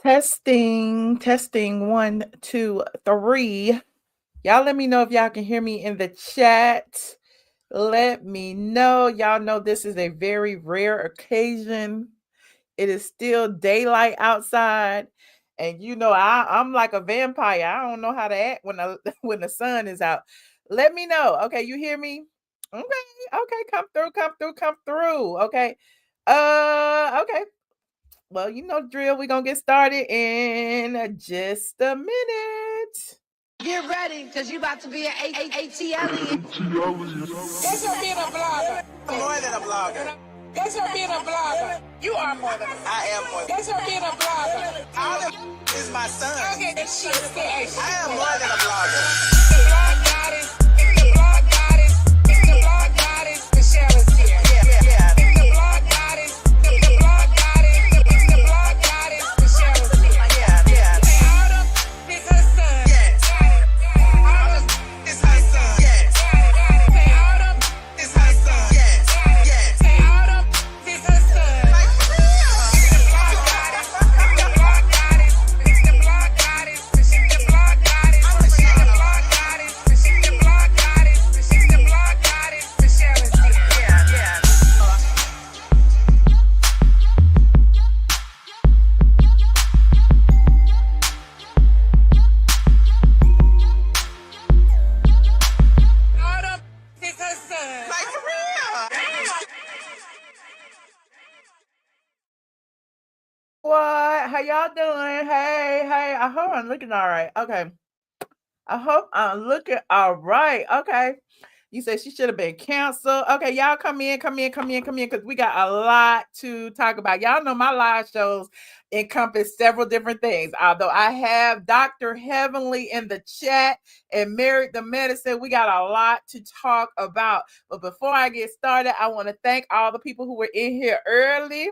Testing, 1, 2, 3. Y'all let me know if y'all can hear me in the chat. Let me know. Y'all know this is a very rare occasion. It is still daylight outside. And I'm like a vampire. I don't know how to act when when the sun is out. Let me know. Okay, you hear me? Okay, come through. Okay. Okay. Well, you know the drill. We're gonna get started in just a minute. Get ready, because you about to be an ATLian. Guess what being a blogger? More than a blogger. Guess what being a blogger? You are more than I am more than Guess what being a blogger? all of is my son. Okay, that shit is I am more than a blogger. The blog goddess, it's the blog goddess, it's the blog goddess, Michelle is here. Yeah. It's the blog goddess, it's the blog goddess, it's the blog goddess, Michelle is here. Yeah. Say all them is her son. Yes. All them It's her son. Yes. say all them It's her son. Yes. say all them is her son. Like for real. The blog goddess, the blog goddess, it's the blog goddess, it's the blog goddess, it's the blog goddess, it's the blog goddess, it's the blog goddess, Michelle is here. Yeah. All them is her son. Like for real. What? How y'all doing? Hey. I hope I'm looking all right. Okay. I hope I'm looking all right. Okay. You said she should have been canceled. Okay, y'all come in, because we got a lot to talk about. Y'all know my live shows encompass several different things. Although I have Dr. Heavenly in the chat and Married to Medicine, we got a lot to talk about. But before I get started, I want to thank all the people who were in here early.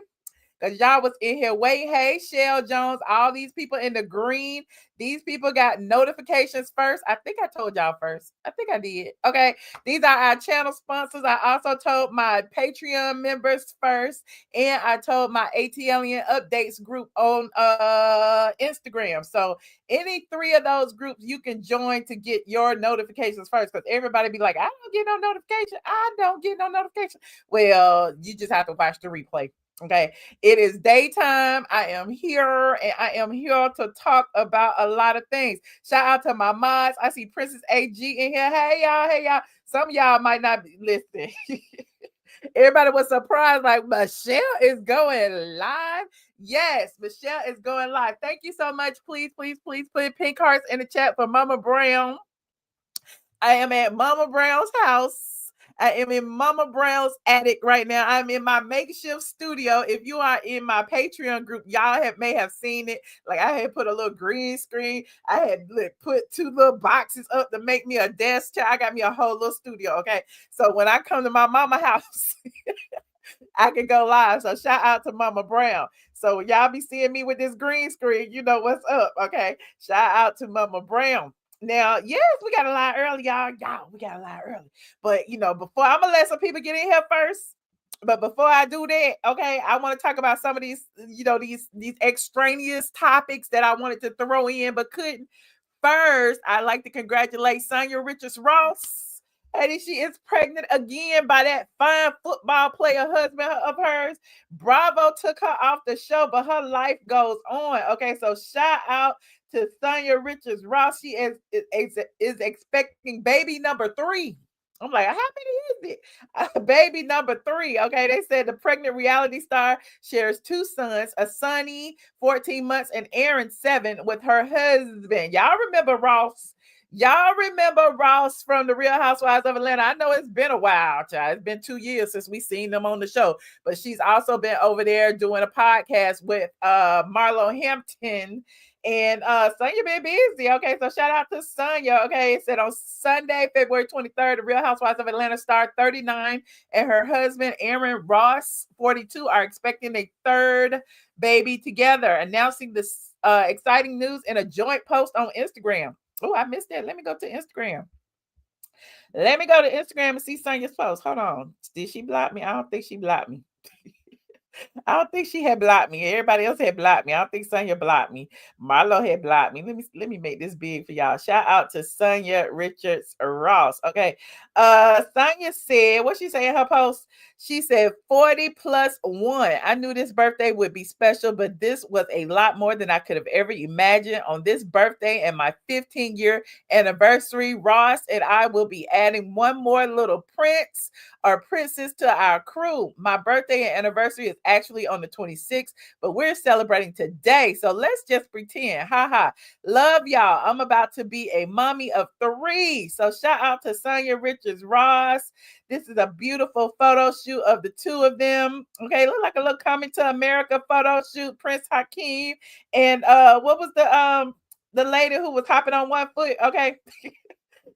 Because y'all was in here waiting. Hey, Shell Jones, all these people in the green. These people got notifications first. I think I told y'all first. I think I did. Okay. These are our channel sponsors. I also told my Patreon members first. And I told my ATLian updates group on Instagram. So any three of those groups you can join to get your notifications first. Because everybody be like, I don't get no notification. I don't get no notification. Well, you just have to watch the replay. Okay. It is daytime. I am here and I am here to talk about a lot of things. Shout out to my mods. I see Princess AG in here. Hey y'all. Some of y'all might not be listening. Everybody was surprised, like Michelle is going live. Yes, Michelle is going live. Thank you so much. Please put pink hearts in the chat for Mama Brown. I am at Mama Brown's house. I am in Mama Brown's attic right now. I'm in my makeshift studio. If you are in my Patreon group, y'all may have seen it. Like I had put a little green screen. I had put 2 little boxes up to make me a desk chair. I got me a whole little studio. Okay. So when I come to my mama house, I can go live. So shout out to Mama Brown. So y'all be seeing me with this green screen. You know what's up. Okay. Shout out to Mama Brown. Now, yes, we got a lot early, y'all. We got a lot early. But before I'm gonna let some people get in here first. But before I do that, okay, I want to talk about some of these, these extraneous topics that I wanted to throw in but couldn't. First, I'd like to congratulate Sanya Richards Ross. And she is pregnant again by that fine football player husband of hers. Bravo took her off the show, but her life goes on. Okay, so shout out to Sanya Richards Ross. She is expecting baby number 3. I'm like, how many is it? Baby number 3. Okay, they said the pregnant reality star shares 2 sons, a Sonny, 14 months, and Aaron, 7, with her husband. Y'all remember Ross? Y'all remember Ross from the Real Housewives of Atlanta? I know it's been a while, child. It's been 2 years since we seen them on the show, but she's also been over there doing a podcast with Marlo Hampton. And Sanya been busy. Okay, so shout out to Sanya. Okay, it said on Sunday, February 23rd, the Real Housewives of Atlanta star 39 and her husband, Aaron Ross, 42, are expecting a 3rd baby together, announcing this exciting news in a joint post on Instagram. Oh, I missed that. Let me go to Instagram. Let me go to Instagram and see Sanya's post. Hold on. Did she block me? I don't think she blocked me. I don't think she had blocked me. Everybody else had blocked me. I don't think Sanya blocked me. Marlo had blocked me. Let me make this big for y'all. Shout out to Sanya Richards Ross. Okay. Sanya said, what she say in her post? She said 40 plus one. I knew this birthday would be special, but this was a lot more than I could have ever imagined. On this birthday and my 15-year anniversary, Ross and I will be adding one more little prince or princess to our crew. My birthday and anniversary is actually on the 26th, but we're celebrating today. So let's just pretend. Haha. Love y'all. I'm about to be a mommy of 3. So shout out to Sanya Richards Ross. This is a beautiful photo shoot of the 2 of them. Okay, look like a little coming to America photo shoot. Prince Hakeem and what was the lady who was hopping on one foot? Okay.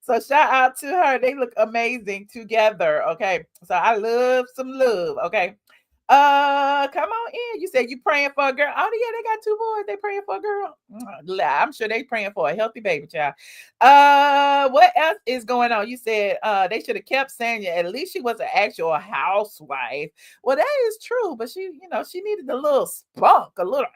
So shout out to her. They look amazing together. Okay. So I love some love. Okay. Come on in. You said you praying for a girl. Oh, yeah, they got 2 boys. They praying for a girl. I'm sure they praying for a healthy baby child. What else is going on? You said they should have kept Sanya. At least she was an actual housewife. Well, that is true, but she needed a little spunk, a little.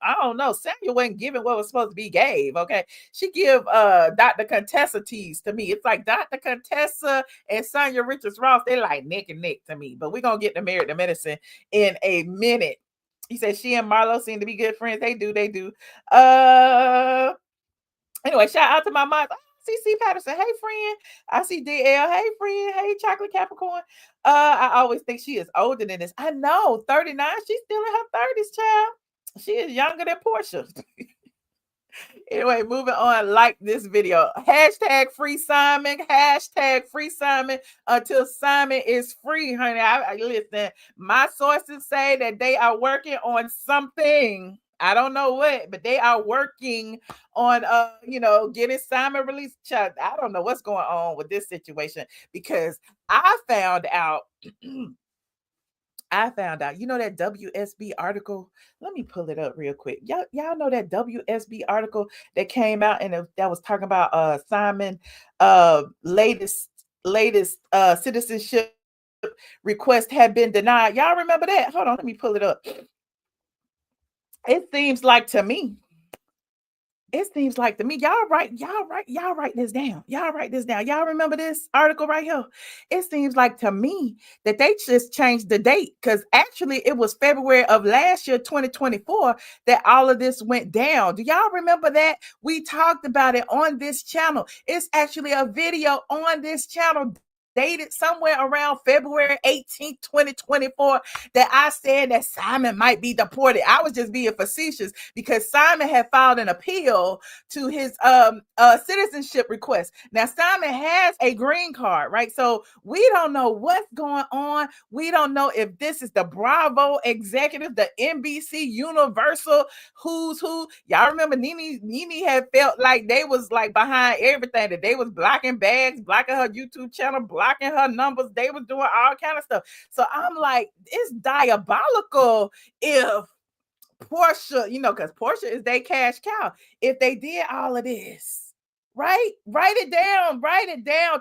I don't know. Sanya wasn't giving what was supposed to be gave. Okay, she give Dr. Contessa tease to me. It's like Dr. Contessa and Sanya Richards Ross. They like neck and neck to me. But we're gonna get to Married to Medicine in a minute. He said she and Marlo seem to be good friends. They do. Anyway, shout out to my mom. CC Patterson. Hey, friend. I see DL. Hey, friend. Hey, Chocolate Capricorn. I always think she is older than this. I know, 39. She's still in her 30s, child. She is younger than Porsha. Anyway, moving on. Like this video. Hashtag free Simon. Hashtag free Simon until Simon is free, honey. I listen. My sources say that they are working on something. I don't know what, but they are working on getting Simon released. Child, I don't know what's going on with this situation because I found out. That WSB article. Let me pull it up real quick. Y'all know that WSB article that came out and that was talking about Simon latest citizenship request had been denied. Y'all remember that? Hold on, let me pull it up. It seems like to me. Y'all write this down. Y'all remember this article right here? It seems like to me that they just changed the date because actually it was February of last year, 2024, that all of this went down. Do y'all remember that? We talked about it on this channel. It's actually a video on this channel dated somewhere around February 18th, 2024, that I said that Simon might be deported. I was just being facetious because Simon had filed an appeal to his citizenship request. Now, Simon has a green card, right? So we don't know what's going on. We don't know if this is the Bravo executive, the NBC Universal who's who. Y'all remember Nene had felt like they was like behind everything, that they was blocking bags, blocking her YouTube channel, blocking her numbers. They was doing all kind of stuff. So I'm like, it's diabolical if Porsha, because Porsha is their cash cow. If they did all of this, right? Write it down,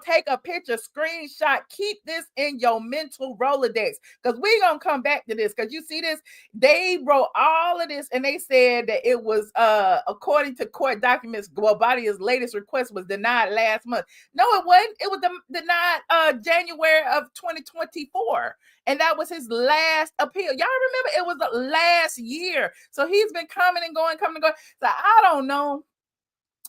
take a picture, screenshot, keep this in your mental Rolodex. Because we're gonna come back to this. Because you see this, they wrote all of this and they said that it was according to court documents, Guobadia's latest request was denied last month. No, it wasn't. It was denied January of 2024. And that was his last appeal. Y'all remember it was the last year. So he's been coming and going. So I don't know.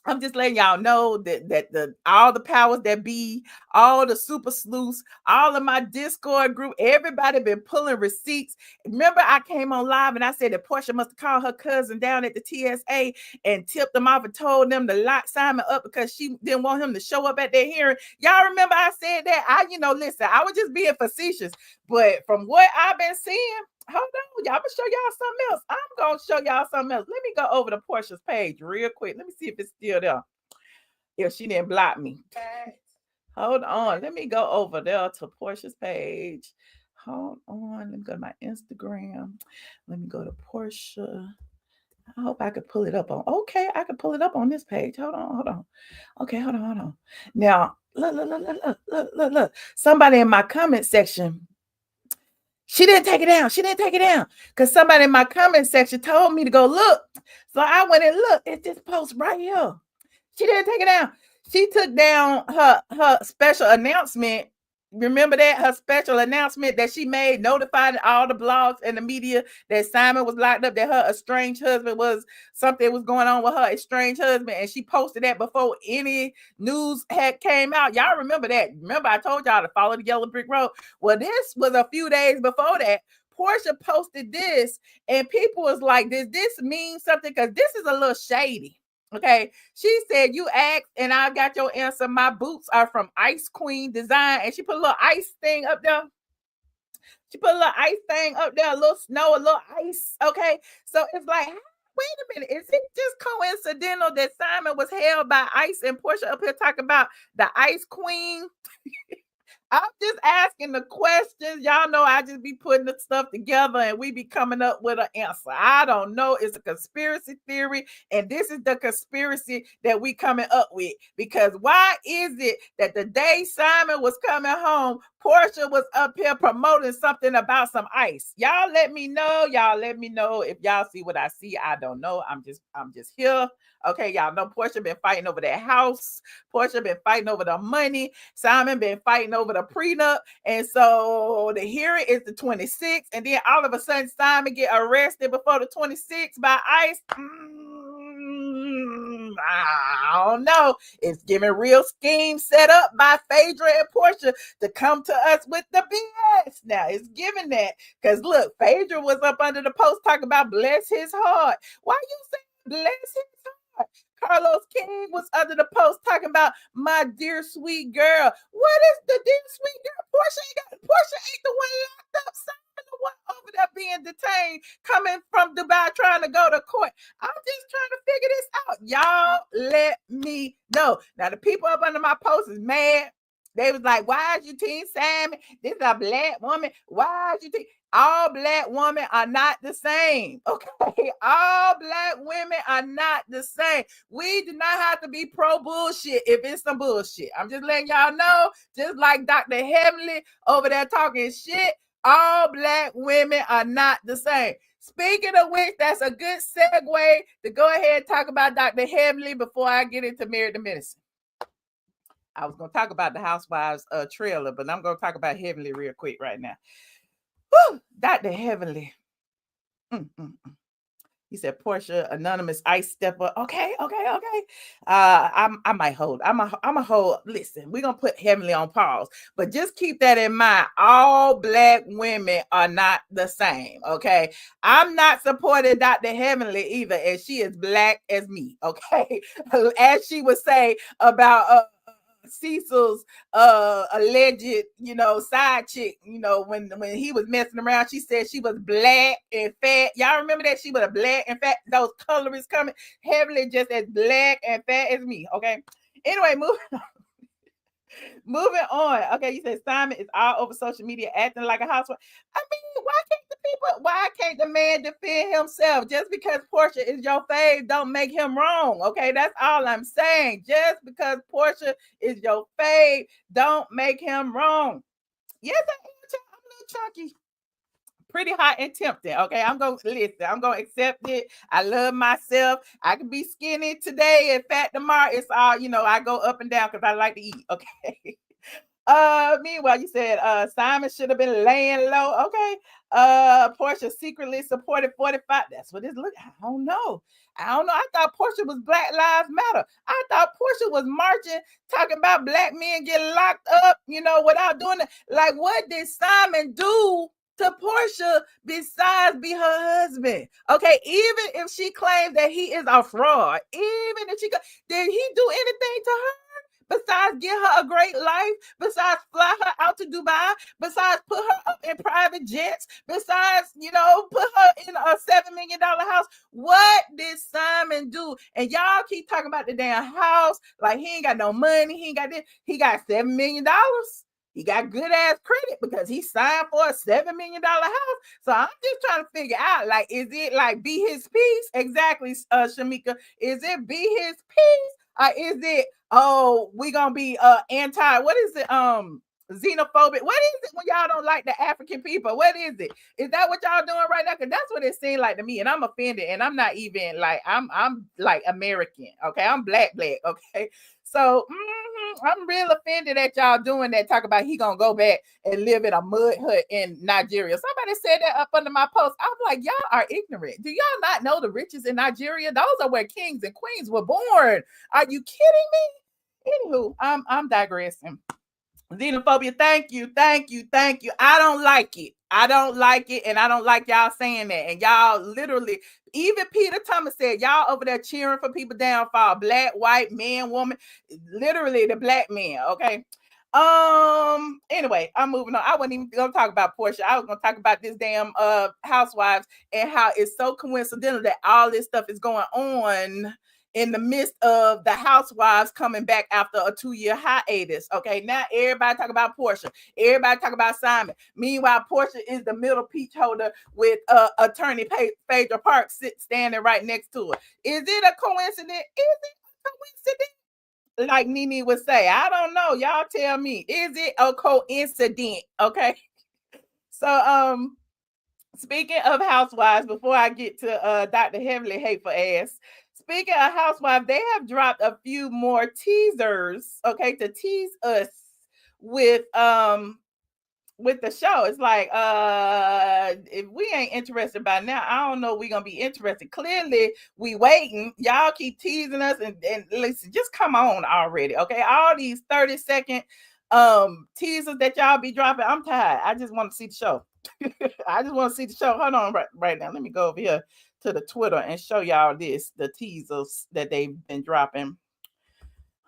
I'm just letting y'all know that all the powers that be, all the super sleuths, all of my Discord group, everybody been pulling receipts. Remember, I came on live and I said that Porsha must have called her cousin down at the TSA and tipped them off and told them to lock Simon up because she didn't want him to show up at their hearing. Y'all remember I said that? Listen, I was just being facetious, but from what I've been seeing, hold on, y'all. I'm gonna show y'all something else. I'm gonna show y'all something else. Let me go over to Porsha's page real quick. Let me see if it's still there. If she didn't block me. Hold on. Let me go over there to Porsha's page. Hold on. Let me go to my Instagram. Let me go to Porsha. I hope I could pull it up on. Okay, I could pull it up on this page. Hold on. Okay, hold on. Now, look. Somebody in my comment section She didn't take it down. She didn't take it down. Because somebody in my comment section told me to go look. So I went and looked at this post right here. She didn't take it down. She took down her special announcement. Remember that? Her special announcement that she made notifying all the blogs and the media that Simon was locked up, that her estranged husband was something was going on with her estranged husband. And she posted that before any news had came out. Y'all remember that? Remember, I told y'all to follow the yellow brick road. Well, this was a few days before that. Porsha posted this, and people was like, does this mean something? Because this is a little shady. Okay, she said, you asked, and I got your answer. My boots are from Ice Queen Design, and she put a little ice thing up there. She put a little ice thing up there, a little snow, a little ice. Okay, so it's like, wait a minute, is it just coincidental that Simon was held by ice and Porsha up here talking about the Ice Queen? I'm just asking the questions. Y'all know I just be putting the stuff together and we be coming up with an answer. I don't know. It's a conspiracy theory, and this is the conspiracy that we coming up with. Because why is it that the day Simon was coming home, Porsha was up here promoting something about some ice? Y'all let me know. Y'all let me know if y'all see what I see. I don't know. I'm just here. Okay, y'all know Porsha been fighting over that house. Porsha been fighting over the money. Simon been fighting over the prenup. And so the hearing is the 26th. And then all of a sudden, Simon get arrested before the 26th by ICE. I don't know. It's giving real schemes set up by Phaedra and Porsha to come to us with the BS. Now, it's giving that. Because look, Phaedra was up under the post talking about bless his heart. Why you saying bless his heart? Carlos King was under the post talking about my dear sweet girl. What is the dear sweet girl? Porsha ain't the one locked up. Simon the one over there being detained, coming from Dubai trying to go to court. I'm just trying to figure this out. Y'all let me know. Now the people up under my post is mad. They was like, why is you team Simon? This is a black woman. Why is you team? All black women are not the same. Okay. All black women are not the same. We do not have to be pro bullshit if it's some bullshit. I'm just letting y'all know, just like Dr. Heavenly over there talking shit, all black women are not the same. Speaking of which, that's a good segue to go ahead and talk about Dr. Heavenly before I get into Married to Medicine. I was going to talk about the Housewives trailer, but I'm going to talk about Heavenly real quick right now. Woo, Dr. Heavenly. He said, Porsha, anonymous ice stepper. Okay. I might hold. I'm a hold. Listen, we're going to put Heavenly on pause, but just keep that in mind. All black women are not the same. Okay. I'm not supporting Dr. Heavenly either, and she is black as me. Okay. As she would say about, Cecil's alleged, side chick, when he was messing around, she said she was black and fat. Y'all remember that? She was a black and fat, those colorists coming heavily just as black and fat as me. Okay. Anyway, moving on. Okay, you said Simon is all over social media acting like a housewife. I mean, why can't the man defend himself? Just because Porsha is your fave don't make him wrong. Okay, that's all I'm saying. Just because Porsha is your fave don't make him wrong. Yes, I'm a little chunky. Pretty hot and tempting. Okay, I'm gonna accept it. I love myself. I can be skinny today and fat tomorrow. It's all, I go up and down because I like to eat. Okay. Meanwhile, you said Simon should have been laying low. Okay. Porsha secretly supported 45. That's what it's looking. I don't know. I thought Porsha was Black Lives Matter. I thought Porsha was marching, talking about black men getting locked up, without doing it. Like, what did Simon do to Porsha besides be her husband? Okay, even if she claims that he is a fraud, even if did he do anything to her? Besides give her a great life, besides fly her out to Dubai, besides put her up in private jets, besides, put her in a $7 million house. What did Simon do? And y'all keep talking about the damn house like he ain't got no money. He ain't got this. He got $7 million. He got good ass credit because he signed for a $7 million house. So I'm just trying to figure out, like, is it like be his peace? Exactly, Shamika. Is it be his peace? Or is it, we gonna be anti, what is it? Xenophobic. What is it when y'all don't like the African people? What is it? Is that what y'all doing right now? Because that's what it seemed like to me. And I'm offended. And I'm not even like I'm like American. Okay. I'm black. Okay. So I'm real offended that y'all doing that. Talk about he gonna go back and live in a mud hut in Nigeria. Somebody said that up under my post. I'm like, y'all are ignorant. Do y'all not know the riches in Nigeria? Those are where kings and queens were born. Are you kidding me? Anywho, I'm digressing. Xenophobia, thank you. I don't like it. And I don't like y'all saying that. And y'all literally, even Peter Thomas said, y'all over there cheering for people downfall, black, white, man, woman, literally the black man. Okay. Anyway, I'm moving on. I wasn't even gonna talk about Porsha. I was gonna talk about this damn housewives and how it's so coincidental that all this stuff is going on in the midst of the housewives coming back after a 2-year hiatus. Okay, now everybody talk about Porsha. Everybody talk about Simon. Meanwhile, Porsha is the middle peach holder with attorney Phaedra Parks standing right next to her. Is it a coincidence? Is it a coincidence? Like Nene would say, I don't know. Y'all tell me. Is it a coincidence? Okay. So speaking of housewives, before I get to Dr. Heavily Hateful Ass, speaking of housewives, they have dropped a few more teasers, okay, to tease us with the show. It's like if we ain't interested by now, I don't know we gonna be interested. Clearly we waiting. Y'all keep teasing us and listen, just come on already. Okay, all these 30-second teasers that y'all be dropping, I'm tired. I just want to see the show. I just want to see the show. Hold on right now. Let me go over here to the Twitter and show y'all the teasers that they've been dropping.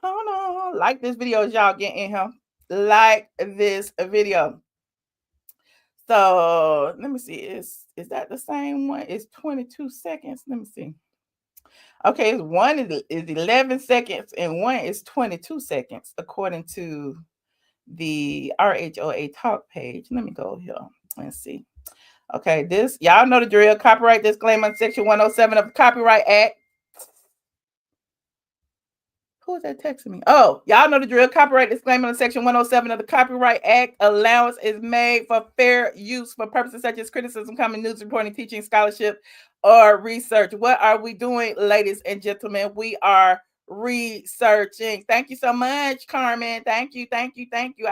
Hold on. Like this video as y'all get in here. Like this video. So let me see. Is that the same one? It's 22 seconds. Let me see. Okay, one is 11 seconds and one is 22 seconds, according to the RHOA talk page. Let me go here and see. Okay, this, y'all know the drill. Copyright disclaimer, Section 107 of the Copyright Act. Who is that texting me? Oh, y'all know the drill. Copyright disclaimer in Section 107 of the Copyright Act. Allowance is made for fair use for purposes such as criticism, comment, news reporting, teaching, scholarship, or research. What are we doing, ladies and gentlemen? We are researching. Thank you so much, Carmen. Thank you. I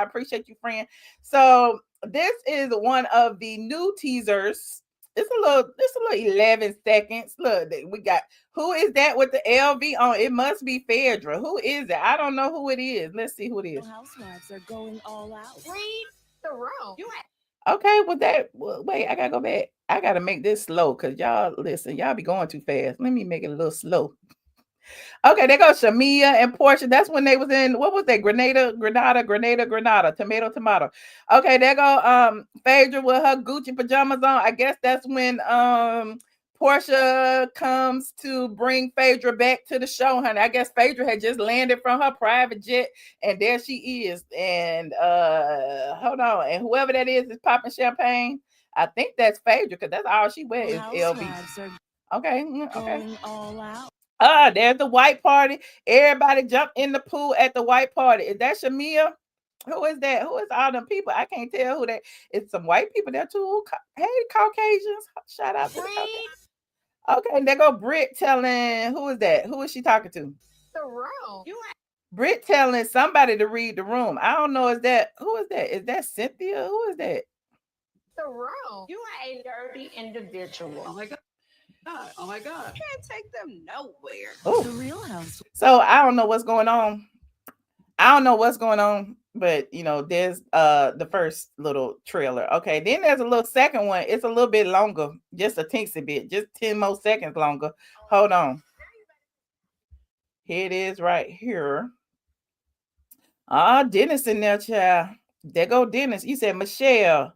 appreciate you, friend. So this is one of the new teasers. It's a little 11 seconds. Look, we got, who is that with the LV on? It must be Phaedra. Who is it? I don't know who it is. Let's see who it is. Housewives are going all out. Read the room. Okay, wait, I gotta go back. I gotta make this slow because y'all listen, y'all be going too fast. Let me make it a little slow. Okay, there goes Shamia and Porsha. That's when they was in, what was that? Grenada, tomato. Okay, there go Phaedra with her Gucci pajamas on. I guess that's when Porsha comes to bring Phaedra back to the show, honey. I guess Phaedra had just landed from her private jet, and there she is. And hold on, and whoever that is popping champagne. I think that's Phaedra because that's all she wears is LV. Okay. Going all out. There's the white party. Everybody jump in the pool at the white party. Is that Shamia? Who is that? Who is all them people? I can't tell who that. It's some white people there too. Hey, Caucasians. Shout out to the Caucasians. Okay, there go Britt telling, who is that? Who is she talking to? The room. Britt telling somebody to read the room. I don't know. Who is that? Is that Cynthia? Who is that? The room. You are a dirty individual. Oh my God. You can't take them nowhere. Oh. The Real Housewives. So I don't know what's going on. But you know, there's the first little trailer. Okay, then there's a little second one. It's a little bit longer, just a teensy bit, just 10 more seconds longer. Hold on. Here it is right here. Dennis in there, child. There go Dennis. You said Michelle,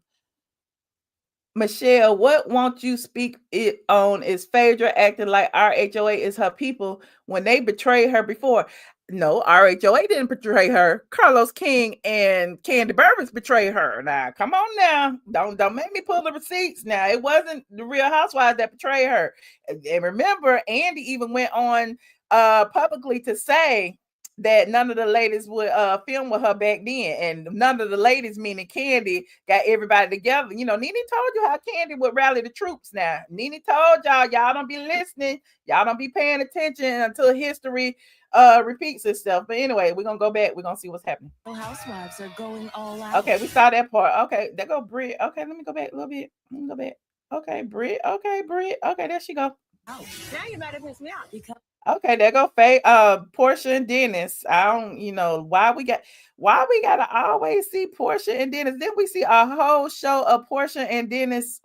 what won't you speak it on is Phaedra acting like RHOA is her people when they betrayed her before. No, RHOA didn't betray her. Carlos King and Candy Burris betrayed her. Now, come on now. Don't make me pull the receipts. Now, it wasn't the Real Housewives that betrayed her. And remember, Andy even went on publicly to say that none of the ladies would film with her back then, and none of the ladies, meaning Candy, got everybody together. Nene told you how Candy would rally the troops. Now Nene told y'all don't be listening, y'all don't be paying attention until history repeats itself. But anyway, we're gonna go back, we're gonna see what's happening. Real Housewives are going all out. Okay, we saw that part. Okay, there go Brit. Okay, let me go back a little bit. Let me go back. Okay, Brit. Okay, Brit. Okay, there she go. Now you better piss me off because Okay, there go Porsha and Dennis. I don't, why we gotta always see Porsha and Dennis. Then we see a whole show of Porsha and Dennis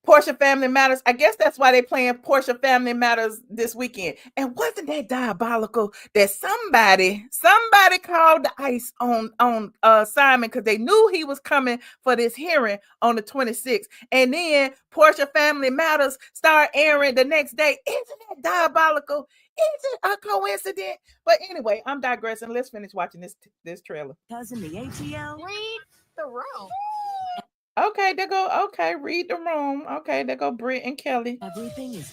Porsha Family Matters. I guess that's why they playing Porsha Family Matters this weekend. And wasn't that diabolical that somebody called the ice on Simon because they knew he was coming for this hearing on the 26th. And then Porsha Family Matters start airing the next day. Isn't that diabolical? Is it a coincidence? But anyway, I'm digressing. Let's finish watching this trailer. cousin the ATL. Read the room. Okay, there go. Okay, read the room. Okay, there go Britt and Kelly. Everything is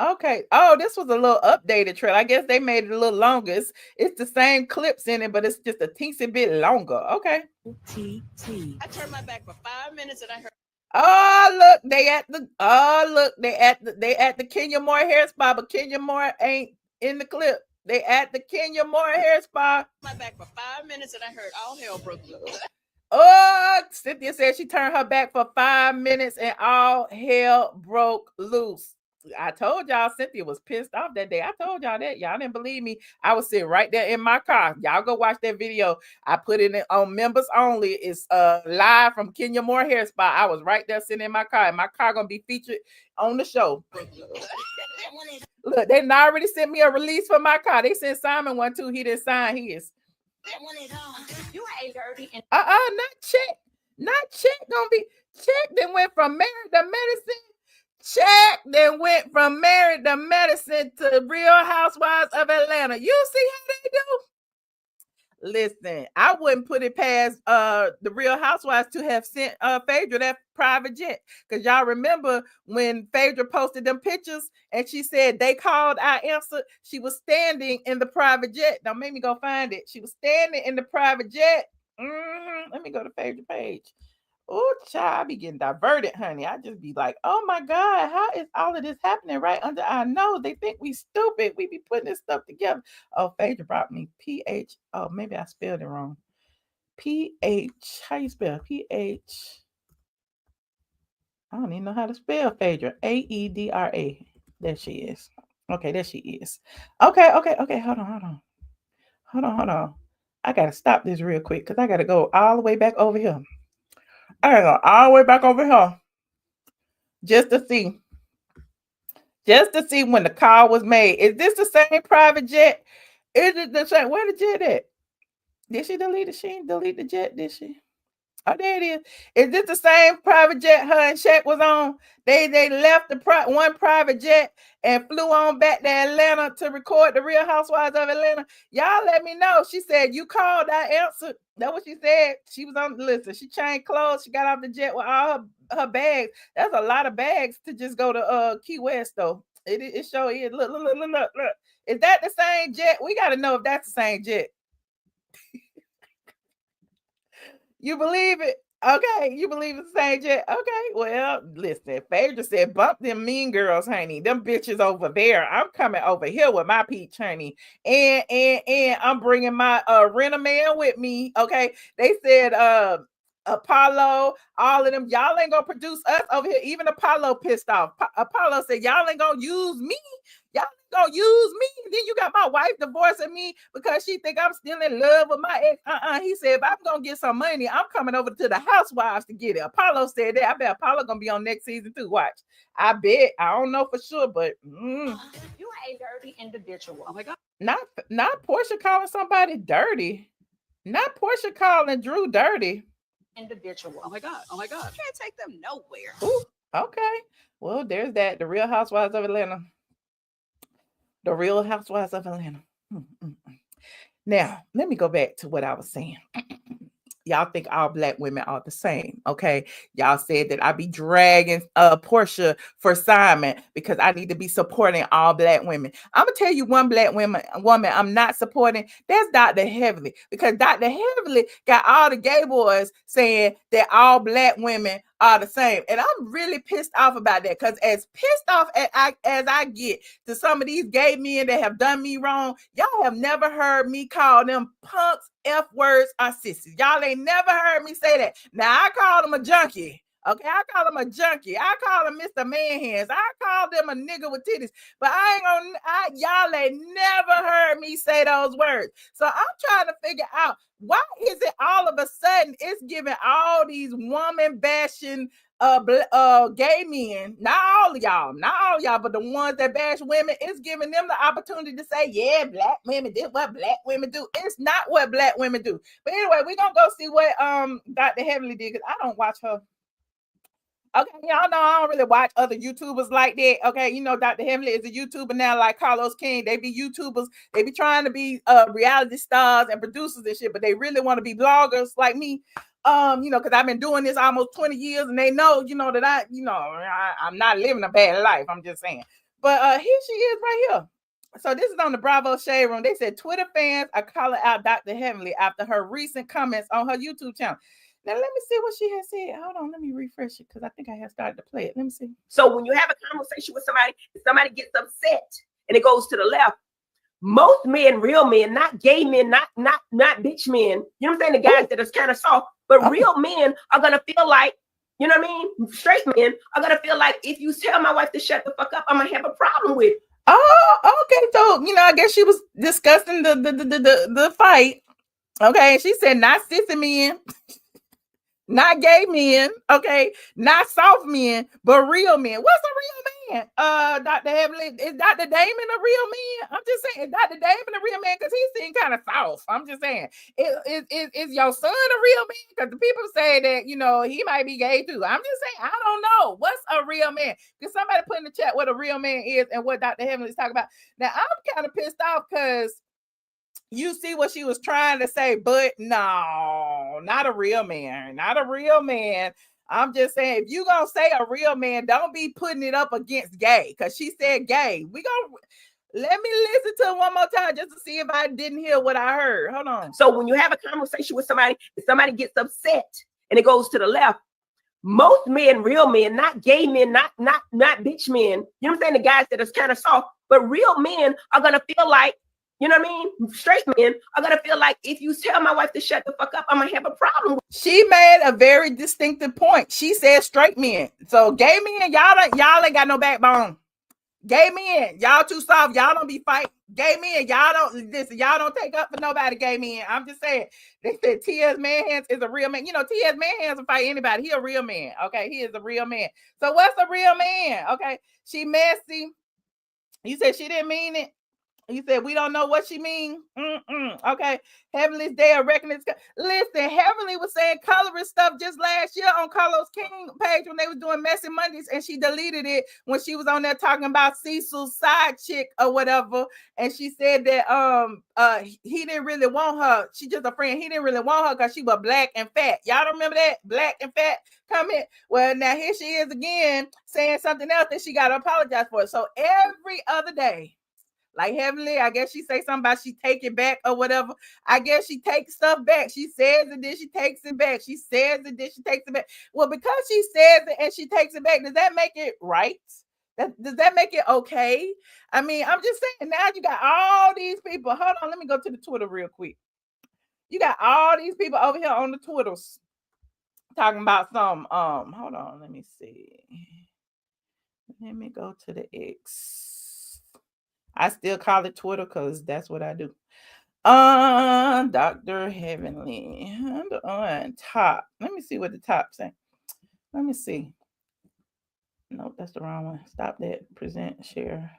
Okay. Oh, this was a little updated trailer. I guess they made it a little longer. It's the same clips in it, but it's just a teensy bit longer. Okay. OTT. I turned my back for 5 minutes and I heard. Oh, look, they at the Kenya Moore hair spa, but Kenya Moore ain't in the clip. They at the Kenya Moore hair spa. My back for 5 minutes and I heard all hell broke loose. Oh, Cynthia said she turned her back for 5 minutes and all hell broke loose. I told y'all Cynthia was pissed off that day. I told y'all that. Y'all didn't believe me. I was sitting right there in my car. Y'all go watch that video. I put it in on members only. It's live from Kenya Moore Hair Spa. I was right there sitting in my car, and my car gonna be featured on the show. Look, they already sent me a release for my car. They sent Simon one too. He didn't sign his. You ain't dirty. And Not check gonna be check. Then went from married to medicine. Check then went from married to medicine to Real Housewives of Atlanta. You see how they do? Listen, I wouldn't put it past the Real Housewives to have sent Phaedra that private jet. Because y'all remember when Phaedra posted them pictures and she said they called, I answered. She was standing in the private jet. Don't make me go find it. She was standing in the private jet. Let me go to Phaedra page. Oh, child, I be getting diverted, honey. I just be like, oh my God, how is all of this happening right under our nose? They think we stupid. We be putting this stuff together. Oh, Phaedra brought me PH. Oh, maybe I spelled it wrong. PH. How you spell PH? I don't even know how to spell Phaedra. AEDRA. There she is. Okay, there she is. Okay. Hold on. I gotta stop this real quick because I gotta go all the way back over here. I gotta go all the way back over here just to see when the call was made. Is this the same private jet? Is it the same? Where the jet at? Did she delete it? She didn't delete the jet, did she? Oh, there it is. Is this the same private jet her and Shaq was on? They left the one private jet and flew on back to Atlanta to record the Real Housewives of Atlanta. Y'all let me know. She said, you called, I answered. That's what she said. She was on, listen, she changed clothes. She got off the jet with all her bags. That's a lot of bags to just go to Key West, though. It show it. Look. Is that the same jet? We got to know if that's the same jet. You believe it? Okay, you believe it's the same jet? Okay, well, listen, Phaedra said, bump them mean girls, honey. Them bitches over there. I'm coming over here with my peach, honey. And I'm bringing my renter man with me, okay? They said, Apollo, all of them, y'all ain't gonna produce us over here. Even Apollo pissed off. Apollo said, y'all ain't gonna use me. Y'all ain't gonna use me. Then you got my wife divorcing me because she think I'm still in love with my ex. He said, if I'm gonna get some money, I'm coming over to the Housewives to get it. Apollo said that. I bet Apollo gonna be on next season too. Watch. I bet. I don't know for sure, but you a dirty individual. Oh my God. Not Porsha calling somebody dirty. Not Porsha calling Drew dirty. Individual. Oh my God. You can't take them nowhere. Ooh, okay. Well, there's that. The Real Housewives of Atlanta. The Real Housewives of Atlanta. Now, let me go back to what I was saying. y'all think all black women are the same. Okay. Y'all said that I be dragging Porsha for Simon because I need to be supporting all black women. I'm gonna tell you one black woman I'm not supporting. That's Dr. Heavily, because Dr. Heavily got all the gay boys saying that all black women are the same. And I'm really pissed off about that, because as pissed off as I get to some of these gay men that have done me wrong, y'all have never heard me call them punks, F words, or sissies. Y'all ain't never heard me say that. Now, I call them a junkie. Okay, I call him a junkie. I call him Mr. Man Hands. I call them a nigga with titties. But y'all ain't never heard me say those words. So I'm trying to figure out, why is it all of a sudden it's giving all these woman bashing gay men, not all of y'all, but the ones that bash women, it's giving them the opportunity to say, yeah, black women did what black women do. It's not what black women do. But anyway, we're gonna go see what Dr. Heavily did, because I don't watch her. Okay, y'all know I don't really watch other YouTubers like that. Okay, you know Dr. Heavily is a YouTuber now, like Carlos King. They be YouTubers. They be trying to be reality stars and producers and shit, but they really want to be bloggers like me. Because I've been doing this almost 20 years, and they know, that I'm not living a bad life. I'm just saying. But here she is right here. So this is on the Bravo Shade Room. They said Twitter fans are calling out Dr. Heavily after her recent comments on her YouTube channel. Now, let me see what she has said. Hold on, let me refresh it, because I think I have started to play it. Let me see. So when you have a conversation with somebody gets upset and it goes to the left, most men, real men, not gay men, not bitch men, you know what I'm saying? The guys that is kind of soft, but real men are going to feel like, you know what I mean? Straight men are going to feel like, if you tell my wife to shut the fuck up, I'm going to have a problem with it. Oh, okay. So, I guess she was discussing the fight. Okay. She said, not sissy men. Not gay men, okay, not soft men, but real men. What's a real man? Dr. Heavily, is Dr. Damon a real man? I'm just saying, is Dr. Damon a real man? Because he seemed kind of soft. I'm just saying, is your son a real man? Because the people say that, he might be gay too. I'm just saying, I don't know. What's a real man? Because somebody put in the chat what a real man is and what Dr. Heavily is talking about. Now, I'm kind of pissed off because you see what she was trying to say, but no, not a real man. Not a real man. I'm just saying, if you gonna say a real man, don't be putting it up against gay, because she said gay. Let me listen to it one more time just to see if I didn't hear what I heard. Hold on. So when you have a conversation with somebody gets upset and it goes to the left, most men, real men, not gay men, not bitch men, you know what I'm saying? The guys that is kind of soft, but real men are gonna feel like, you know what I mean? Straight men are going to feel like, if you tell my wife to shut the fuck up, I'm going to have a problem. She made a very distinctive point. She said straight men. So gay men, y'all ain't got no backbone. Gay men, y'all too soft. Y'all don't be fighting. Gay men, y'all don't take up for nobody, gay men. I'm just saying. They said T.S. Manhands is a real man. T.S. Manhands will fight anybody. He a real man. Okay, he is a real man. So what's a real man? Okay, she messy. You said she didn't mean it. You said we don't know what she mean. Okay. Heavenly's Day of Reckoning. Listen, Heavenly was saying colorist stuff just last year on Carlos King page when they was doing Messy Mondays, and she deleted it when she was on there talking about Cecil's side chick or whatever. And she said that he didn't really want her. She just a friend. He didn't really want her because she was black and fat. Y'all don't remember that? Black and fat comment. Well, now here she is again saying something else that she got to apologize for. So every other day, like Heavenly, I guess she say something about she take it back or whatever. I guess she takes stuff back. She says it, then she takes it back. She says it, then she takes it back. Well, because she says it and she takes it back, does that make it right? Does that make it okay? I mean, I'm just saying, now you got all these people. Hold on, let me go to the Twitter real quick. You got all these people over here on the Twitters talking about some, hold on, let me see. Let me go to the X. I still call it Twitter because that's what I do. Dr. Heavenly. On top. Let me see what the top say. Let me see. Nope, that's the wrong one. Stop that. Present, share.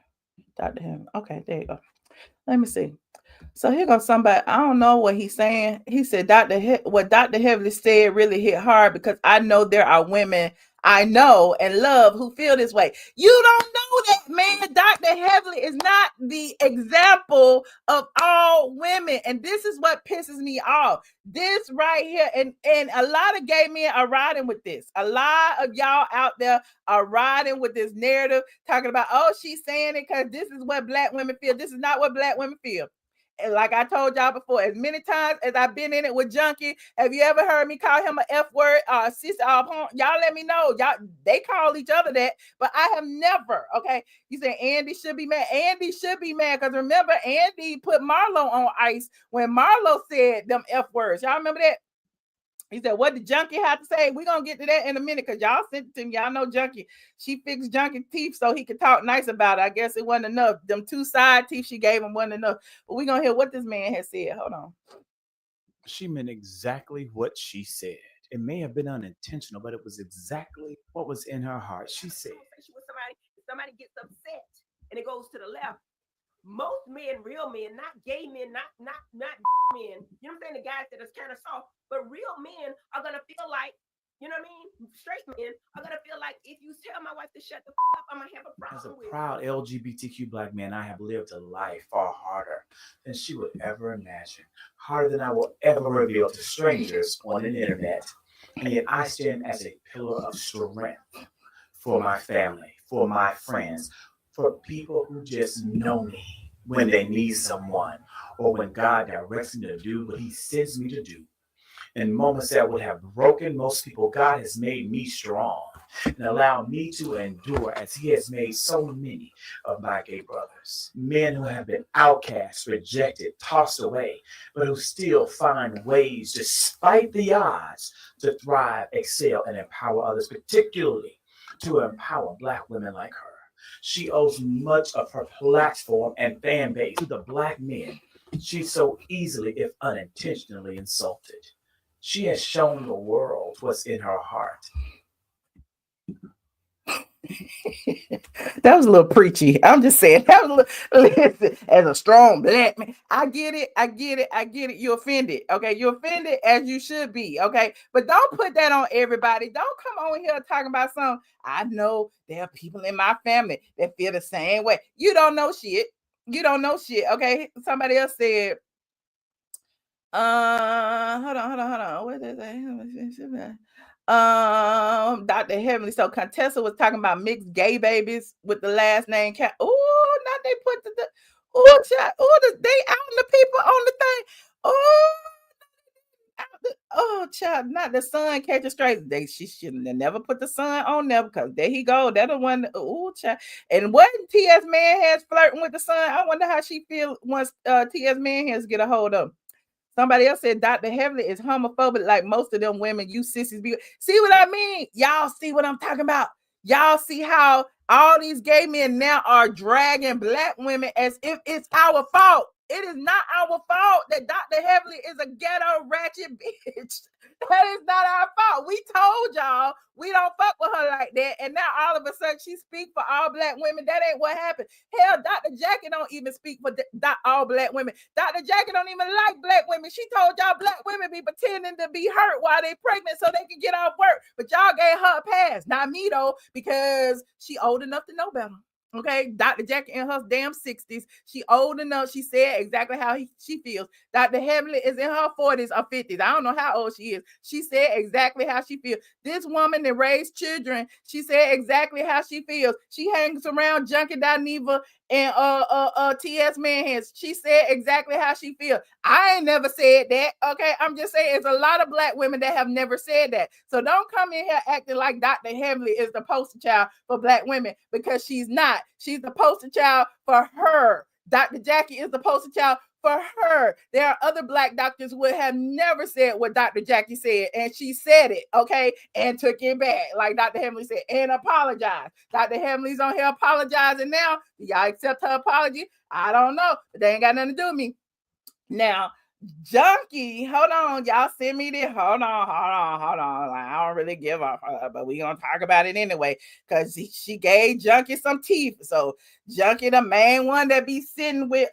Dr. Heavenly. Okay, there you go. Let me see. So here goes somebody. I don't know what he's saying. He said, what Dr. Heavily said really hit hard because I know there are women I know and love who feel this way. You don't know that, man. Dr. Heavily is not the example of all women. And this is what pisses me off. This right here. And a lot of gay men are riding with this. A lot of y'all out there are riding with this narrative, talking about, oh, she's saying it because this is what black women feel. This is not what black women feel. And like I told y'all before, as many times as I've been in it with Junkie, have you ever heard me call him an F word? Sister, y'all let me know. Y'all, they call each other that, but I have never. Okay, you say Andy should be mad. Andy should be mad because remember, Andy put Marlo on ice when Marlo said them F words. Y'all remember that? He said, what did Junkie have to say? We're going to get to that in a minute because y'all sent it to him. Y'all know Junkie. She fixed Junkie's teeth so he could talk nice about it. I guess it wasn't enough. Them 2 side teeth she gave him wasn't enough. But we're going to hear what this man has said. Hold on. She meant exactly what she said. It may have been unintentional, but it was exactly what was in her heart. She said, somebody gets upset and it goes to the left. Most men, real men, not gay men, not men, you know what I'm saying? The guys that is kind of soft, but real men are gonna feel like, you know what I mean? Straight men are gonna feel like if you tell my wife to shut the up, I'm gonna have a problem. as a with proud LGBTQ black man, I have lived a life far harder than she would ever imagine, harder than I will ever reveal to strangers on the internet. And yet I stand as a pillar of strength for my family, for my friends, for people who just know me when they need someone or when God directs me to do what he sends me to do. In moments that would have broken most people, God has made me strong and allowed me to endure as he has made so many of my gay brothers. Men who have been outcast, rejected, tossed away, but who still find ways, despite the odds, to thrive, excel, and empower others, particularly to empower black women like her. She owes much of her platform and fan base to the black men she so easily, if unintentionally, insulted. She has shown the world what's in her heart. That was a little preachy. I'm just saying. That was listen, as a strong black man, I get it. You're offended, okay? You're offended as you should be, okay? But don't put that on everybody. Don't come on here talking about something. I know there are people in my family that feel the same way. You don't know shit. You don't know shit, okay? Somebody else said, hold on. What did they say? Dr. Heavenly. So Contessa was talking about mixed gay babies with the last name. Oh, now they put they out the people on the thing. Child, not the sun catches straight. She shouldn't have never put the sun on there because there he go. That the one. Oh, child. And what T.S. Man has flirting with the sun. I wonder how she feels once T.S. Man has get a hold of him. Somebody else said Dr. Heavily is homophobic like most of them women. You sissies be. See what I mean? Y'all see what I'm talking about? Y'all see how all these gay men now are dragging black women as if it's our fault. It is not our fault that Dr. Heavily is a ghetto ratchet bitch. That is not our fault. We told y'all we don't fuck with her like that. And now all of a sudden she speak for all black women. That ain't what happened. Hell, Dr. Jackie don't even speak for all black women. Dr. Jackie don't even like black women. She told y'all black women be pretending to be hurt while they pregnant so they can get off work. But y'all gave her a pass. Not me though, because she old enough to know better. Okay, Dr. Jackie in her damn 60s. She old enough. She said exactly how she feels. Dr. Heavily is in her 40s or 50s. I don't know how old she is. She said exactly how she feels. This woman that raised children, she said exactly how she feels. She hangs around Junkie Dineva and T.S. Manhands. She said exactly how she feels. I ain't never said that. Okay, I'm just saying it's a lot of black women that have never said that. So don't come in here acting like Dr. Heavily is the poster child for black women because she's not. She's the poster child for her. Dr. Jackie is the poster child for her. There are other black doctors who would have never said what Dr. Jackie said, and she said it, okay, and took it back, like Dr. Heavily said, and apologized. Dr. Heavily's on here apologizing now. Do y'all accept her apology? I don't know, but they ain't got nothing to do with me. Now, Junkie, hold on, y'all send me this. Hold on. Like, I don't really give up, but we gonna talk about it anyway because she gave Junkie some teeth. So Junkie, the main one that be sitting with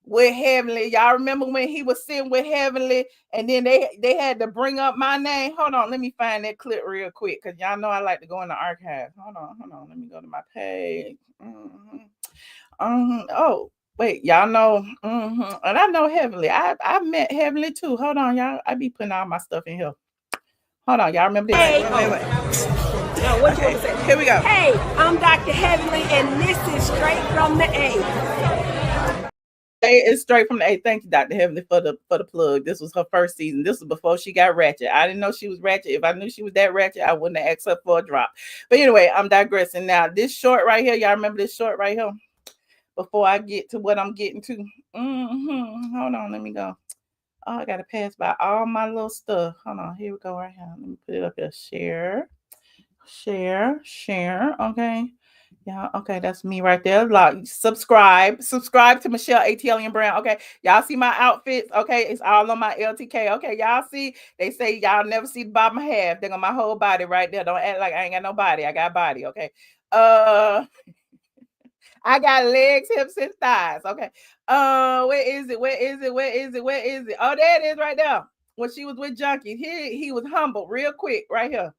with Heavenly. Y'all remember when he was sitting with Heavenly, and then they had to bring up my name. Hold on, let me find that clip real quick, because y'all know I like to go in the archives. Hold on, let me go to my page. Oh, wait, y'all know, and I know Heavenly. I met Heavenly too. Hold on, y'all. I be putting all my stuff in here. Hold on, y'all remember this? Hey. Wait. No, what you Okay, want to say? here we go. Hey, I'm Dr. Heavenly, and this is straight from the A. It's straight from the A. Thank you, Dr. Heavenly, for the plug. This was her first season. This was before she got ratchet. I didn't know she was ratchet. If I knew she was that ratchet, I wouldn't have asked her for a drop. But anyway, I'm digressing now. This short right here, y'all remember this short right here? Before I get to what I'm getting to. Hold on, let me go. Oh, I gotta pass by all my little stuff. Hold on, here we go right here. Let me put it up here. Share. Okay. Yeah, okay, that's me right there. Like, subscribe to Michelle ATL Brown. Okay, y'all see my outfits. Okay, it's all on my LTK. Okay, y'all see, they say y'all never see the bottom half. They're on my whole body right there. Don't act like I ain't got no body. I got body. Okay. I got legs, hips, and thighs. Okay. Where is it? Oh, there it is right there. When she was with Junkie. He was humble real quick right here.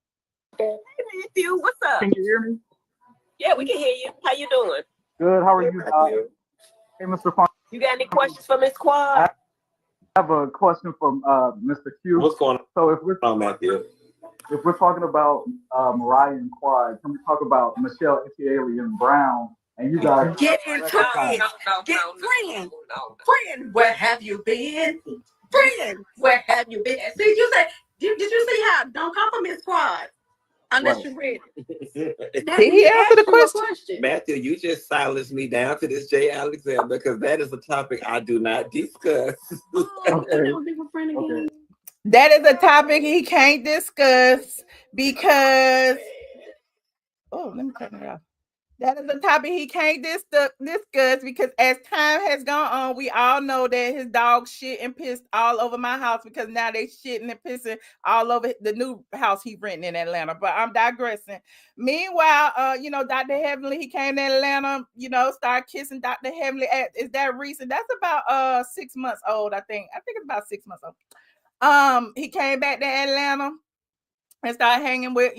Hey, Matthew, what's up? Can you hear me? Yeah, we can hear you. How you doing? Good. How are you? Hey, Mr. Funk. You got any questions for Miss Quad? I have a question from Mr. Q. What's going on? So if we're Matthew? If we're talking about Mariah and Quad, can we talk about Michelle Alien Brown and you guys? Get into it. Get friend. Where have you been? Friend, where have you been? See, you say, did you see how? Don't come from Miss Quad unless you're ready. Did he answer the question? Matthew, you just silenced me down to this J. Alexander, because that is a topic I do not discuss. Okay. That is a topic he can't discuss because, let me turn it off. That is a topic he can't discuss because as time has gone on, we all know that his dog shit and pissed all over my house, because now they shitting and pissing all over the new house he renting in Atlanta. But I'm digressing. Meanwhile, Dr. Heavenly, he came to Atlanta, started kissing Dr. Heavenly. Is that recent? That's about 6 months old, I think. I think it's about 6 months old. He came back to Atlanta and started hanging with,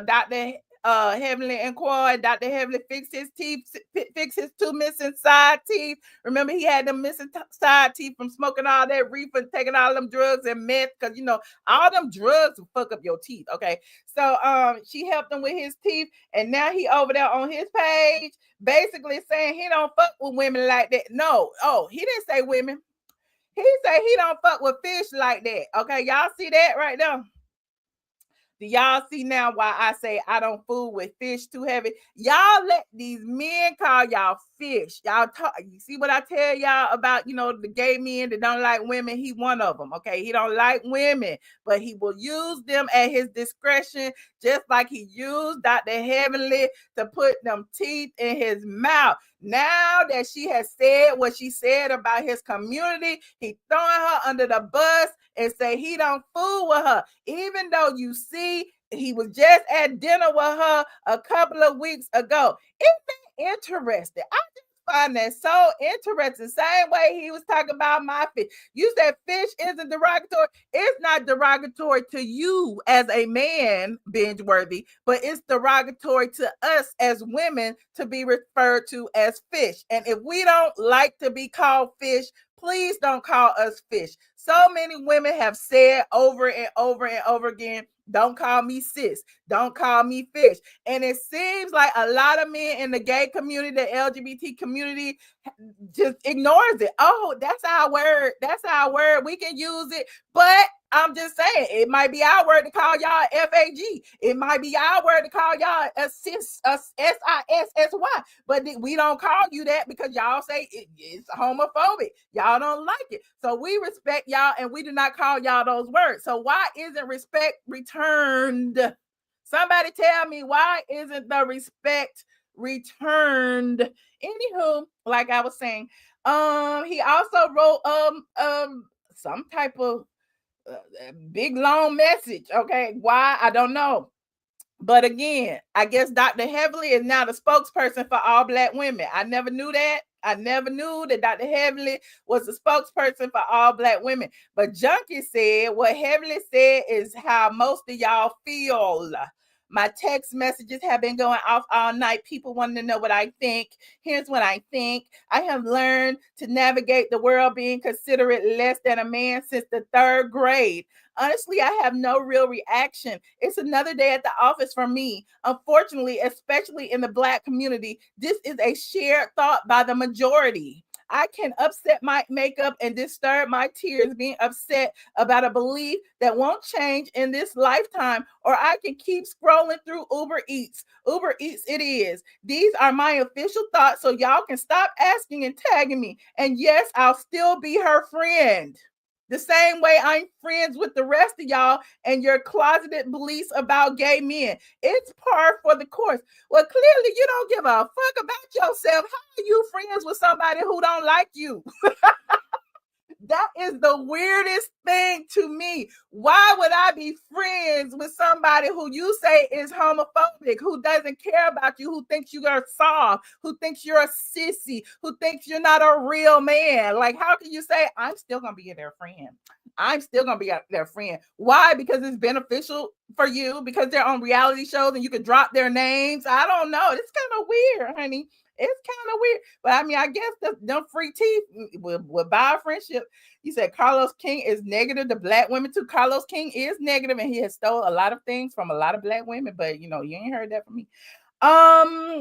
Dr. Heavenly and Quad. Dr. Heavenly fixed his teeth, fixed his 2 missing side teeth. Remember, he had them missing side teeth from smoking all that reefer and taking all them drugs and meth, because all them drugs will fuck up your teeth. Okay, so she helped him with his teeth, and now he over there on his page basically saying he don't fuck with women like that. No, he didn't say women. He said he don't fuck with fish like that. Okay, y'all see that right now? Do y'all see now why I say I don't fool with fish too heavy? Y'all let these men call y'all fish. Y'all talk. You see what I tell y'all about, the gay men that don't like women? He one of them. Okay, he don't like women, but he will use them at his discretion, just like he used Dr. Heavenly to put them teeth in his mouth. Now that she has said what she said about his community, he throwing her under the bus and say he don't fool with her. Even though you see he was just at dinner with her a couple of weeks ago. Isn't that interesting? I just find that so interesting. Same way he was talking about my fish. You said fish isn't derogatory. It's not derogatory to you as a man, binge-worthy, but it's derogatory to us as women to be referred to as fish. And if we don't like to be called fish, please don't call us fish. So many women have said over and over and over again, don't call me sis. Don't call me fish. And it seems like a lot of men in the gay community, the LGBT community, just ignores it. Oh, that's our word. That's our word. We can use it. But I'm just saying, it might be our word to call y'all FAG. It might be our word to call y'all SISSY. But we don't call you that because y'all say it's homophobic. Y'all don't like it. So we respect y'all and we do not call y'all those words. So why isn't respect returned? Somebody tell me, why isn't the respect returned? Anywho, like I was saying, he also wrote some type of big long message. Okay, why? I don't know. But again, I guess Dr. Heavenly is now the spokesperson for all Black women. I never knew that. I never knew that Dr. Heavenly was the spokesperson for all Black women. But Junkie said what Heavenly said is how most of y'all feel. My text messages have been going off all night. People wanting to know what I think. Here's what I think. I have learned to navigate the world being considerate less than a man since the 3rd grade. Honestly, I have no real reaction. It's another day at the office for me. Unfortunately, especially in the Black community, this is a shared thought by the majority. I can upset my makeup and disturb my tears being upset about a belief that won't change in this lifetime, or I can keep scrolling through Uber Eats. Uber Eats it is. These are my official thoughts, so y'all can stop asking and tagging me. And yes, I'll still be her friend. The same way I'm friends with the rest of y'all and your closeted beliefs about gay men. It's par for the course. Well, clearly you don't give a fuck about yourself. How are you friends with somebody who don't like you? That is the weirdest thing to me. Why would I be friends with somebody who you say is homophobic, who doesn't care about you, who thinks you are soft, who thinks you're a sissy, who thinks you're not a real man? Like, how can you say, I'm still going to be their friend? I'm still going to be their friend. Why? Because it's beneficial for you, because they're on reality shows and you can drop their names. I don't know. It's kind of weird, honey. It's kind of weird. But I mean, I guess them free teeth will buy a friendship. You said Carlos King is negative to Black women too. Carlos King is negative, and he has stole a lot of things from a lot of Black women, but you know, you ain't heard that from me.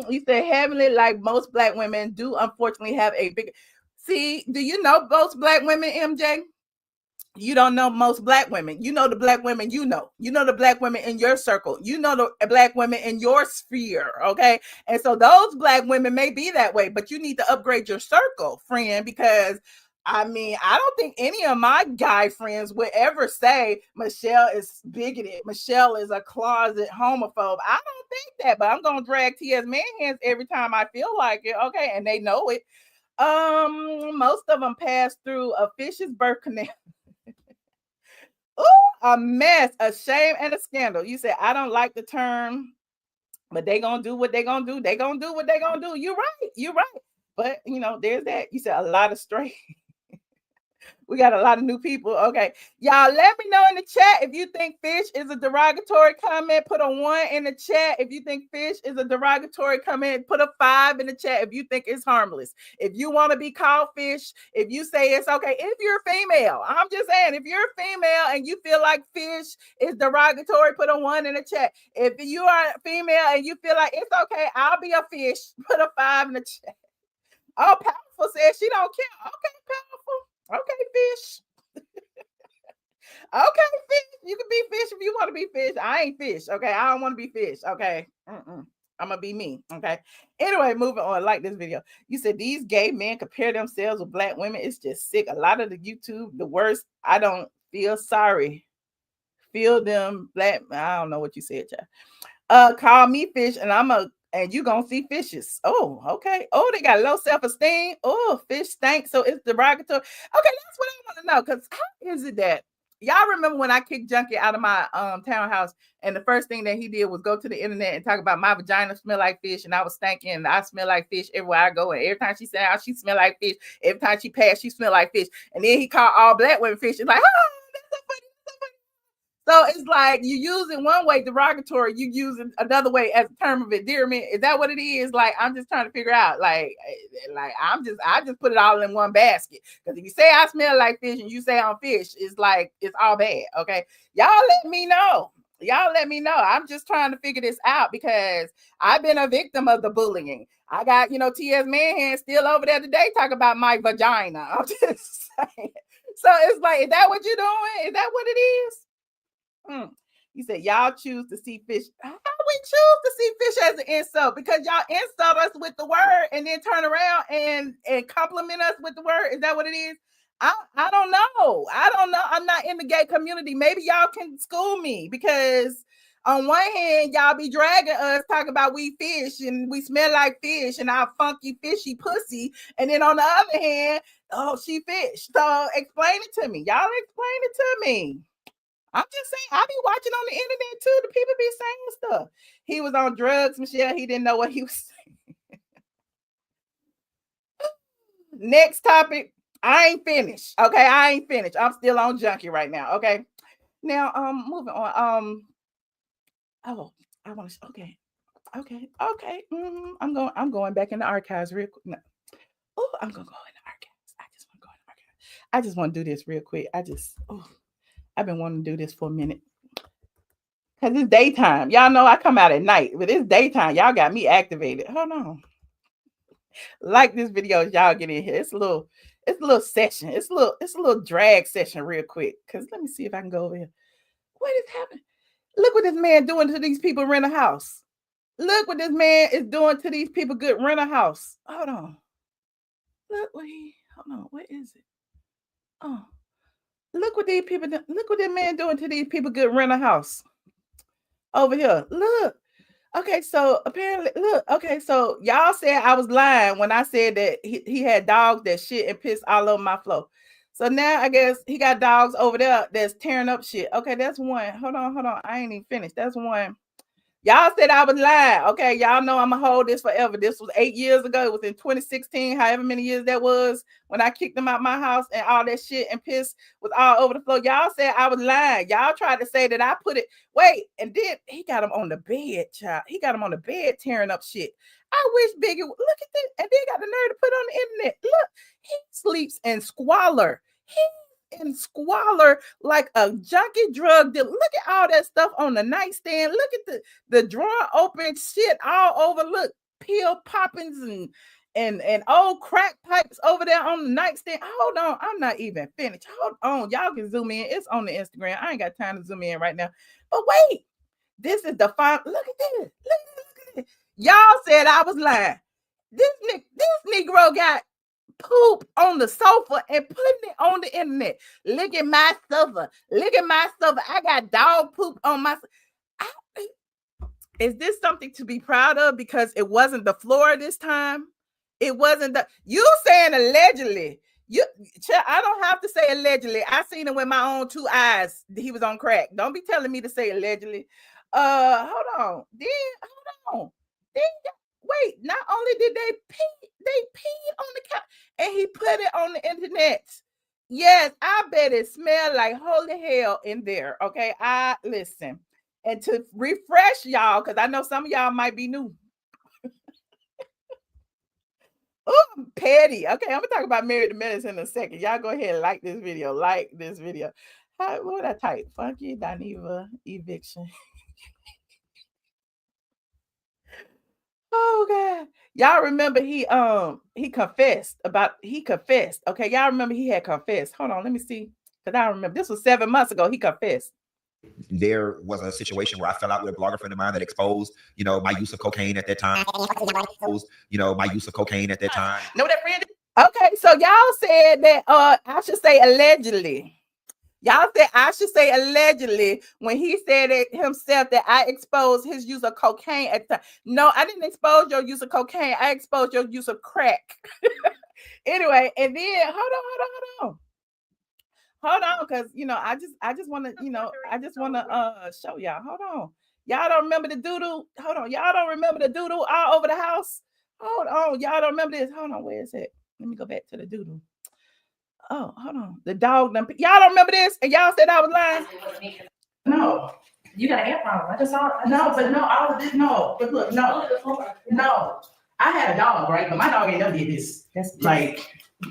You said Heavenly, like most Black women, do unfortunately have a big. See, do you know most Black women, MJ? You don't know most Black women. You know the Black women you know. You know the Black women in your circle. You know the Black women in your sphere, okay? And so those Black women may be that way, but you need to upgrade your circle, friend, because I mean, I don't think any of my guy friends would ever say Michelle is bigoted. Michelle is a closet homophobe. I don't think that, but I'm going to drag T.S. Manhands every time I feel like it, okay? And they know it. Most of them pass through a fish's birth canal. Ooh, a mess, a shame, and a scandal. You said, I don't like the term, but they gonna do what they gonna do. They gonna do what they gonna do. You're right. You're right. But, you know, there's that. You said a lot of straight. We got a lot of new people. Okay. Y'all let me know in the chat if you think fish is a derogatory comment. Put a 1 in the chat. If you think fish is a derogatory comment, put a 5 in the chat if you think it's harmless. If you want to be called fish, if you say it's okay, if you're female, I'm just saying, if you're female and you feel like fish is derogatory, put a 1 in the chat. If you are female and you feel like it's okay, I'll be a fish, put a 5 in the chat. Oh, Powerful says she don't care. Okay, Powerful. Okay, fish. Okay, fish. You can be fish if you want to be fish. I ain't fish. Okay, I don't want to be fish. Okay, I'm gonna be me. Okay. Anyway, moving on. Like this video. You said these gay men compare themselves with Black women. It's just sick. A lot of the YouTube, the worst. I don't feel sorry. Feel them Black. I don't know what you said, child. Call me fish, and you gonna see fishes. Oh, okay. Oh, they got low self-esteem. Oh, fish stink. So it's derogatory. Okay, that's what I want to know. Because how is it that y'all remember when I kicked Junkie out of my townhouse, and the first thing that he did was go to the internet and talk about my vagina smell like fish, and I was stinking, and I smell like fish everywhere I go, and every time she said how she smell like fish, every time she passed, she smell like fish, and then he called all Black women fish. It's like, oh, that's so funny. So it's like you use it one way derogatory, you use it another way as a term of endearment. Is that what it is? Like, I'm just trying to figure out. Like I just put it all in one basket. Because if you say I smell like fish and you say I'm fish, it's like it's all bad. Okay, y'all let me know. Y'all let me know. I'm just trying to figure this out because I've been a victim of the bullying. I got, T.S. Manhan still over there today talking about my vagina. I'm just saying. So it's like, is that what you're doing? Is that what it is? You said y'all choose to see fish. How we choose to see fish as an insult? Because y'all insult us with the word and then turn around and compliment us with the word. Is that what it is? I don't know. I don't know. I'm not in the gay community. Maybe y'all can school me, because on one hand, y'all be dragging us, talking about we fish and we smell like fish and our funky fishy pussy. And then on the other hand, oh, she fish. So explain it to me. Y'all explain it to me. I'm just saying, I be watching on the internet too. The people be saying stuff. He was on drugs, Michelle. He didn't know what he was saying. Next topic. I ain't finished. Okay, I ain't finished. I'm still on junkie right now. Okay. Now, moving on. Oh, I want to. Okay. I'm going back in the archives real quick. No. Oh, I'm gonna go in the archives. I just want to go in the archives. I just want to do this real quick. I've been wanting to do this for a minute. Cause it's daytime. Y'all know I come out at night, but it's daytime. Y'all got me activated. Hold on. Like this video as y'all get in here. It's a little session. It's a little drag session real quick. Cause let me see if I can go over here. What is happening? Look what this man doing to these people rent a house. Look what this man is doing to these people good rent a house. Hold on. Hold on. What is it? Oh, look what these people do. Look what this man doing to these people good rent a house. Over here. Look. Okay, so apparently, look. Okay, so y'all said I was lying when I said that he had dogs that shit and piss all over my floor. So now I guess he got dogs over there that's tearing up shit. Okay, that's one. Hold on. I ain't even finished. That's one. Y'all said I was lying. Okay, y'all know I'm gonna hold this forever. This was 8 years ago. It was in 2016, however many years that was, when I kicked him out my house and all that shit and piss was all over the floor. Y'all said I was lying. Y'all tried to say that I put it. Wait, and then he got him on the bed, child. He got him on the bed tearing up shit. I wish Biggie, look at this, and then got the nerve to put on the internet. Look, he sleeps in squalor. In squalor like a junkie drug dealer. Look at all that stuff on the nightstand. Look at the drawer open, shit all over. Look, pill poppings and old crack pipes over there on the nightstand. Hold on, I'm not even finished. Hold on, y'all can zoom in. It's on the Instagram. I ain't got time to zoom in right now. But wait, this is the final. Look at this. Look at this. Y'all said I was lying. This Negro got poop on the sofa and putting it on the internet. Look at my sofa. I got dog poop on my. Is this something to be proud of? Because it wasn't the floor this time. It wasn't the. You saying allegedly. I don't have to say allegedly. I seen him with my own 2 eyes. He was on crack. Don't be telling me to say allegedly. Hold on. Then wait, not only did they peed on the couch and he put it on the internet. Yes, I bet it smelled like holy hell in there. Okay, I listen. And to refresh y'all, because I know some of y'all might be new. Oh, petty. Okay, I'm gonna talk about Married to Medicine in a second. Y'all go ahead and like this video. What would I type? Funky Dineva eviction. Oh God. Y'all remember he confessed. Okay, y'all remember he had confessed. Hold on, let me see. Because I remember this was 7 months ago. He confessed. There was a situation where I fell out with a blogger friend of mine that exposed, my use of cocaine at that time. Know that friend? Okay, so y'all said that I should say allegedly. Y'all said I should say allegedly when he said it himself that I exposed his use of cocaine at the time. No, I didn't expose your use of cocaine. I exposed your use of crack. Anyway, and then hold on, because I just want to show y'all. Hold on. Y'all don't remember the doodle? Hold on. Y'all don't remember the doodle all over the house? Hold on. Y'all don't remember this? Hold on. Where is it? Let me go back to the doodle. Oh, hold on. The dog. Y'all don't remember this? And y'all said I was lying? No. You got an air problem. I just saw it. No, but no, I was no. But look, no. I had a dog, right? But my dog ain't never did this.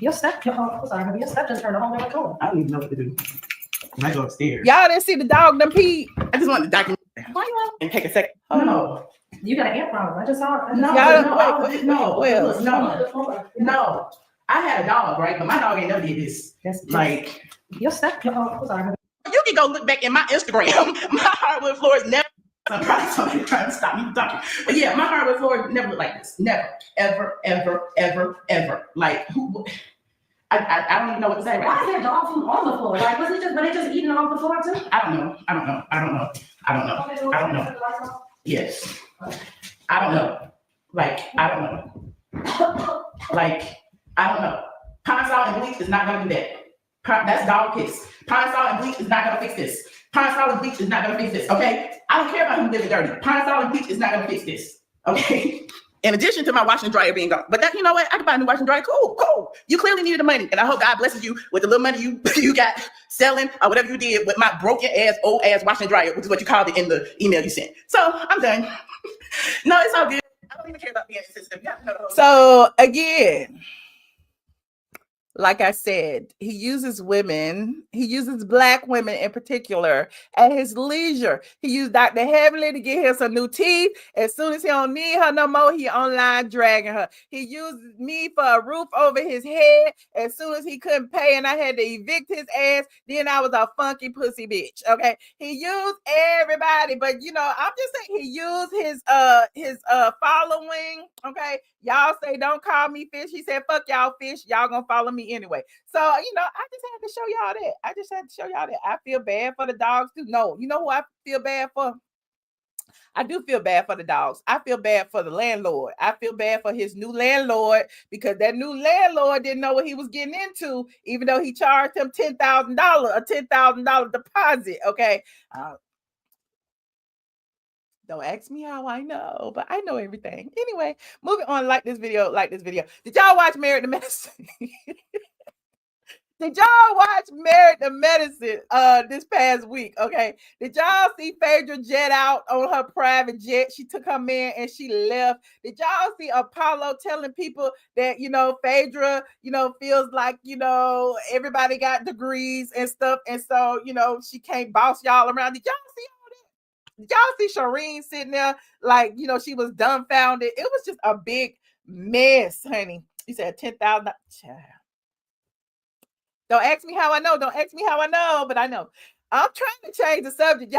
Your step just turned the whole way cool. I don't even know what to do. I go upstairs. Y'all didn't see the dog done pee. I just want to document and take a second. Oh no. You got an air problem. I just saw it. No. I had a dog, right? But my dog ain't never did this. Your step. You can go look back in my Instagram. My hardwood floors never. I'm probably somebody trying to stop me talking. But yeah, my hardwood floors never looked like this. Never, ever. Like who? I don't even know what to say. Right? Why is there dog food on the floor? Like were they just eating off the floor too? I don't know. Yes. I don't know. I don't know. Pine salt and bleach is not gonna do that. That's dog piss. Pine salt and bleach is not gonna fix this. Pine Sol and bleach is not gonna fix this, okay? I don't care about who living dirty. Pine Sol and bleach is not gonna fix this, okay? In addition to my washer and dryer being gone. But that, you know what? I can buy a new washer and dryer. Cool. You clearly needed the money. And I hope God blesses you with the little money you got selling or whatever you did with my broken ass, old ass washer and dryer, which is what you called it in the email you sent. So I'm done. No, it's all good. I don't even care about being insensitive. So again, like I said, he uses women. He uses Black women in particular at his leisure. He used Dr. Heavenly to get her some new teeth. As soon as he don't need her no more, he online dragging her. He used me for a roof over his head. As soon as he couldn't pay and I had to evict his ass, then I was a funky pussy bitch. Okay, he used everybody, but you know, I'm just saying he used his following. Okay, y'all say don't call me fish. He said fuck y'all fish. Y'all gonna follow me anyway. So, you know, I just had to show y'all that. I feel bad for the dogs too. No, you know who I feel bad for? I do feel bad for the dogs. I feel bad for the landlord. I feel bad for his new landlord because that new landlord didn't know what he was getting into, even though he charged him $10,000, a $10,000 deposit. Okay. Don't ask me how I know, but I know everything. Anyway, moving on. Like this video. Did y'all watch Married to Medicine? Did y'all watch Married to Medicine this past week? Okay. Did y'all see Phaedra jet out on her private jet? She took her man and she left. Did y'all see Apollo telling people that, you know, Phaedra, you know, feels like, you know, everybody got degrees and stuff. And so, you know, she can't boss y'all around. Did y'all see all that? Did y'all see Shireen sitting there like, you know, she was dumbfounded? It was just a big mess, honey. You said 10,000. Don't ask me how I know. But I know. I'm trying to change the subject.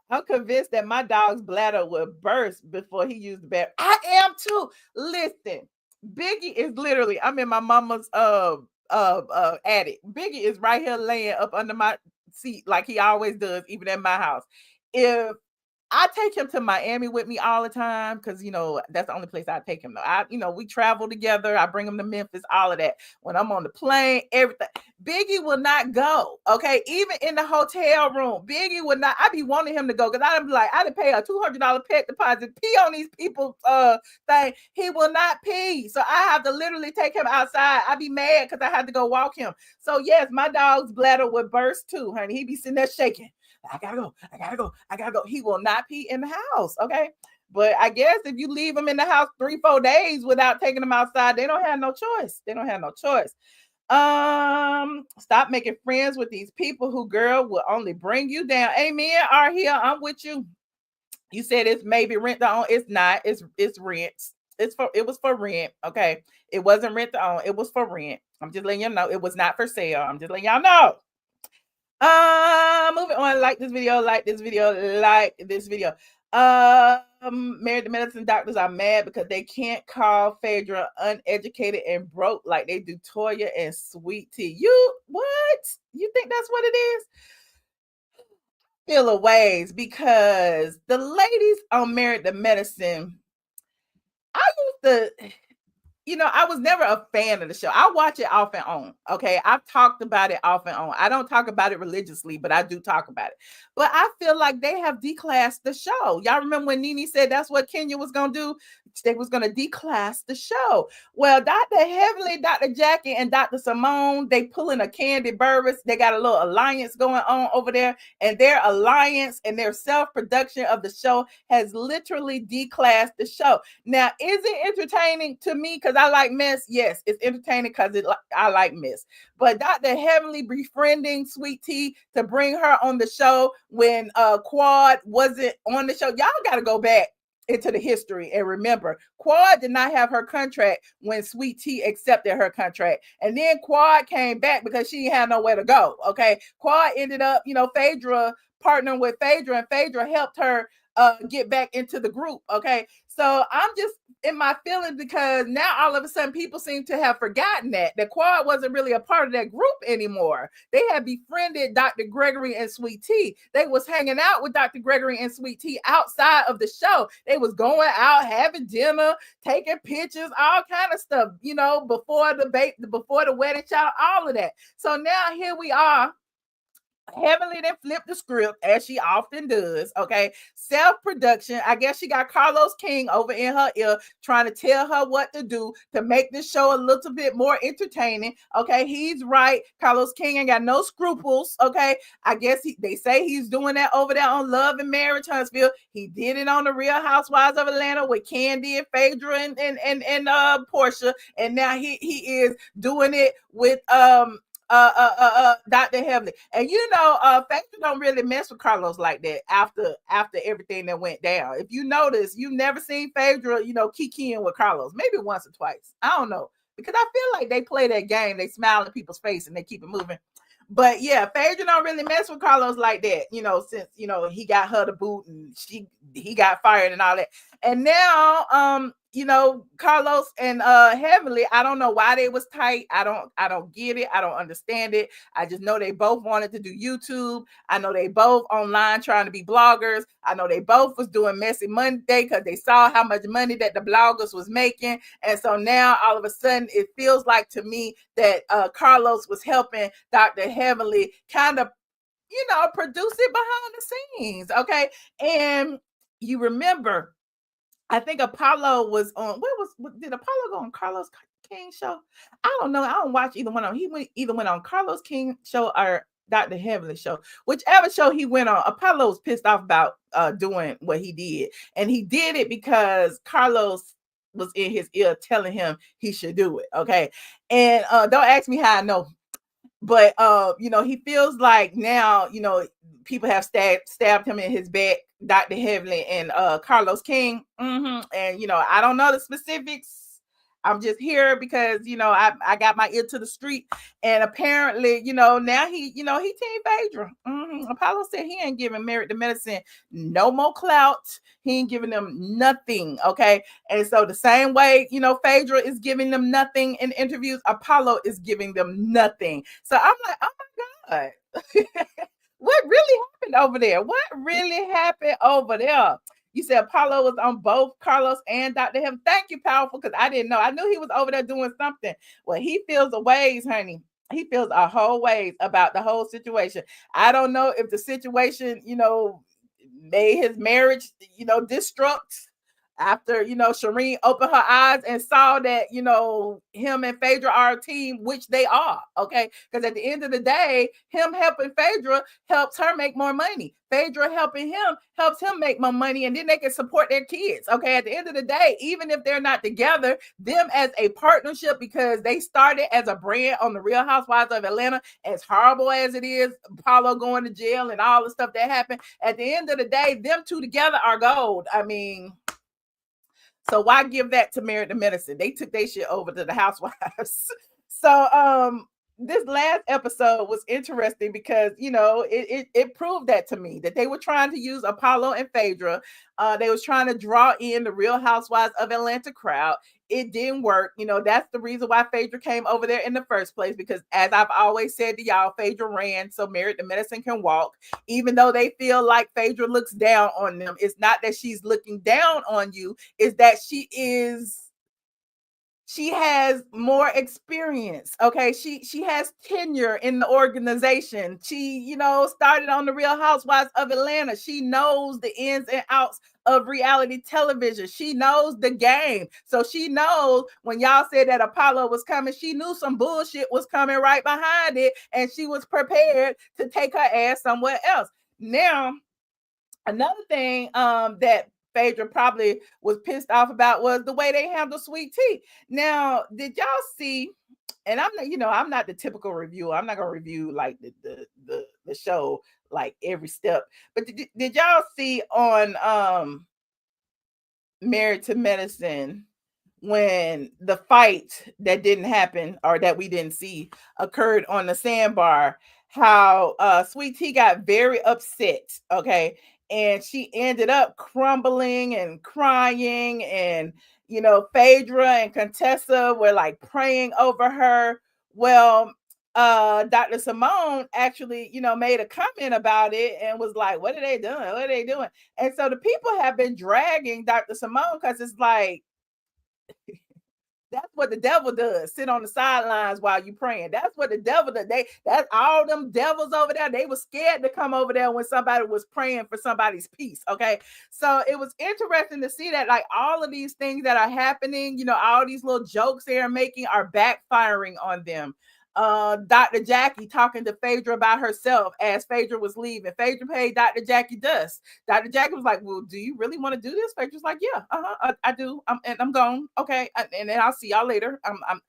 I'm convinced that my dog's bladder would burst before he used the bathroom. I am too. Listen, Biggie is literally, I'm in my mama's attic. Biggie is right here laying up under my seat like he always does, even at my house. If I take him to Miami with me all the time because, you know, that's the only place I take him. Though. We travel together. I bring him to Memphis, all of that. When I'm on the plane, everything. Biggie will not go. Okay, even in the hotel room, Biggie would not. I be wanting him to go because I'd be like, I didn't pay a $200 pet deposit. Pee on these people's thing. He will not pee, so I have to literally take him outside. I be mad because I had to go walk him. So yes, my dog's bladder would burst too, honey. He be sitting there shaking. I gotta go. He will not pee in the house. Okay. But I guess if you leave him in the house 3-4 days without taking him outside, they don't have no choice. Stop making friends with these people who, girl, will only bring you down. Amen. Are here. I'm with you. You said it's maybe rent to own. It's not. It's rent. It was for rent. Okay. It wasn't rent to own. It was for rent. I'm just letting you know. It was not for sale. I'm just letting y'all know. Moving on. Like this video. Married to Medicine doctors are mad because they can't call Phaedra uneducated and broke like they do Toya and Sweet Tea. What? You think that's what it is? Feel a ways because the ladies on Married to Medicine, I used to, I was never a fan of the show. I watch it off and on. Okay. I've talked about it off and on. I don't talk about it religiously, but I do talk about it. But I feel like they have declassed the show. Y'all remember when Nene said that's what Kenya was going to do? They was going to declass the show. Well, Dr. Heavenly, Dr. Jackie, and Dr. Simone, they pulling a Candy Burris. They got a little alliance going on over there. And their alliance and their self-production of the show has literally declassed the show. Now, is it entertaining to me? Because I like mess. Yes, it's entertaining because I like mess. But Dr. Heavenly befriending Sweet Tea to bring her on the show when Quad wasn't on the show. Y'all got to go back into the history and remember, Quad did not have her contract when Sweet Tea accepted her contract. And then Quad came back because she had nowhere to go. Okay. Quad ended up, Phaedra partnering with Phaedra, and Phaedra helped her get back into the group. Okay, so I'm just in my feelings because now all of a sudden people seem to have forgotten that Quad wasn't really a part of that group anymore. They had befriended Dr. Gregory and Sweet Tea. They was hanging out with Dr. Gregory and Sweet Tea outside of the show. They was going out, having dinner, taking pictures, all kind of stuff, you know, before the wedding shower, all of that. So now here we are. Heavenly then flipped the script as she often does. Okay, self-production. I guess she got Carlos King over in her ear trying to tell her what to do to make this show a little bit more entertaining. Okay, he's right. Carlos King ain't got no scruples. Okay, I guess they say he's doing that over there on Love and Marriage Huntsville. He did it on the Real Housewives of Atlanta with Candy and Phaedra and Porsha, and now he is doing it with Dr. Heavenly. And you know, Phaedra don't really mess with Carlos like that after everything that went down. If you notice, you've never seen Phaedra, you know, kikiing with Carlos, maybe once or twice. I don't know, because I feel like they play that game, they smile in people's face and they keep it moving. But yeah, Phaedra don't really mess with Carlos like that, you know, since, you know, he got her the boot and he got fired and all that. And now, you know, Carlos and Heavenly, I don't know why they was tight. I don't get it. I don't understand it. I just know they both wanted to do YouTube. I know they both online trying to be bloggers. I know they both was doing Messy Monday because they saw how much money that the bloggers was making. And so now all of a sudden it feels like to me that Carlos was helping Dr. Heavenly kind of, you know, produce it behind the scenes. Okay. And you remember, I think Apollo was on, did Apollo go on Carlos King show? I don't know. I don't watch either one of them. He went on Carlos King show or Dr. Heavenly show. Whichever show he went on, Apollo was pissed off about doing what he did. And he did it because Carlos was in his ear telling him he should do it. Okay. And don't ask me how I know. But you know, he feels like now, you know, people have stabbed him in his back, Dr. Heavenly and Carlos King. And you know, I don't know the specifics. I'm just here because, you know, I got my ear to the street, and apparently, you know, now he team Phaedra. Apollo said he ain't giving Married to Medicine no more clout. He ain't giving them nothing. Okay. And so the same way, you know, Phaedra is giving them nothing in interviews, Apollo is giving them nothing. So I'm like, oh my God. What really happened over there? What really happened over there? You said Apollo was on both Carlos and Dr. Heaven. Thank you, Powerful, because I didn't know. I knew he was over there doing something. Well, he feels a ways, honey. He feels a whole ways about the whole situation. I don't know if the situation, you know, made his marriage, you know, destruct after, you know, Shireen opened her eyes and saw that, you know, him and Phaedra are a team, which they are, okay? Because at the end of the day, him helping Phaedra helps her make more money. Phaedra helping him helps him make more money, and then they can support their kids, okay? At the end of the day, even if they're not together, them as a partnership, because they started as a brand on the Real Housewives of Atlanta, as horrible as it is, Apollo going to jail and all the stuff that happened, at the end of the day, them two together are gold. I mean, so why give that to Married to Medicine? They took their shit over to the Housewives. So this last episode was interesting because, you know, it proved that to me, that they were trying to use Apollo and Phaedra. They was trying to draw in the Real Housewives of Atlanta crowd. It didn't work. You know, that's the reason why Phaedra came over there in the first place, because as I've always said to y'all, Phaedra ran so Married to Medicine can walk. Even though they feel like Phaedra looks down on them, it's not that she's looking down on you, it's that she has more experience. Okay. She has tenure in the organization. She, you know, started on the Real Housewives of Atlanta. She knows the ins and outs of reality television. She knows the game. So she knows when y'all said that Apollo was coming, she knew some bullshit was coming right behind it, and she was prepared to take her ass somewhere else. Now, another thing that Phaedra probably was pissed off about was the way they handled Sweet Tea. Now, did y'all see? And I'm not, you know, I'm not the typical reviewer. I'm not gonna review like the show like every step. But did y'all see on Married to Medicine when the fight that didn't happen, or that we didn't see, occurred on the sandbar, how Sweet Tea got very upset, okay? and she ended up crumbling and crying, and Phaedra and Contessa were like praying over her. Well, Dr. Simone actually, made a comment about it and was like, what are they doing? What are they doing? And so the people have been dragging Dr. Simone because it's like, that's what the devil does. Sit on the sidelines while you praying. That's what the devil does. That's all them devils over there. They were scared to come over there when somebody was praying for somebody's peace. Okay. So it was interesting to see that, like, all of these things that are happening, all these little jokes they are making are backfiring on them. Dr. Jackie talking to Phaedra about herself as Phaedra was leaving. Phaedra paid Dr. Jackie dust. Dr. Jackie was like, well, do you really want to do this? Phaedra's like, yeah, I do. I'm gone. Okay. And then I'll see y'all later. I'm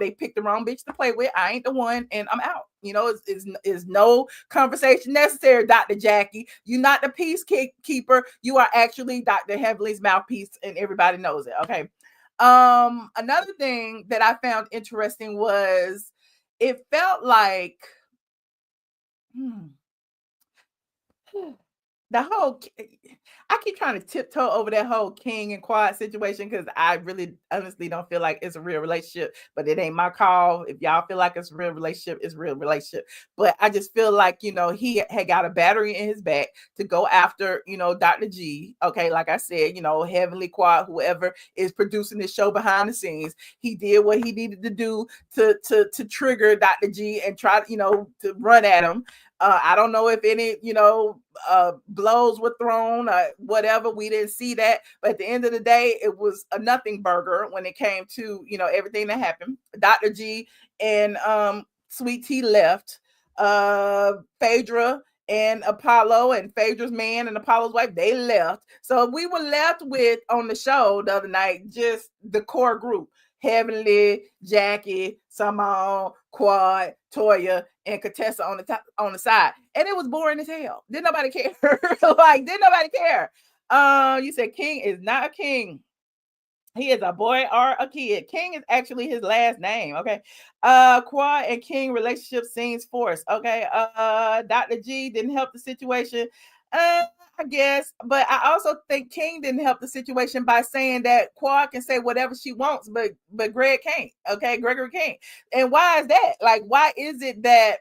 they picked the wrong bitch to play with. I ain't the one, and I'm out. Is no conversation necessary, Dr. Jackie. You're not the peacekeeper. You are actually Dr. Heavenly's mouthpiece, and everybody knows it. Okay. Another thing that I found interesting was it felt like the whole, I keep trying to tiptoe over that whole King and Quad situation because I really honestly don't feel like it's a real relationship, but it ain't my call. If y'all feel like it's a real relationship, it's a real relationship. But I just feel like, he had got a battery in his back to go after, Dr. G. Okay, like I said, Heavenly Quad, whoever is producing this show behind the scenes, he did what he needed to do to trigger Dr. G and try, to run at him. I don't know if any, blows were thrown or whatever. We didn't see that. But at the end of the day, it was a nothing burger when it came to, everything that happened. Dr. G and Sweet Tea left. Phaedra and Apollo and Phaedra's man and Apollo's wife, they left. So we were left with, on the show the other night, just the core group. Heavenly, Jackie, Simone, Quad, Toya, and Contessa on the side. And it was boring as hell. Didn't nobody care. Didn't nobody care. You said King is not a king. He is a boy or a kid. King is actually his last name. Okay. Quad and King relationship seems forced. Okay. Dr. G didn't help the situation. I guess, but I also think King didn't help the situation by saying that Quad can say whatever she wants, but Greg can't. Okay, Gregory can't. And why is that? Like, why is it that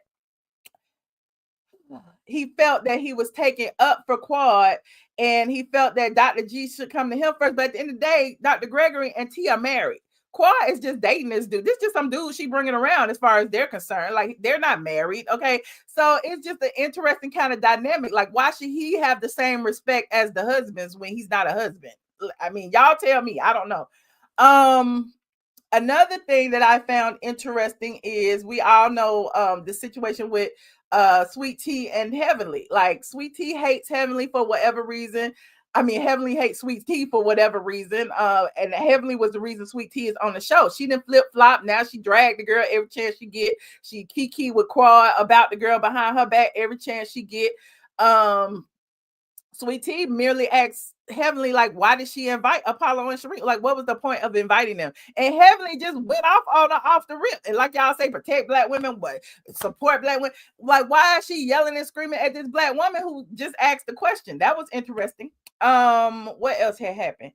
he felt that he was taking up for Quad and he felt that Dr. G should come to him first? But at the end of the day, Dr. Gregory and T are married. Quad is just dating this dude. This is just some dude she bringing around as far as they're concerned. Like, they're not married, okay? So it's just an interesting kind of dynamic. Like, why should he have the same respect as the husbands when he's not a husband? I mean, y'all tell me. I don't know. Another thing that I found interesting is we all know the situation with Sweet Tea and Heavenly. Like, Sweet Tea hates Heavenly for whatever reason. I mean, Heavenly hates Sweet Tea for whatever reason. And Heavenly was the reason Sweet Tea is on the show. She didn't flip-flop. Now she dragged the girl every chance she get. She kiki with Quad about the girl behind her back every chance she get. Sweet Tea merely asks Heavenly, like, why did she invite Apollo and Sheree? Like, what was the point of inviting them? And Heavenly just went off the rip. And like y'all say, protect Black women, but support Black women. Like, why is she yelling and screaming at this Black woman who just asked the question? That was interesting. What else had happened?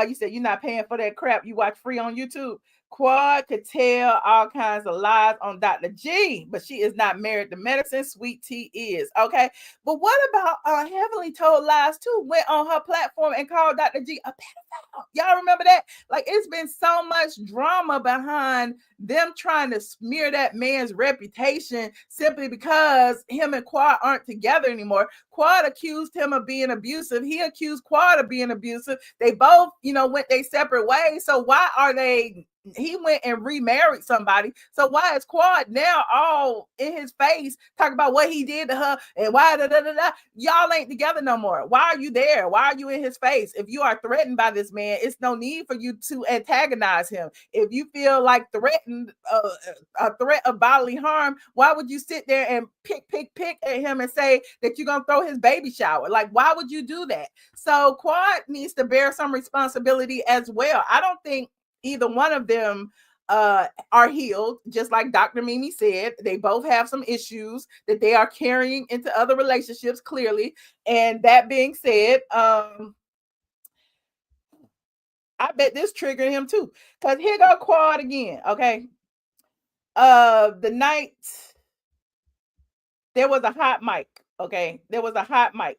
You said you're not paying for that crap you watch free on YouTube. Quad could tell all kinds of lies on Dr. G, but she is not married to medicine. Sweet Tea is. Okay. But what about Heavenly told lies too? Went on her platform and called Dr. G a pedophile. Y'all remember that? Like, it's been so much drama behind them trying to smear that man's reputation simply because him and Quad aren't together anymore. Quad accused him of being abusive. He accused Quad of being abusive. They both, went their separate ways. So why are they? He went and remarried somebody. So why is Quad now all in his face talking about what he did to her and why y'all ain't together no more? Why are you there? Why are you in his face? If you are threatened by this man, it's no need for you to antagonize him. If you feel like threatened, a threat of bodily harm, why would you sit there and pick at him and say that you're gonna throw his baby shower? Like, why would you do that? So Quad needs to bear some responsibility as well. I don't think either one of them are healed, just like Dr. Mimi said. They both have some issues that they are carrying into other relationships, clearly. And that being said, I bet this triggered him too. Because here go Quad again. Okay. The night there was a hot mic. Okay. There was a hot mic.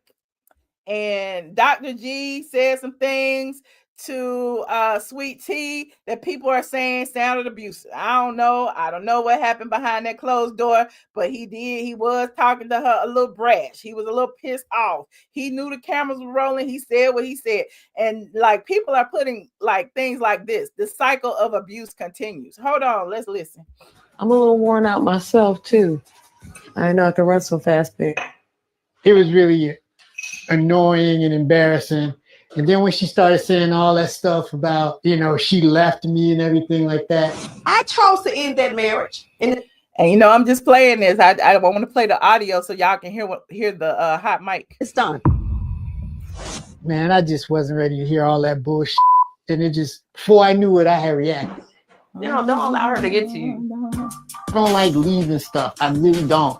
And Dr. G said some things to Sweet Tea that people are saying sounded abusive. I don't know what happened behind that closed door, but he was talking to her a little brash. He was a little pissed off. He knew the cameras were rolling. He said what he said. And like people are putting like things like this. The cycle of abuse continues. Hold on, let's listen. I'm a little worn out myself too. I know I can run so fast, but it was really annoying and embarrassing. And then when she started saying all that stuff about, she left me and everything like that. I chose to end that marriage. And I'm just playing this. I want to play the audio so y'all can hear the hot mic. It's done. Man, I just wasn't ready to hear all that bullshit. And it just, before I knew it, I had reacted. Don't allow her to get to you. I don't like leaving stuff. I really don't,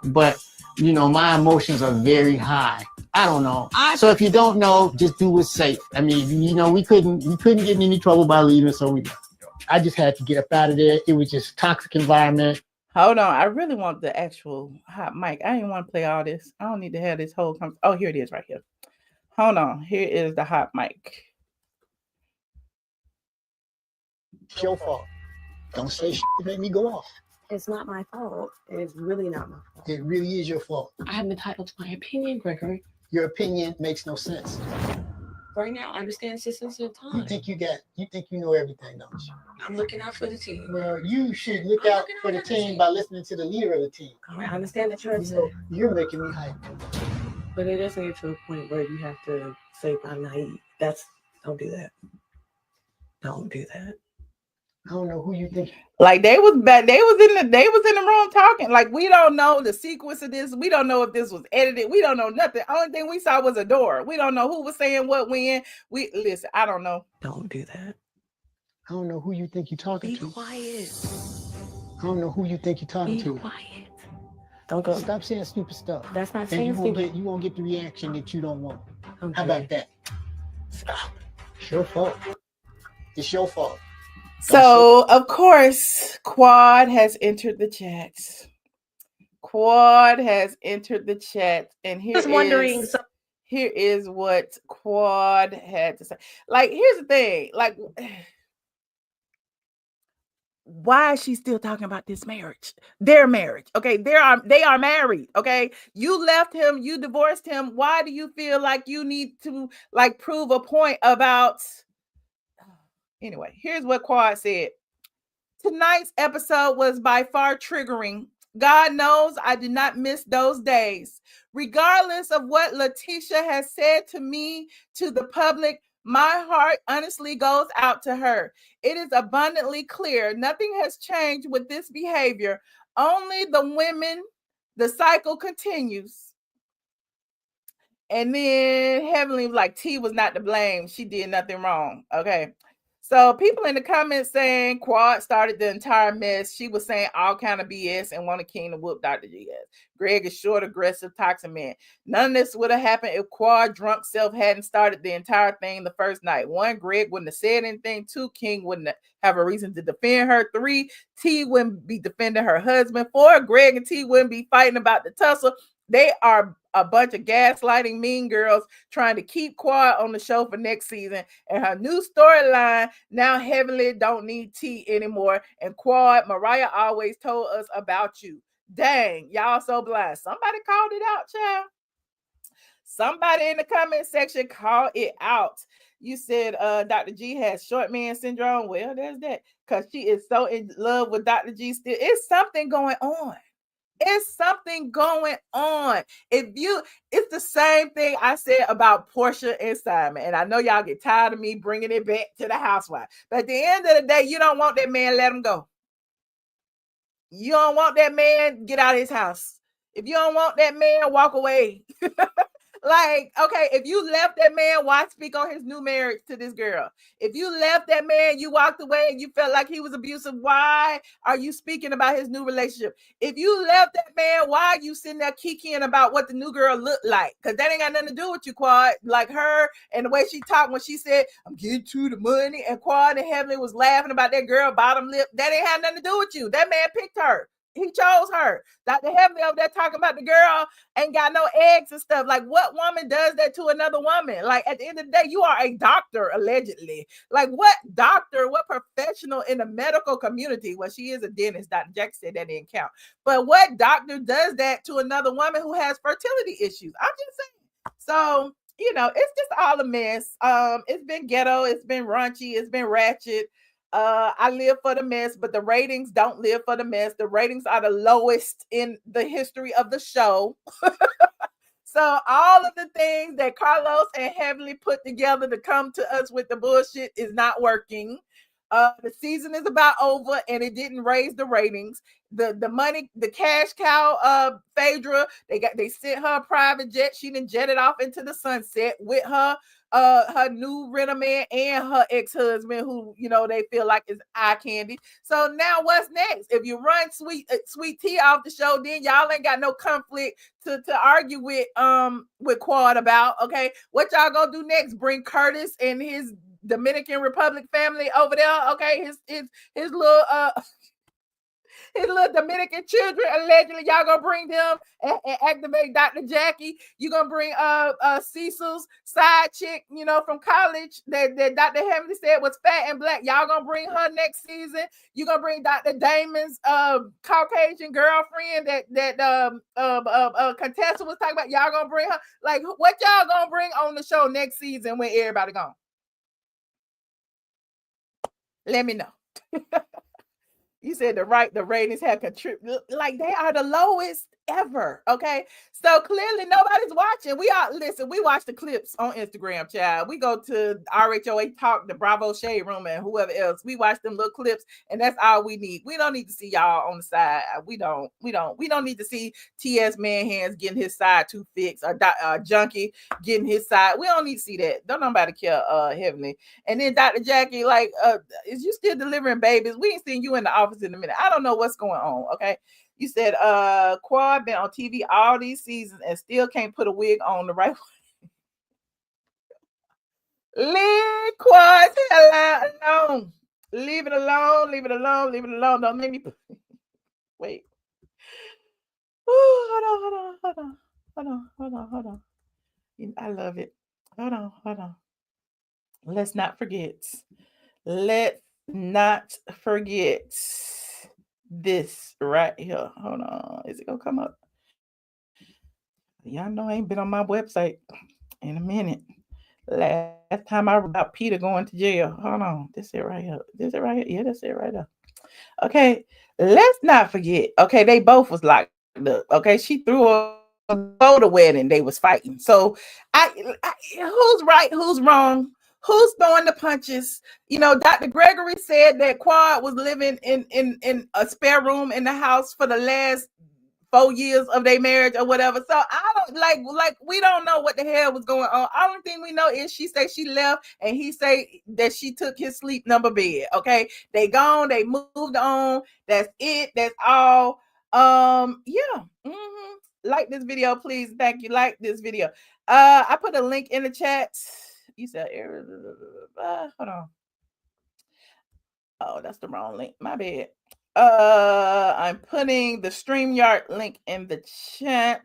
but my emotions are very high. I don't know. So if you don't know, just do what's safe. I mean, we couldn't get in any trouble by leaving, so I just had to get up out of there. It was just a toxic environment. Hold on. I really want the actual hot mic. I didn't want to play all this. I don't need to have this whole oh, here it is right here. Hold on. Here is the hot mic. It's your fault. Don't say shit to make me go off. it's not my fault. It's really not my fault. It really is your fault. I am entitled to my opinion, Gregory. Your opinion makes no sense. Right now, I understand it's a sensitive time. You think you know everything, don't you? I'm looking out for the team. Well, you should look out for the team by listening to the leader of the team. All right, I understand that you're upset. So you're making me hype. But it doesn't get to a point where you have to say I'm naive. Don't do that. Don't do that. I don't know who you think. Like they was in the room talking. Like we don't know the sequence of this. We don't know if this was edited. We don't know nothing. Only thing we saw was a door. We don't know who was saying what when. We listen. I don't know. Don't do that. I don't know who you think you're talking to. Be quiet. I don't know who you think you're talking to. Be quiet. Don't go. Stop saying stupid stuff. That's not saying stupid. You won't get the reaction that you don't want. Okay. How about that? Stop. It's your fault. It's your fault. So, of course, Quad has entered the chat. And here is what Quad had to say. Like, here's the thing. Like, why is she still talking about this marriage? Their marriage. Okay, they are married. Okay, you left him, you divorced him. Why do you feel like you need to like prove a point about? Anyway, here's what Quad said. Tonight's episode was by far triggering. God knows I did not miss those days. Regardless of what Letitia has said to me, to the public, my heart honestly goes out to her. It is abundantly clear nothing has changed with this behavior. Only the women, the cycle continues. And then Heavenly was like, T was not to blame. She did nothing wrong. Okay. So people in the comments saying Quad started the entire mess. She was saying all kind of BS and wanted King to whoop Dr. G ass. Greg is short, aggressive, toxic man. None of this would have happened if Quad drunk self hadn't started the entire thing the first night. 1, Greg wouldn't have said anything. 2, King wouldn't have a reason to defend her. 3, T wouldn't be defending her husband. 4, Greg and T wouldn't be fighting about the tussle. They are a bunch of gaslighting mean girls trying to keep Quad on the show for next season. And her new storyline, now Heavenly don't need T anymore. And Quad, Mariah always told us about you. Dang, y'all so blind. Somebody called it out, child. Somebody in the comment section called it out. You said Dr. G has short man syndrome. Well, there's that. Because she is so in love with Dr. G still. It's something going on. It's something going on. It's the same thing I said about Porsha and Simon. And I know y'all get tired of me bringing it back to the housewife. But at the end of the day, you don't want that man, let him go. You don't want that man, get out of his house. If you don't want that man, walk away. Like, okay, if you left that man, why speak on his new marriage to this girl? If you left that man, you walked away and you felt like he was abusive, why are you speaking about his new relationship? If you left that man, why are you sitting there kikiing about what the new girl looked like? Because that ain't got nothing to do with you, Quad. Like her and the way she talked when she said, I'm getting to the money, and Quad and Heavenly was laughing about that girl bottom lip. That ain't had nothing to do with you. That man picked her. He chose her. Dr. Heavenly over there talking about the girl ain't got no eggs and stuff. Like, what woman does that to another woman? Like, at the end of the day, you are a doctor, allegedly. Like, what doctor, what professional in the medical community? Well, she is a dentist. Dr. Jack said that didn't count. But what doctor does that to another woman who has fertility issues? I'm just saying. So, you know, it's just all a mess. It's been ghetto. It's been raunchy. It's been ratchet. I live for the mess, but the ratings don't live for the mess. The ratings are the lowest in the history of the show. So all of the things that Carlos and Heavenly put together to come to us with the bullshit is not working. The season is about over and it didn't raise the ratings. The money, the cash cow, Phaedra, they sent her a private jet. She done jetted off into the sunset with her new renter man and her ex-husband, who, you know, they feel like is eye candy. So now what's next? If you run sweet tea off the show, then y'all ain't got no conflict to argue with Quad about. Okay, what y'all gonna do next? Bring Curtis and his Dominican Republic family over there? Okay, his little his little Dominican children, allegedly, y'all gonna bring them and activate Dr. Jackie. You gonna bring Cecil's side chick, you know, from college that Dr. Heavenly said was fat and black. Y'all gonna bring her next season. You gonna bring Dr. Damon's Caucasian girlfriend that Contessa was talking about. Y'all gonna bring her. Like, what y'all gonna bring on the show next season when everybody gone? Let me know. You said the ratings have contributed, like they are the lowest ever. Okay, so clearly nobody's watching. We watch the clips on Instagram, child. We go to RHOA Talk, the Bravo Shade Room, and whoever else. We watch them little clips, and that's all we need. We don't need to see y'all on the side. We don't need to see TS Manhands getting his side tooth fixed, or Junkie getting his side. We don't need to see that. Don't nobody care. Heavenly. And then Dr. Jackie, like, is you still delivering babies? We ain't seen you in the office in a minute. I don't know what's going on. Okay. You said Quad been on TV all these seasons and still can't put a wig on the right way. Leave Quad alone. Leave it alone. Leave it alone. Leave it alone. Don't make me wait. Ooh, hold on. I love it. Hold on. Let's not forget this right here. Hold on. Is it gonna come up? Y'all know I ain't been on my website in a minute. Last time I read about Peter going to jail. Hold on. This it right here. Yeah, that's it right there. Okay. Let's not forget. Okay, they both was locked up. Okay, she threw a photo wedding. They was fighting. So who's right? Who's wrong? Who's throwing the punches? You know, Dr. Gregory said that Quad was living in a spare room in the house for the last 4 years of their marriage or whatever. So I don't like we don't know what the hell was going on. Only thing we know is she say she left and he say that she took his sleep number bed. Okay, they gone, they moved on. That's it. That's all. Yeah. Like this video, please. Thank you. Like this video. I put a link in the chat. You said, hold on. Oh, that's the wrong link. My bad. I'm putting the StreamYard link in the chat.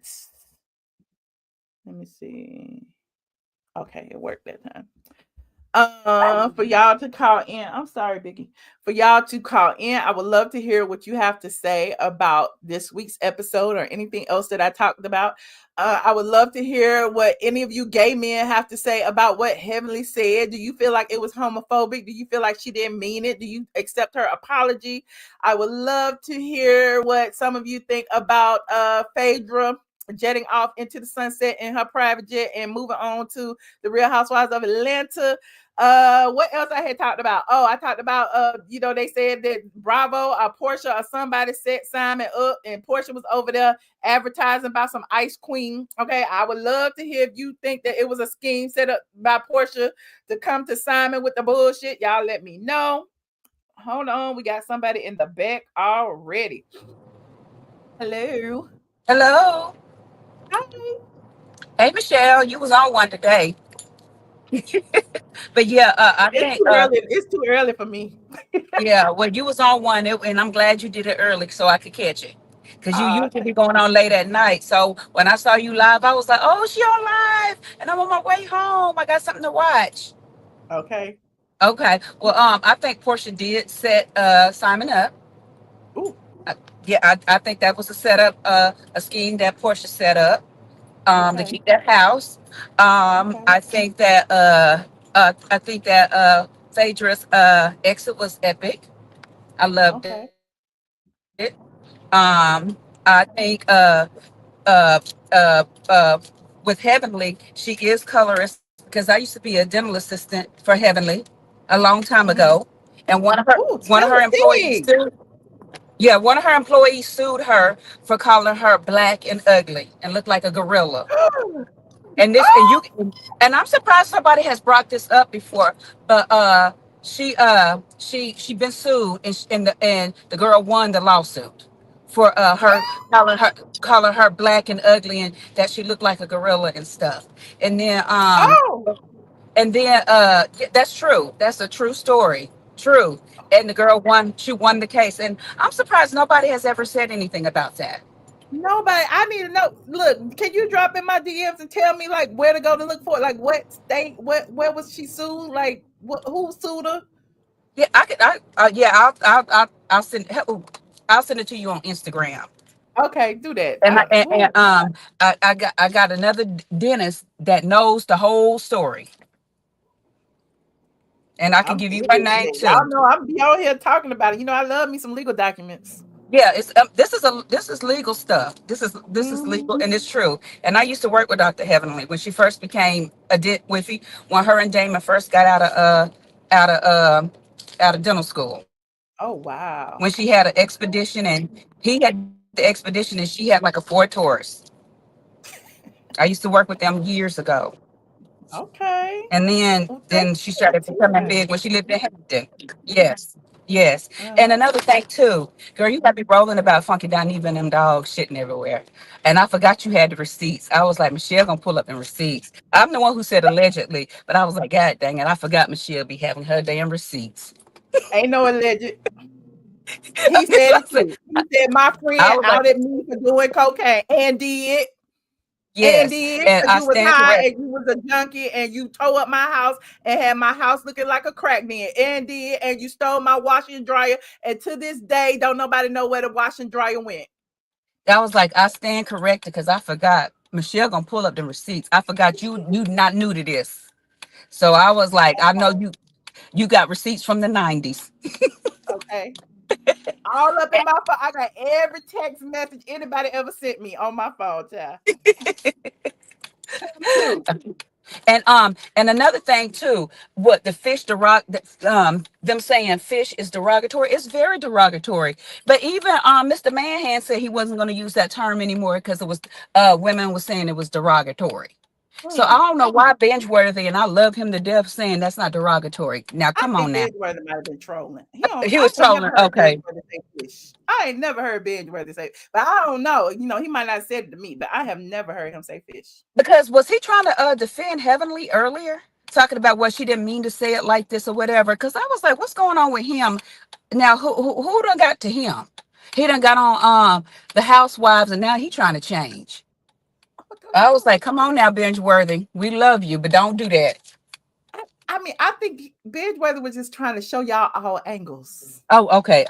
Let me see. Okay, it worked that time. For y'all to call in. I'm sorry, Biggie. For y'all to call in, I would love to hear what you have to say about this week's episode or anything else that I talked about. I would love to hear what any of you gay men have to say about what Heavenly said. Do you feel like it was homophobic? Do you feel like she didn't mean it? Do you accept her apology? I would love to hear what some of you think about Phaedra jetting off into the sunset in her private jet and moving on to the Real Housewives of Atlanta. What else I had talked about? Oh, I talked about they said that Bravo or Porsha or somebody set Simon up, and Porsha was over there advertising about some ice queen. Okay, I would love to hear if you think that it was a scheme set up by Porsha to come to Simon with the bullshit. Y'all let me know. Hold on, we got somebody in the back already. Hello. Hello. Hi. Hey, Michelle, you was on one today. But yeah, I It's think too early. It's too early for me. yeah, well, you was on one, and I'm glad you did it early so I could catch it. Because you usually be Thank going on late at night. So when I saw you live, I was like, oh, she on live. And I'm on my way home. I got something to watch. Okay. Okay. Well, I think Porsha did set Simon up. Ooh. Yeah, I think that was a setup, a scheme that Porsha set up to Okay. keep that house. Okay. I think that Phaedra's exit was epic. I loved it. Okay. I think uh, uh, uh, with Heavenly, she is colorist because I used to be a dental assistant for Heavenly a long time Mhm. ago, and Ooh, one of tell her us employees tea. sued. Yeah, one of her employees sued her for calling her black and ugly and looked like a gorilla. And this and you and I'm surprised somebody has brought this up before, but she been sued, and the girl won the lawsuit for her calling her black and ugly and that she looked like a gorilla and stuff. And then Oh, that's true. That's a true story. True. And the girl won, she won the case. And I'm surprised nobody has ever said anything about that. nobody. I need to know. Look, can you drop in my DMs and tell me like where to go to look for it? Like what state? Where was she sued? Like who sued her? Yeah, I could. Yeah, I'll send it to you on Instagram. Okay, do that. And Ooh, I got another dentist that knows the whole story, and I can I'm give you getting her into name that. Y'all too. know I'm be out here talking about it. I love me some legal documents. Yeah, it's this is legal stuff. This is legal Mhm. and it's true. And I used to work with Dr. Heavenly when she first became a dent wifey, when her and Damon first got out of out of dental school. Oh wow. When she had an expedition and he had the expedition and she had like a Ford Taurus. I used to work with them years ago. Okay. And Well, thank then you she for that started tip, becoming honey. big when she lived in Hampton. Yes, yes. And Uh-huh. another thing too, girl, you got me rolling about Funky Dineva and them dogs shitting everywhere. And I forgot you had the receipts. I was like, Michelle gonna pull up the receipts. I'm the one who said allegedly, but I was like, God dang it, I forgot Michelle be having her damn receipts. Ain't no alleged. I He said it was too. He said my friend like, outed me for doing cocaine and did. And yes, did and because I you was stand high and corrected. you was a junkie and you tore up my house and had my house looking like a crack den. And did and you stole my washer and dryer. And to this day, don't nobody know where the washer and dryer went. I was like, I stand corrected because I forgot. Michelle gonna pull up the receipts. I forgot you not new to this. So I was like, I know you got receipts from the 90s. Okay. All up in my phone. I got every text message anybody ever sent me on my phone, child. Too. And another thing too, what the them saying fish is derogatory, it's very derogatory. But even Mr. Manhan said he wasn't going to use that term anymore because it was women was saying it was derogatory. So I don't know why binge worthy, and I love him to death, saying that's not derogatory. Now I come on think now. Benchworthy might have been trolling. He don't. He I was ain't never trolling. heard Okay. Benchworthy say fish. I ain't never heard Benchworthy say. But I don't know. He might not have said it to me, but I have never heard him say fish. Because was he trying to defend Heavenly earlier? Talking about what she didn't mean to say it like this or whatever. Because I was like, what's going on with him? Now who done got to him? He done got on the Housewives and now he trying to change. I was like, come on now, binge worthy. We love you, but don't do that. I mean, I think Benchworthy was just trying to show y'all all angles. Oh, okay.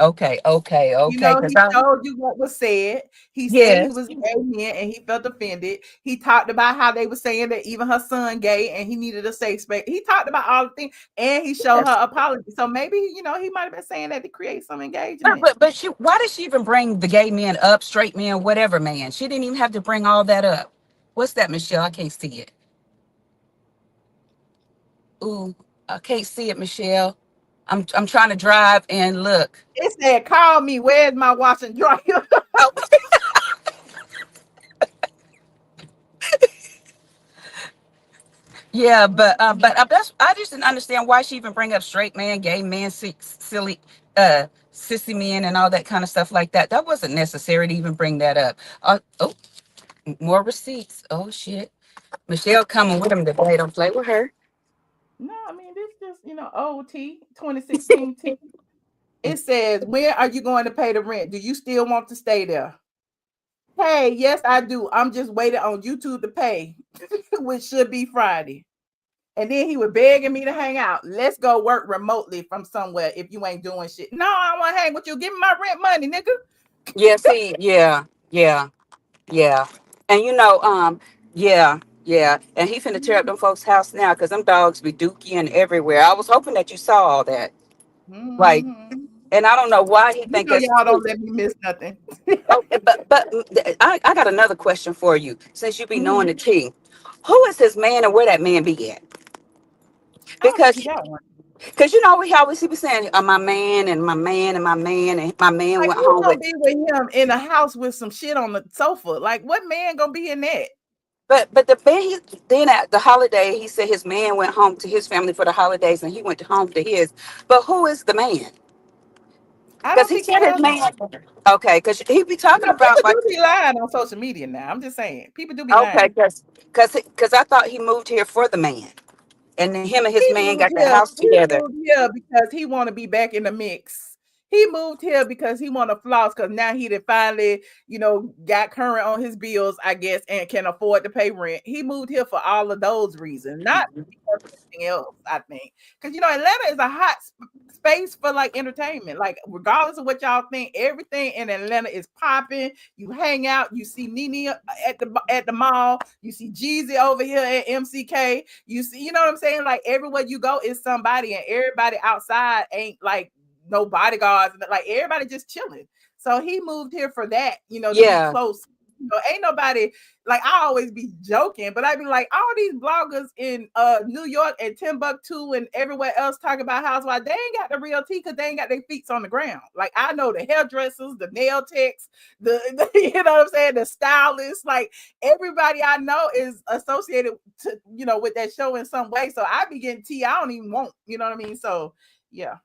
Because He showed you what was said. He said he yes, was gay man and he felt offended. He talked about how they were saying that even her son gay and he needed a safe space. He talked about all the things and he showed yes. her apology. So maybe, he might have been saying that to create some But engagement. but she why did she even bring the gay men up, straight men, whatever man? She didn't even have to bring all that up. What's that, Michelle? I can't see it. Ooh. I can't see it, Michelle. I'm trying to drive and look. It said, "Call me. Where's my wash and dryer?" Oh, yeah, but I just didn't understand why she even bring up straight man, gay man, silly, sissy men, and all that kind of stuff like that. That wasn't necessary to even bring that up. Oh, more receipts. Oh shit, Michelle coming with him today. Don't play with her. No, I mean this just old T 2016 T. It says, "When are you going to pay the rent? Do you still want to stay there?" Hey, yes, I do. I'm just waiting on YouTube to pay, which should be Friday. And then he was begging me to hang out. Let's go work remotely from somewhere if you ain't doing shit. No, I don't want to hang with you. Give me my rent money, nigga. Yeah, see, yeah, and yeah, and he finna tear up them folks' house now because them dogs be dookie everywhere. I was hoping that you saw all that, like, Mm-hmm. and I don't know why he think that's Y'all don't cute. let me miss nothing. Oh, but I got another question for you. Since you be knowing Mhm. the tea, who is his man and where that man be at? I don't think he Because got one. we always he be saying, my man and my man and my man and my man Like, went who's home gonna with. be with him in a house with some shit on the sofa? Like, what man gonna be in that? But the man then at the holiday he said his man went home to his family for the holidays and he went home to his. But who is the man? I Because don't he think he said his has man. one. Okay, because he be talking about People like do be lying on social media now. I'm just saying, people do be okay, lying. because I thought he moved here for the man, and then him and his man got the house He together. moved here because he want to be back in the mix. He moved here because he want to floss because now he done finally, got current on his bills, I guess, and can afford to pay rent. He moved here for all of those reasons, not because of anything else, I think. Because Atlanta is a hot space for like entertainment. Like, regardless of what y'all think, everything in Atlanta is popping. You hang out, you see Nene at the mall, you see Jeezy over here at MCK. You see, you know what I'm saying? Like, everywhere you go is somebody, and everybody outside ain't like no bodyguards, like everybody just chilling. So he moved here for that, to be Yeah, close. Ain't nobody, like, I always be joking, but I be like, all these bloggers in New York and Timbuktu and everywhere else talking about housewives, they ain't got the real tea because they ain't got their feet on the ground. Like, I know the hairdressers, the nail techs, the you know what I'm saying, the stylists, like everybody I know is associated to, with that show in some way. So I be getting tea I don't even want, you know what I mean? So yeah.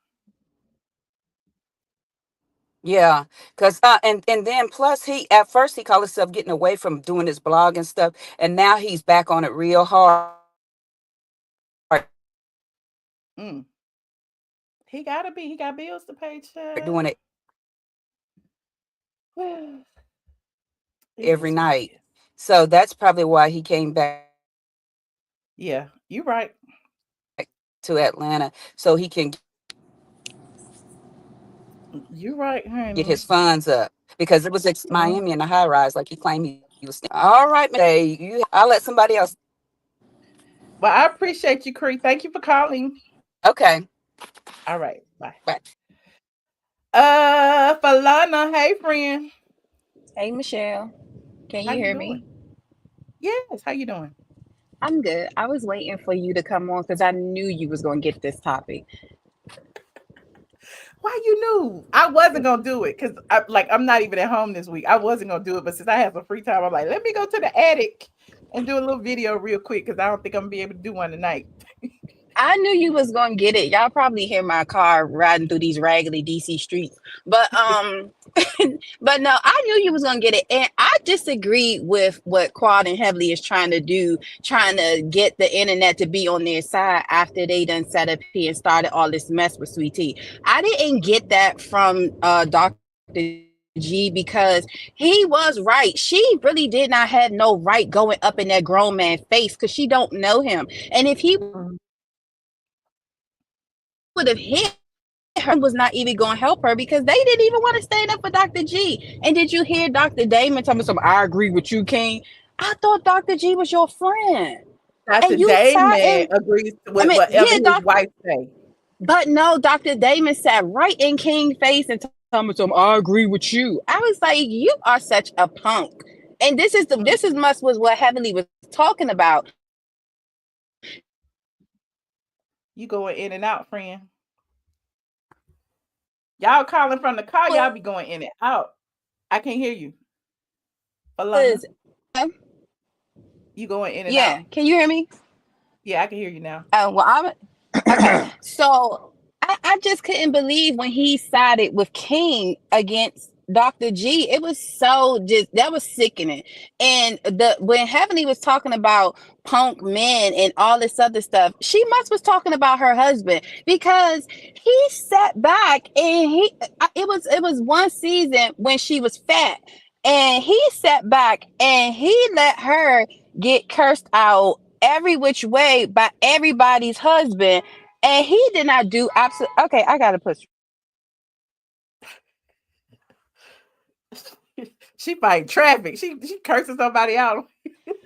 yeah, because and then plus he at first he called himself getting away from doing his blog and stuff, and now he's back on it real hard Mm. He gotta be. He got bills to pay, doing child. it It every is what it night. is. So that's probably why he came back Yeah, you're right. to Atlanta so he can You're right, get honey. his funds up because it was in Yeah. Miami in the high rise, like he claimed he was. All right, I'll let somebody else. Well, I appreciate you, Cree. Thank you for calling. Okay. All right. Bye. Bye. Falana, hey friend. Hey, Michelle. Can How you you hear doing? me? Yes, how you doing? I'm good. I was waiting for you to come on because I knew you was going to get this topic. Why you knew? I wasn't gonna do it because I'm not even at home this week. I wasn't gonna do it, but since I have some free time, I'm like, let me go to the attic and do a little video real quick because I don't think I'm gonna be able to do one tonight. I knew you was going to get it. Y'all probably hear my car riding through these raggedy DC streets. But but no, I knew you was going to get it. And I disagree with what Quad and Heavily is trying to do, trying to get the internet to be on their side after they done set up here and started all this mess with Sweet Tea. I didn't get that from Dr. G because he was right. She really did not have no right going up in that grown man's face because she don't know him. And if he would have hit her, was not even going to help her because they didn't even want to stand up for Dr. G. And did you hear Dr. Damon tell me something? I agree with you, King. I thought Dr. G was your friend. Dr. And you sat Damon in, agrees I with mean, whatever yeah, his wife say. but no, Dr. Damon sat right in King's face and told me something. I agree with you. I was like, you are such a punk. And this is was what Heavenly was talking about. You going in and out, friend. Y'all calling from the car. Y'all be going in and out. I can't hear you. You going in and out. Yeah, can you hear me? Yeah, I can hear you now. Well, I'm okay. So I just couldn't believe when he sided with King against Dr. G. It was so that was sickening. And when Heavenly was talking about punk men and all this other stuff, she was talking about her husband, because he sat back and it was one season when she was fat, and he sat back and he let her get cursed out every which way by everybody's husband, and he did not do absolutely. Okay, I gotta push. She fight traffic. She curses somebody out.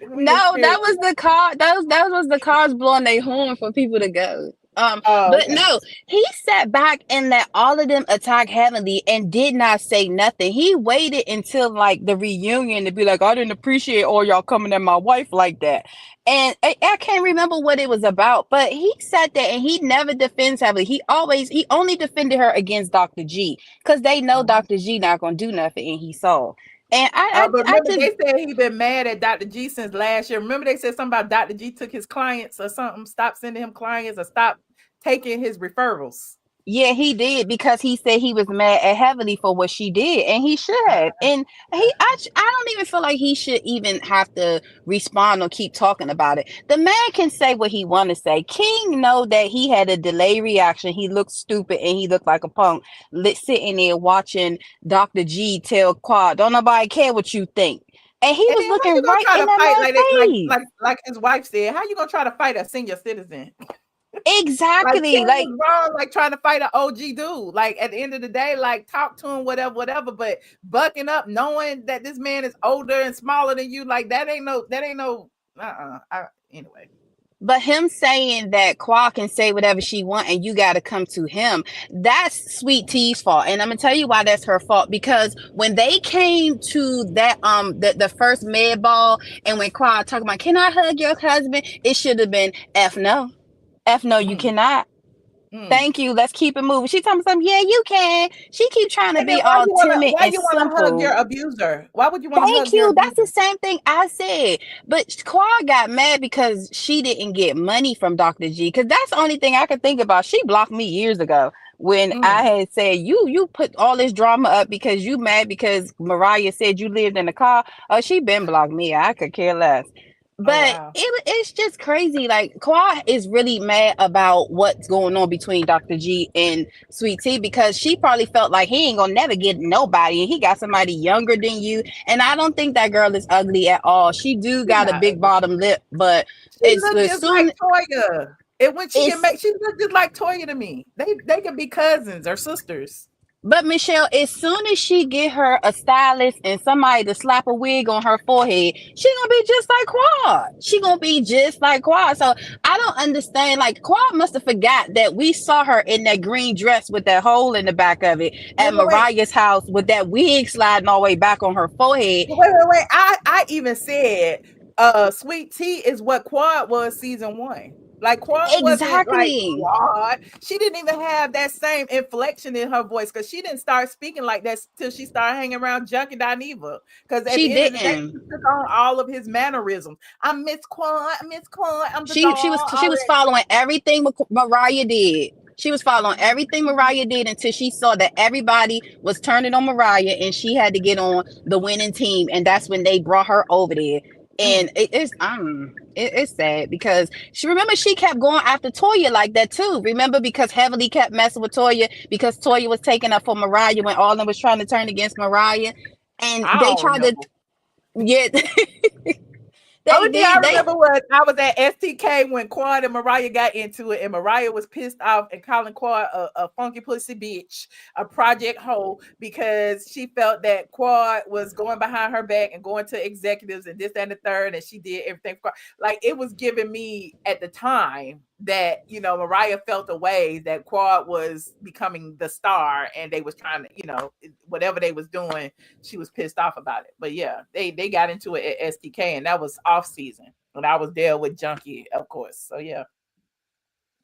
No, that was the car. That was the cars blowing their horn for people to go. But okay. No, he sat back and let all of them attack Heavenly and did not say nothing. He waited until like the reunion to be like, I didn't appreciate all y'all coming at my wife like that. And I can't remember what it was about, but he sat there and he never defends Heavenly. He only defended her against Dr. G, because they know Dr. G not gonna do nothing, and he saw. And but remember, they said he been mad at Dr. G since last year. Remember, they said something about Dr. G took his clients or something, stopped sending him clients, or stopped taking his referrals. Yeah, he did, because he said he was mad at Heavenly for what she did, and he should. And I don't even feel like he should even have to respond or keep talking about it. The man can say what he want to say. King know that he had a delay reaction. He looked stupid and he looked like a punk sitting there watching Dr. G tell Quad, don't nobody care what you think. And he was looking right in that man's face. Like his wife said, how you gonna try to fight a senior citizen? Exactly. Like wrong, like trying to fight an OG dude. Like at the end of the day, like talk to him, whatever. But bucking up, knowing that this man is older and smaller than you, like that ain't no. Anyway. But him saying that Qua can say whatever she want and you got to come to him, that's Sweet T's fault. And I'm gonna tell you why that's her fault. Because when they came to that the first med ball, and when Qua talking about, can I hug your husband, it should have been F no, you cannot. Thank you. Let's keep it moving. She talking something. Yeah, you can. She keep trying to be all timid and simple. Why you want to hug your abuser? Why would you want to hug your abuser? That's the same thing I said. But Quad got mad because she didn't get money from Dr. G. Because that's the only thing I could think about. She blocked me years ago when I had said, you put all this drama up because you mad because Mariah said you lived in the car. Oh, she been blocked me. I could care less. But it's just crazy. Like, Kwa is really mad about what's going on between Dr. G and Sweet T, because she probably felt like he ain't gonna never get nobody, and he got somebody younger than you. And I don't think that girl is ugly at all. She do got a big bottom lip, but it's just like Toya. And when she look just like Toya to me. They could be cousins or sisters. But Michelle, as soon as she get her a stylist and somebody to slap a wig on her forehead, she gonna be just like Quad. She gonna be just like Quad. So I don't understand. Like, Quad must have forgot that we saw her in that green dress with that hole in the back of it at Mariah's house with that wig sliding all the way back on her forehead. Wait. I even said Sweet T is what Quad was season 1. Like Quad wasn't like Quad. She didn't even have that same inflection in her voice, because she didn't start speaking like that till she started hanging around Junkie Dineva. Because at the end of the day, she took on all of his mannerisms. I'm Miss Quad. I'm the she was following everything Mariah did. She was following everything Mariah did until she saw that everybody was turning on Mariah and she had to get on the winning team, and that's when they brought her over there. And it's sad, because she kept going after Toya like that too. Remember, because Heavenly kept messing with Toya because Toya was taking up for Mariah when all of them was trying to turn against Mariah, and they tried to. Yeah. I remember was I was at STK when Quad and Mariah got into it, and Mariah was pissed off and calling Quad a funky pussy bitch, a project hoe, because she felt that Quad was going behind her back and going to executives and this, that, and the third, and she did everything for Quad. Like, it was giving me at the time that, Mariah felt a way that Quad was becoming the star, and they was trying to, whatever they was doing, she was pissed off about it. But yeah, they got into it at STK, and that was off season when I was there with Junkie, of course. So yeah.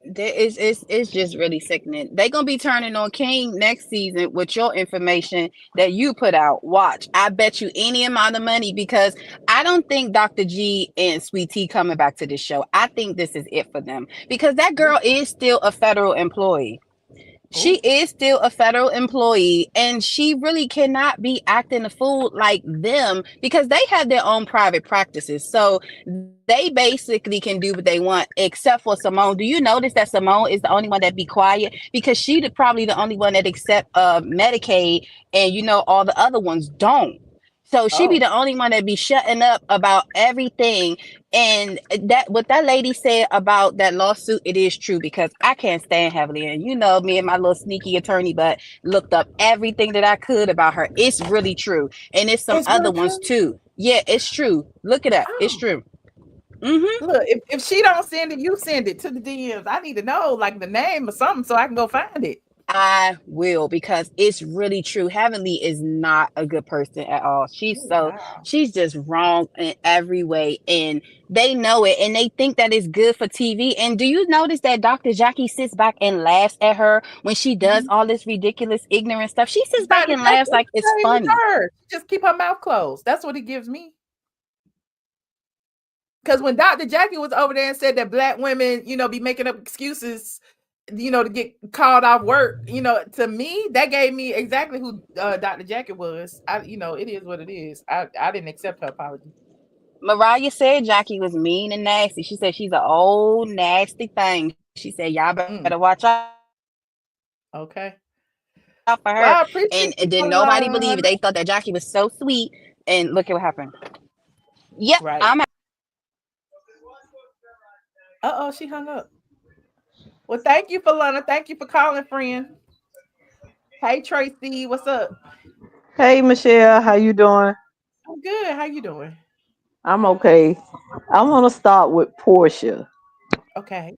It's just really sickening. They gonna be turning on King next season with your information that you put out. Watch, I bet you any amount of money, because I don't think Dr. G and Sweet Tea coming back to this show. I think this is it for them, because that girl is still a federal employee. She is still a federal employee, and she really cannot be acting a fool like them, because they have their own private practices. So they basically can do what they want, except for Simone. Do you notice that Simone is the only one that be quiet? Because probably the only one that accept Medicaid, and all the other ones don't. So she be the only one that be shutting up about everything. And that what that lady said about that lawsuit, it is true, because I can't stand heavily. And me and my little sneaky attorney butt looked up everything that I could about her. It's really true. And it's some other ones too. Yeah, it's true. Look it up. It's true. Look, if she don't send it, you send it to the DMs. I need to know like the name or something so I can go find it. I will, because it's really true. Heavenly is not a good person at all. She's just wrong in every way, and they know it, and they think that it's good for TV. And do you notice that Dr. Jackie sits back and laughs at her when she does all this ridiculous, ignorant stuff? She sits back and laughs like it's funny. Just keep her mouth closed. That's what it gives me. Because when Dr. Jackie was over there and said that black women, be making up excuses, to get called off work, to me, that gave me exactly who Dr. Jackie was. It is what it is. I didn't accept her apology. Mariah said Jackie was mean and nasty. She said she's an old nasty thing. She said y'all better watch out. Okay. For her. Well, and then nobody believed it. They thought that Jackie was so sweet, and look at what happened. Yep, right. I'm out. She hung up. Well, thank you, Falana. Thank you for calling, friend. Hey, Tracy, what's up? Hey, Michelle, how you doing? I'm good. How you doing? I'm okay. I want to start with Porsha. Okay.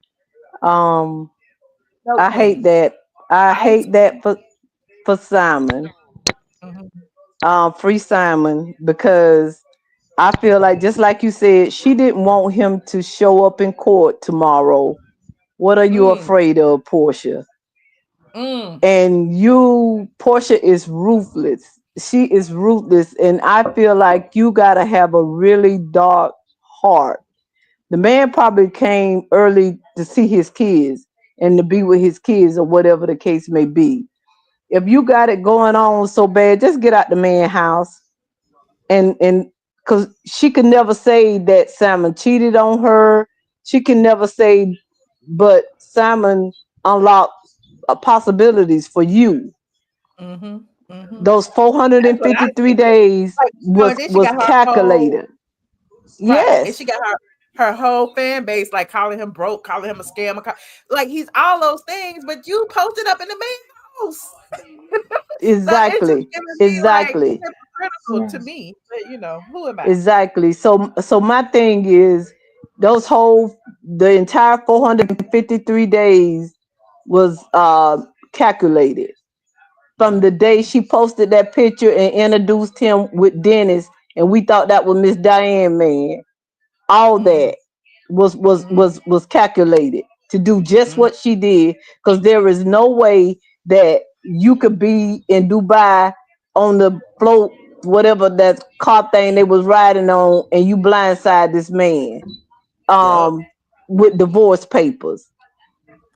I hate that. I hate that for Simon. Free Simon, because I feel like, just like you said, she didn't want him to show up in court tomorrow. What are you afraid of, Porsha? And Porsha is ruthless. She is ruthless, and I feel like you gotta have a really dark heart. The man probably came early to see his kids and to be with his kids, or whatever the case may be. If you got it going on so bad, just get out the man's house, and because she could never say that Simon cheated on her. She can never say, but Simon unlocked possibilities for you. Those 453 days was calculated. Yes. And she got her whole fan base like calling him broke, calling him a scammer, like he's all those things, but you posted up in the main house. Exactly. Exactly. Hypocritical to me, but who am I? Exactly. So my thing is, the entire 453 days was calculated from the day she posted that picture and introduced him with Dennis, and we thought that was Miss Diane, man. All that was calculated to do just what she did, because there is no way that you could be in Dubai on the float, whatever that car thing they was riding on, and you blindside this man with divorce papers.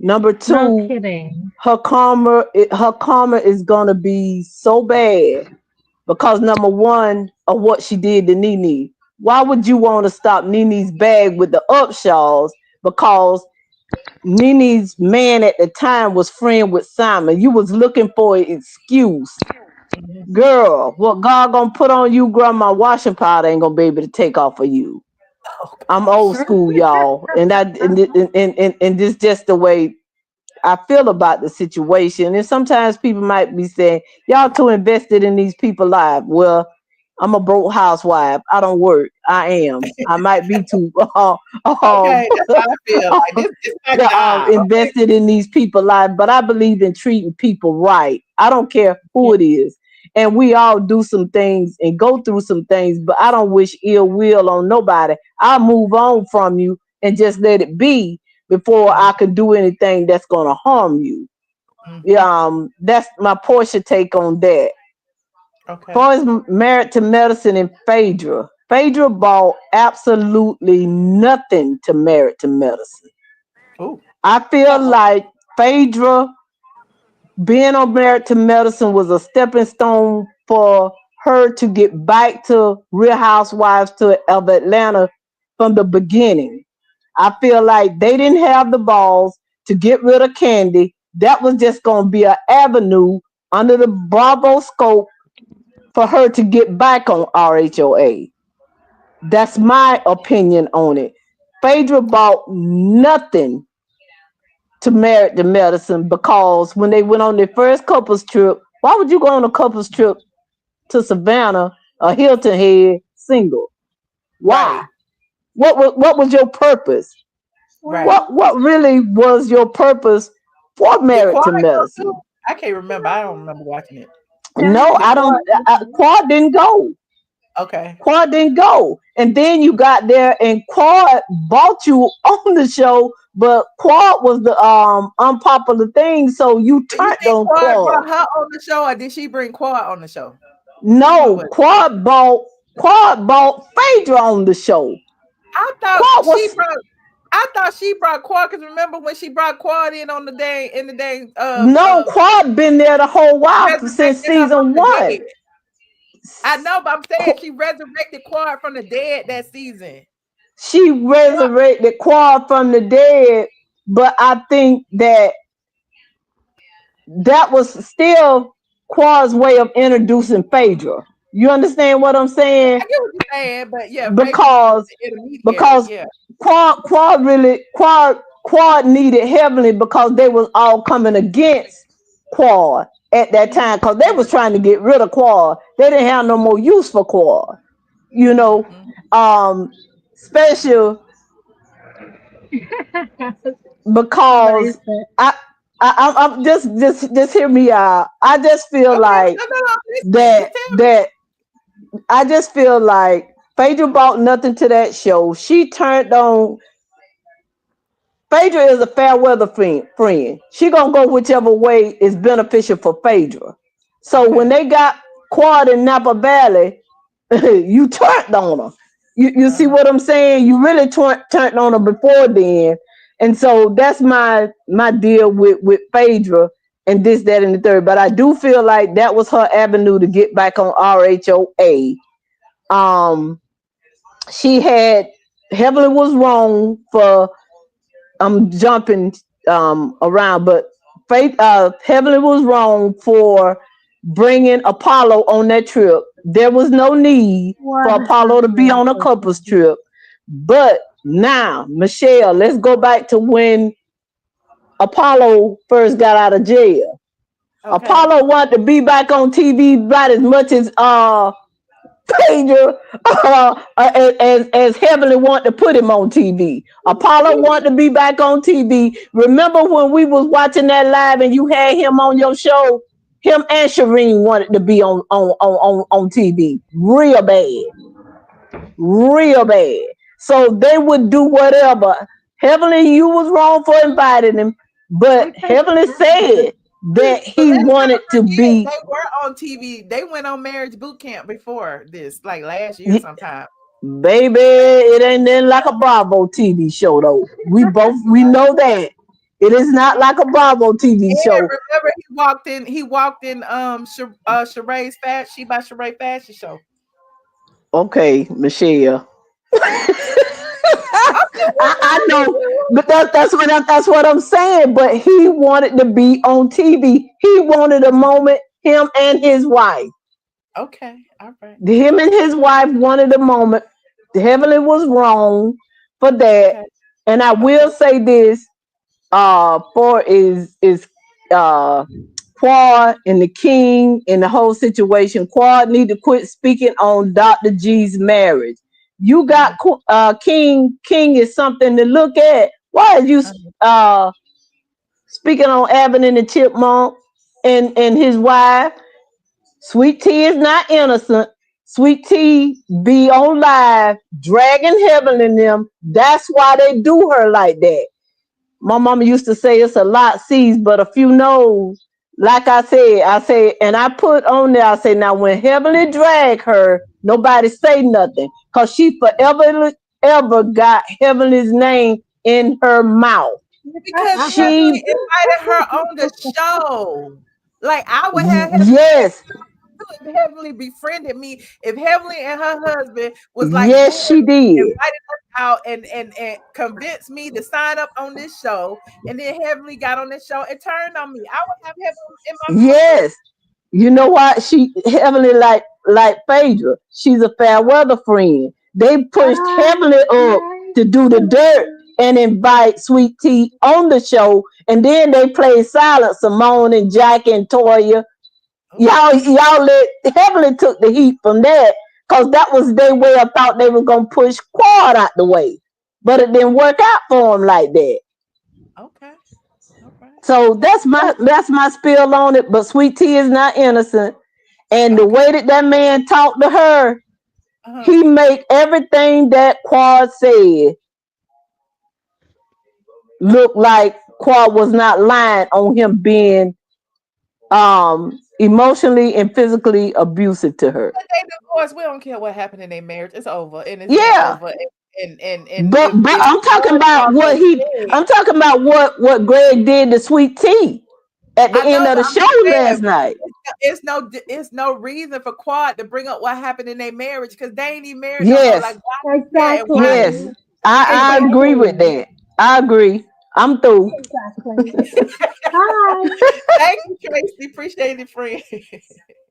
Number two, No kidding. her karma is gonna be so bad because, number one, of what she did to Nene. Why would you want to stop Nene's bag with the Upshaws? Because Nene's man at the time was friend with Simon. You was looking for an excuse. Girl, what God gonna put on you, grandma washing powder ain't gonna be able to take off of you. I'm old school, y'all, and this just the way I feel about the situation. And sometimes people might be saying, y'all too invested in these people's lives. Well, I'm a broke housewife. I don't work. I am. I might be too okay, that's how I feel. Like, this my job. Invested in these people's lives, but I believe in treating people right. I don't care who it is. And we all do some things and go through some things, but I don't wish ill will on nobody. I'll move on from you and just let it be. before I could do anything that's gonna harm you. That's my Porsha take on that. Okay. Far as Married to Medicine and Phaedra bought absolutely nothing to Married to Medicine. Ooh. I feel like Phaedra being on Married to Medicine was a stepping stone for her to get back to Real Housewives of Atlanta from the beginning. I feel like they didn't have the balls to get rid of Candy. That was just going to be an avenue under the Bravo scope for her to get back on RHOA. That's my opinion on it. Phaedra bought nothing to Married to Medicine because when they went on their first couples trip, why would you go on a couples trip to Savannah or Hilton Head single? Why? Right. What was your purpose? Right. What really was your purpose for Did Married Quad to go Medicine? too? I can't remember. I don't remember watching it. No, I don't. Quad didn't go. Okay. Quad didn't go. And then you got there and Quad bought you on the show, but Quad was the unpopular thing, so you Do you turned think on Quad Quad. brought her on the show, or did she bring Quad on the show? No, Quad bought Phaedra on the show. I thought Quad was she brought Quad, because remember when she brought Quad in on the day no Quad been there the whole while since resurrected her season from the 1. dead. I know, but I'm saying she resurrected Quad from the dead that season. She resurrected Quad from the dead, but I think that was still Quad's way of introducing Phaedra. You understand what I'm saying? I get what you're saying, but yeah, Because yeah. Quad needed Heavenly because they was all coming against Quad at that time because they was trying to get rid of Quad. They didn't have no more use for Quad. You know, special because I'm just hear me out. I just feel like that I just feel like Phaedra brought nothing to that show. She turned on. Phaedra is a fair weather friend. She gonna go whichever way is beneficial for Phaedra. So when they got Quad in Napa Valley, you turned on her. You see what I'm saying? You really turned on her before then. And so that's my deal with Phaedra and this, that, and the third. But I do feel like that was her avenue to get back on RHOA. She had Heavenly was wrong for I'm jumping around, but Heavenly was wrong for bringing Apollo on that trip. There was no need for Apollo to be on a couples trip. But now, Michelle, let's go back to when Apollo first got out of jail. Okay. Apollo wanted to be back on TV about as much as Phaedra as Heavenly wanted to put him on TV. Apollo wanted to be back on TV. Remember when we was watching that live and you had him on your show? Him and Shireen wanted to be on TV real bad. So they would do whatever. Heavenly, you was wrong for inviting him, but Heavenly said that he wanted to be. They were on TV. They went on Marriage Boot Camp before this, like last year sometime. Baby, it ain't then like a Bravo TV show though. We know that. It is not like a Bravo TV show. Remember he walked in Sheree's fashion. She by Sheree fashion show. Okay, Michelle. I know, but that's what I'm saying. But he wanted to be on TV. He wanted a moment. Him and his wife. Okay, all right. Him and his wife wanted a moment. Heavenly was wrong for that. Okay. And I will say this: for is Quad and the King and the whole situation. Quad need to quit speaking on Dr. G's marriage. You got King. King is something to look at. Why are you speaking on Alvin and the Chipmunk and his wife? Sweet Tea is not innocent. Sweet Tea be on live, dragging Heaven in them. That's why they do her like that. My mama used to say it's a lot sees, but a few knows. Like I say, and I put on there, I say, now when Heavenly drag her, nobody say nothing. Cause she forever ever got Heavenly's name in her mouth. Because She Heavenly invited her on the show. Like I would have yes, if Heavenly befriended me, if Heavenly and her husband was like yes, boys, she did. invited us out and convinced me to sign up on this show, and then Heavenly got on this show and turned on me, I would have Heavenly in my mouth too. Yes. You know what? She Heavenly like Phaedra. She's a fair weather friend. They pushed Heavenly up to do the dirt and invite Sweet Tea on the show, and then they played silent. Simone and Jackie and Toya. Y'all let Heavenly took the heat from that because that was their way of thought they were gonna push Quad out the way, but it didn't work out for them like that. Okay. So that's my spill on it. But Sweet Tea is not innocent, and the way that man talked to her, he make everything that Quad said look like Quad was not lying on him being emotionally and physically abusive to her. But they divorced. We don't care what happened in their marriage. It's over, and it's been Yeah. over. And But if I'm talking about what I'm talking about what Greg did to Sweet Tea at the I know, end of but the I'm show just last saying, night. it's no reason for Quad to bring up what happened in their marriage because they ain't even married no more. Yes. Like why is that and why Yes. I agree with exactly. that. I agree. I'm through. Exactly. Hi. Thank you, Tracy. Appreciate it, friend.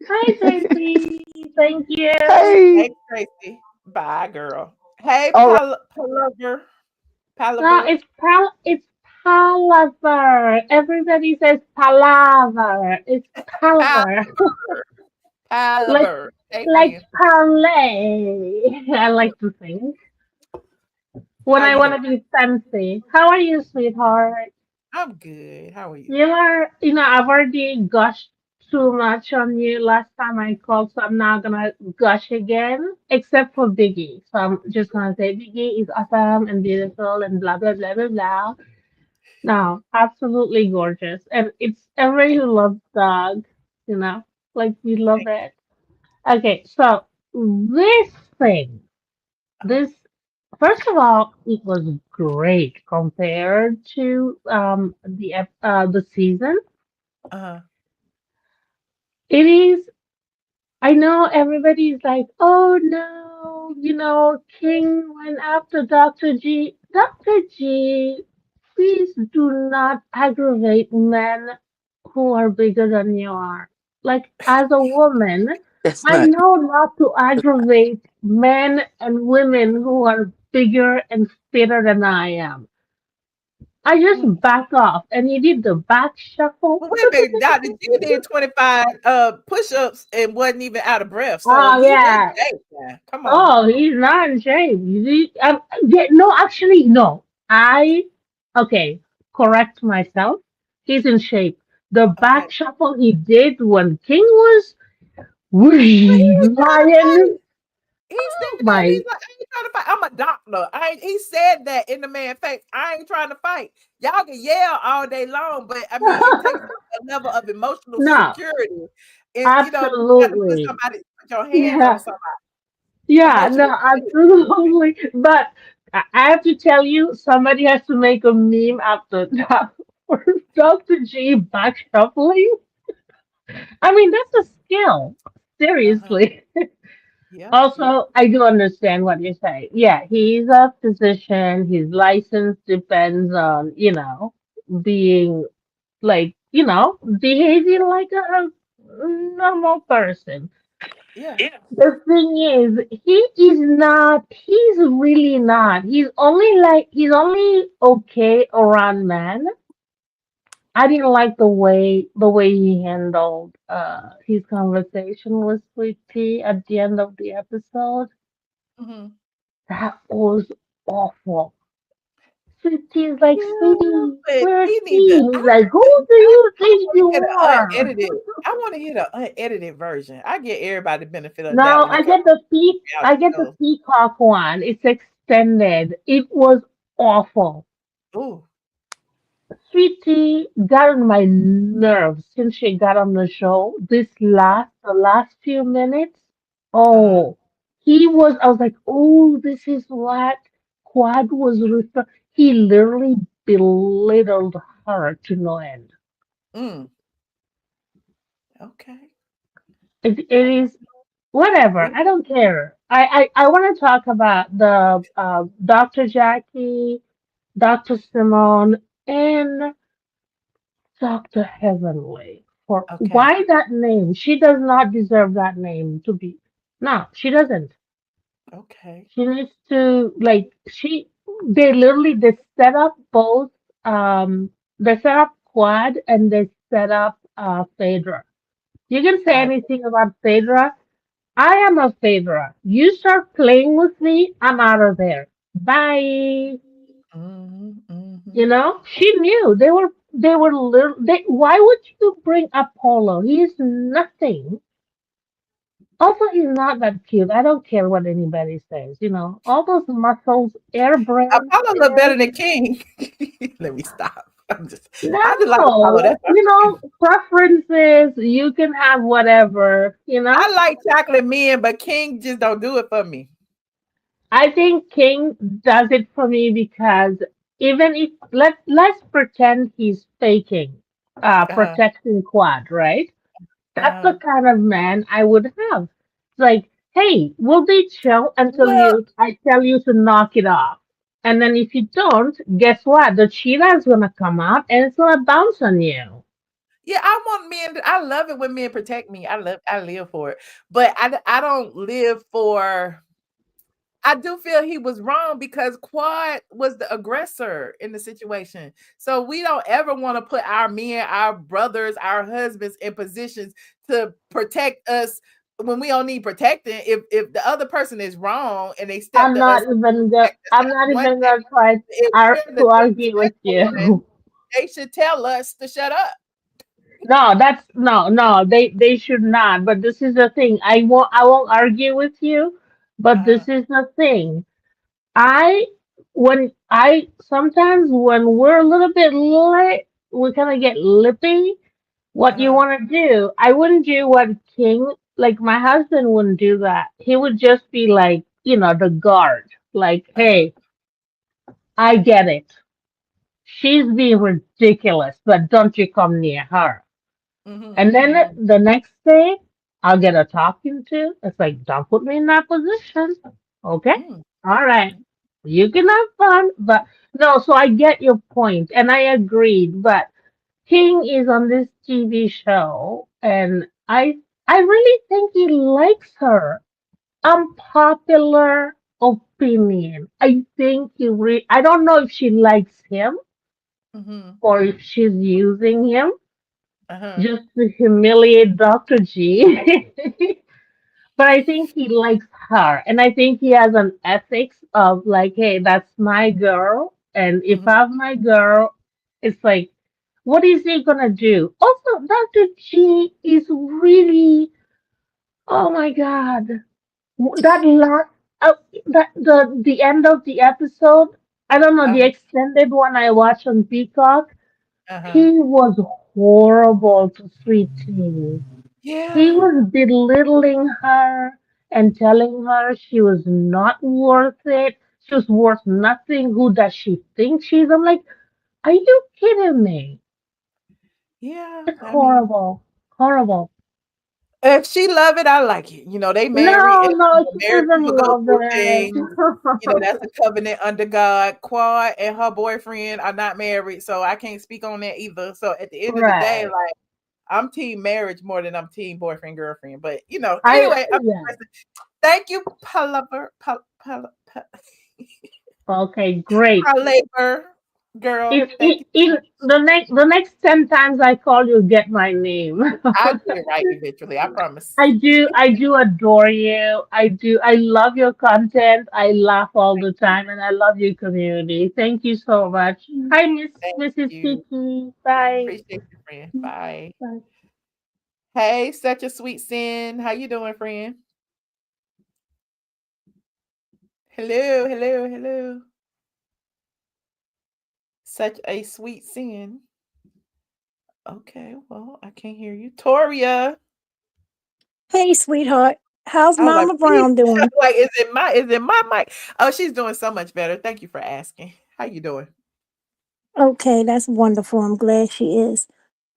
Hi, Tracy. Thank you. Hey. Thanks, Tracy. Bye, girl. Hey, All right. Palaver. No, Palaver. it's palaver. Everybody says palaver. It's palaver. like Palaver. like Amen. parlay. I like to think when How I you want doing? to be fancy. How are you, sweetheart? I'm good. How are you? You are, I've already gushed too much on you last time I called, so I'm not gonna gush again, except for Biggie. So I'm just gonna say Biggie is awesome and beautiful and blah blah blah blah blah. No, absolutely gorgeous, and it's everybody who loves dog, like we love it. Okay, so this thing, this first of all, it was great compared to the season. Uh-huh. It is. I know everybody's like, oh no, King went after Dr. G. Dr. G, please do not aggravate men who are bigger than you are. Like, as a woman, That's I not. know not to aggravate men and women who are bigger and fitter than I am. I just back off, and he did the back shuffle. Well, wait a minute. Dr. G did 25 push-ups and wasn't even out of breath. So Oh he's in yeah. shape now. Come on. Oh, he's not in shape. No, actually, no. Okay, correct myself. He's in shape. The back shuffle he did when King was lying. He said that. My He's like, I ain't trying to fight. I'm a doctor. He said that in the man's face. I ain't trying to fight. Y'all can yell all day long, but I mean, it takes a level of emotional no, security. You got to absolutely. put your hands Yeah, on somebody. yeah, Emotional no, absolutely. But I have to tell you, somebody has to make a meme after that for Dr. G back shuffling. I mean, that's a skill. Seriously. Yeah, yeah. Also, I do understand what you're saying. Yeah, he's a physician. His license depends on, being like, behaving like a normal person. Yeah. The thing is, he's really not. He's only okay around men. I didn't like the way he handled his conversation with Sweet Pea at the end of the episode. Mhm. That was awful. Sweet Pea is like, Yeah, sweetie, but we're he need to. teens. Like, who do you think want to you hear the are? unedited. I want to hear the unedited version. I get everybody the benefit of that No, when it comes to I reality get the shows. Peacock one. It's extended. It was awful. Ooh, Sweetie got on my nerves since she got on the show. The last few minutes. Oh, I was like, oh, this is what Quad was referring. He literally belittled her to no end. Mm. Okay. It is whatever. I don't care. I want to talk about the Dr. Jackie, Dr. Simone, and Dr. Heavenly. For Okay. why that name? She does not deserve that name to be. No, she doesn't. Okay. She needs to like they literally they set up both they set up Quad and they set up Phaedra. You can say I anything about Phaedra. I am a Phaedra. You start playing with me, I'm out of there. Bye. You know, she knew they were why would you bring Apollo? He is nothing. Also, he's not that cute. I don't care what anybody says. You know, all those muscles, air brain, Apollo look air. better than King. Let me stop. I just like Apollo. No, That's my you know, preferences. You can have whatever. You know. I like chocolate men, but King just don't do it for me. I think King does it for me because even if let's pretend he's faking, Uh-huh. protecting Quad, right? That's the Uh-huh. kind of man I would have. It's like, hey, will they chill until Well, I tell you to knock it off? And then if you don't, guess what? The cheetah is gonna come out and it's gonna bounce on you. yeah, I want men. I love it when men protect me. I live for it, but I don't live for. I do feel he was wrong because Quad was the aggressor in the situation. So we don't ever want to put our men, our brothers, our husbands in positions to protect us when we don't need protecting. If the other person is wrong and they step to us protect us, I'm that's not one even thing. gonna try If we're the to argue with disrespectful one, you. they should tell us to shut up. No, no, they should not. But this is the thing. I won't argue with you, but Uh-huh. this is the thing. I when I sometimes when we're a little bit we kind of get lippy. What you Uh-huh. want to do? I wouldn't do what King like my husband wouldn't do that. He would just be like, the guard. Like, Uh-huh. hey, I get it. She's being ridiculous, but don't you come near her. And then Mm-hmm. the next day, I'll get a talking to. It's like, don't put me in that position. Okay? Mm. All right. You can have fun. But no, so I get your point, and I agreed. But King is on this TV show, and I really think he likes her. Unpopular opinion. I think I don't know if she likes him Mm-hmm. or if she's using him Uh-huh. just to humiliate Dr. G. But I think he likes her. And I think he has an ethics of like, hey, that's my girl. And if Mm-hmm. I have my girl, it's like, what is he gonna do? Also, Dr. G is really, oh my God, that last, uh, the end of the episode. I don't know the Uh-huh. extended one I watched on Peacock. Uh-huh. He was horrible to Sweet Tea. He Yeah. was belittling her and telling her she was not worth it. She was worth nothing. Who does she think she is? I'm like, are you kidding me? Yeah. It's I mean, horrible. Horrible. if she love it, I like it. They married, No, and no, she married doesn't people go love through it. things. That's a covenant under God. Quad and her boyfriend are not married, so I can't speak on that either. So at the end of the day, Right. like I'm team marriage more than I'm team boyfriend girlfriend. But I anyway, yeah. thank you, Palaver, Okay, great. Palaver girl. If Thank you so in much. the next 10 times I call you, get my name. I'll get it right eventually. I promise. I do adore you. I love your content. I laugh all Thank the you. time and I love your community. Thank you so much. Hi, Thank Mrs. you. Kiki. Bye. Appreciate you, friend. Bye. Bye. Hey, such a sweet sin. How you doing, friend? Hello, hello, hello. Such a sweet sin. Okay, well, I can't hear you. Toria. Hey, sweetheart. How's I was like, Mama please. Brown doing? Like, is it my mic? Oh, she's doing so much better. Thank you for asking. How you doing? Okay, that's wonderful. I'm glad she is.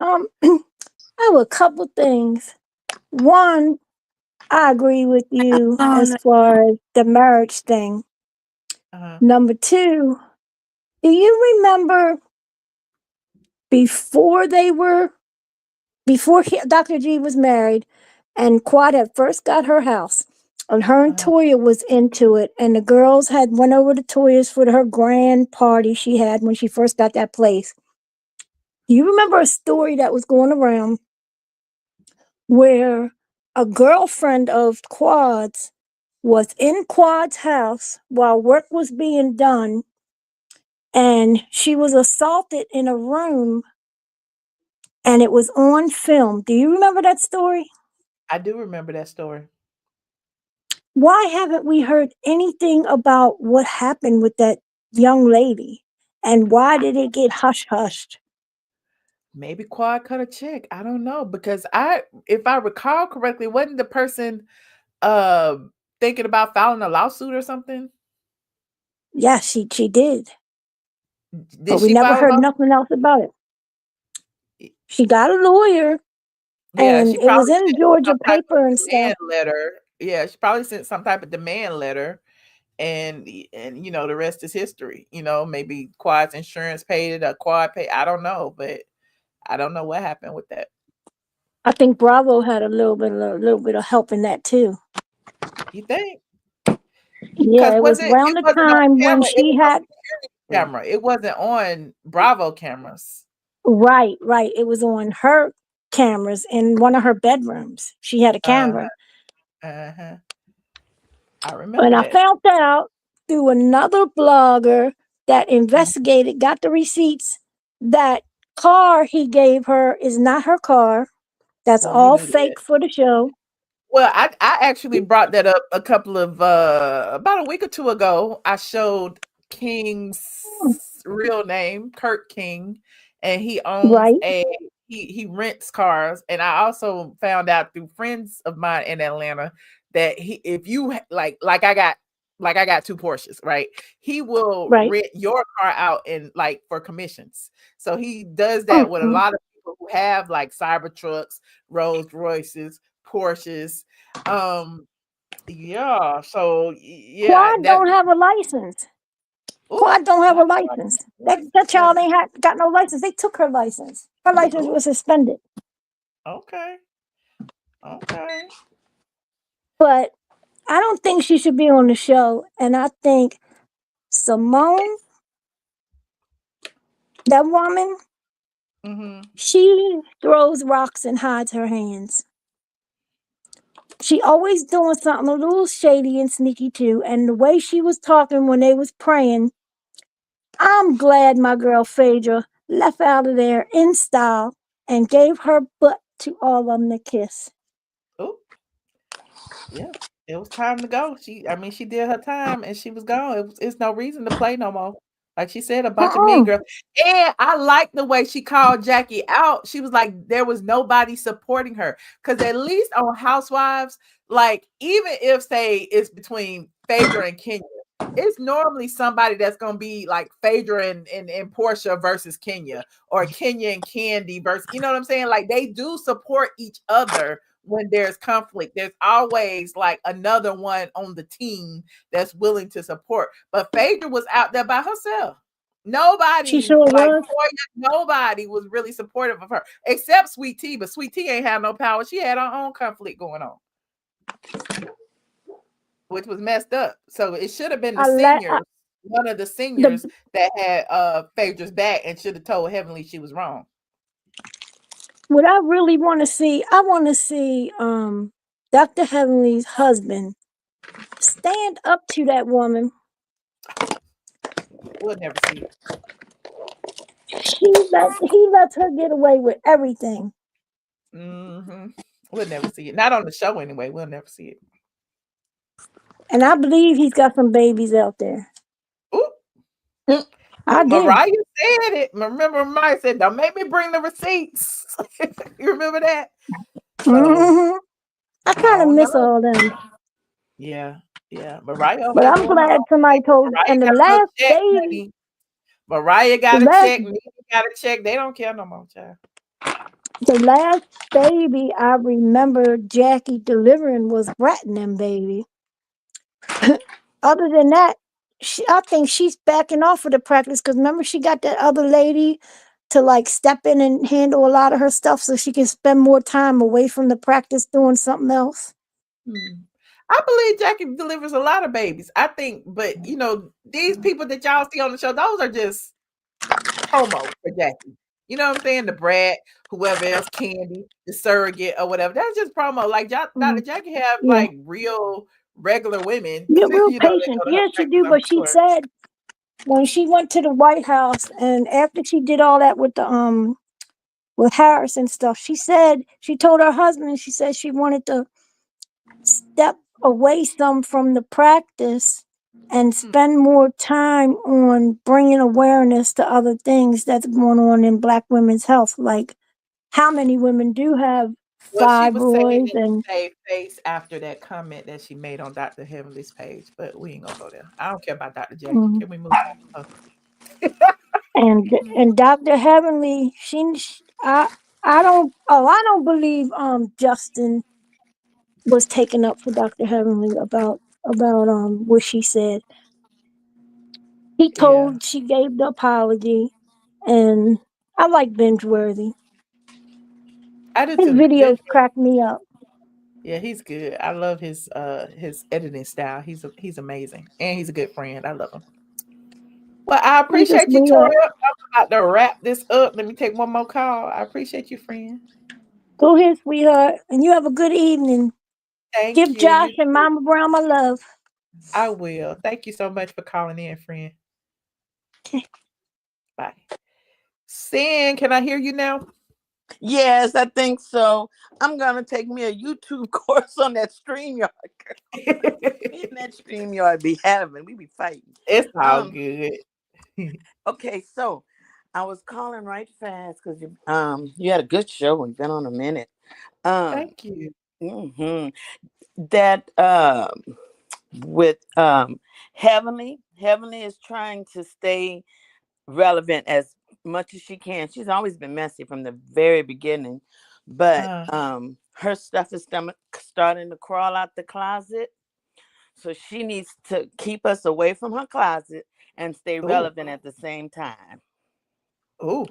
I have a couple things. One, I agree with you as far as the marriage thing. Number two, do you remember before Dr. G was married and Quad had first got her house and her and Toya was into it and the girls had went over to Toya's for her grand party she had when she first got that place. Do you remember a story that was going around where a girlfriend of Quad's was in Quad's house while work was being done and she was assaulted in a room and it was on film? Do you remember that story? I do remember that story. Why haven't we heard anything about what happened with that young lady? And why did it get hush-hushed? Maybe Quad cut a check. I don't know. Because if I recall correctly, wasn't the person thinking about filing a lawsuit or something? Yeah, she did. Did But we she never file a heard lawsuit? nothing else about it. She got a lawyer Yeah, and she it was probably in sent Georgia some type of paper and demand stuff. letter. Yeah, she probably sent some type of demand letter. And the rest is history. Maybe Quad's insurance paid it, or Quad paid. I don't know, but I don't know what happened with that. I think Bravo had a little bit of help in that too. You think? Yeah, Because it was it around the wasn't on time when camera. It she was on had security camera. It wasn't on Bravo cameras. right. It was on her cameras in one of her bedrooms. She had a camera. Uh-huh. I And remember I that. found out through another blogger that investigated, got the receipts, that car he gave her is not her car. That's Well, we all knew that. fake for the show. Well, I actually brought that up a couple of about a week or two ago. I showed King's real name, Kurt King, and he owns Right. he rents cars. And I also found out through friends of mine in Atlanta that if you like I got two Porsches, right? He will Right. rent your car out for commissions. So he does that with a lot of people who have like Cybertrucks, Rolls Royces, Porsches. Yeah. So yeah, Quad don't have a license. Quad don't have a license. That child ain't got no license. They took her license. Her license was suspended. Okay. But I don't think she should be on the show. And I think Simone, that woman, she throws rocks and hides her hands. She always doing something a little shady and sneaky too. And the way she was talking when they was praying, I'm glad my girl Phaedra left out of there in style and gave her butt to all of them to kiss. Oh, yeah. It was time to go. She did her time and she was gone. It's no reason to play no more. Like she said, a bunch of mean girls. And I like the way she called Jackie out. She was like, there was nobody supporting her. Because at least on Housewives, like, even if, say, it's between Phaedra and Kenya, it's normally somebody that's going to be like Phaedra and Porsha versus Kenya, or Kenya and Candy versus, you know what I'm saying? Like, they do support each other when there's conflict. There's always like another one on the team that's willing to support. But Phaedra was out there by herself. Nobody, she sure like was. Toya, nobody was really supportive of her except Sweet Tea. But Sweet Tea ain't have no power. She had her own conflict going on, which was messed up. So it should have been the seniors, one of the seniors that had Phaedra's back and should have told Heavenly she was wrong. What I really want to see, I want to see Dr. Heavenly's husband stand up to that woman. We'll never see it. He lets her get away with everything. We'll never see it. Not on the show anyway. We'll never see it. And I believe he's got some babies out there. Ooh. I do. Mariah said it. Remember, Mike said, "Don't make me bring the receipts." You remember that? So Mhm. I I kind of don't miss know. all them. Yeah, yeah. Mariah over But there I'm doing her glad own somebody thing. told. Mariah And the got a little last check, baby, honey. Mariah the got a last, check. Nene got a check. They don't care no more, child. the last baby I remember Jackie delivering was Brat and them baby. Other than that, I think she's backing off of the practice because remember she got that other lady to like step in and handle a lot of her stuff so she can spend more time away from the practice doing something else. I believe Jackie delivers a lot of babies. I think, but you know, these people that y'all see on the show, those are just promo for Jackie. You know what I'm saying? The Brad, whoever else, Candy, the surrogate or whatever. That's just promo. Like Dr. Mhm. Jackie have Yeah, like real regular women, yeah, real you know, that patient. go to her Yeah, she practice, do. I'm But she sure. said when she went to the White House and after she did all that with Harris and stuff, she said she told her husband she said she wanted to step away some from the practice and spend more time on bringing awareness to other things that's going on in Black women's health, like how many women do have Well, she was saying fibroids it to and save face after that comment that she made on Dr. Heavenly's page, but we ain't gonna go there. I don't care about Dr. Jackie. mm, Can we move on? and Dr. Heavenly, I don't believe Justin was taken up for Dr. Heavenly about what she said. Yeah, She gave the apology, and I like Bingeworthy. I do His too. videos crack me up. Yeah, he's good. I love his editing style. He's amazing. And he's a good friend. I love him. Well, I He's a appreciate you, Toya. sweetheart. I'm about to wrap this up. Let me take one more call. I appreciate you, friend. Go ahead, sweetheart, and you have a good evening. Thank Give you. Josh You and too. Mama Brown my love. I will. Thank you so much for calling in, friend. Bye. Sin, can I hear you now? Yes, I think so. I'm gonna take me a YouTube course on that StreamYard. Me and that StreamYard be having, we be fighting. It's all good. Okay, so I was calling right fast because you had a good show. We've been on a minute. Thank you. Mhm. That with Heavenly is trying to stay relevant as much as she can. She's always been messy from the very beginning, but her stuff is starting to crawl out the closet. So she needs to keep us away from her closet and stay Ooh. relevant at the same time. Ooh.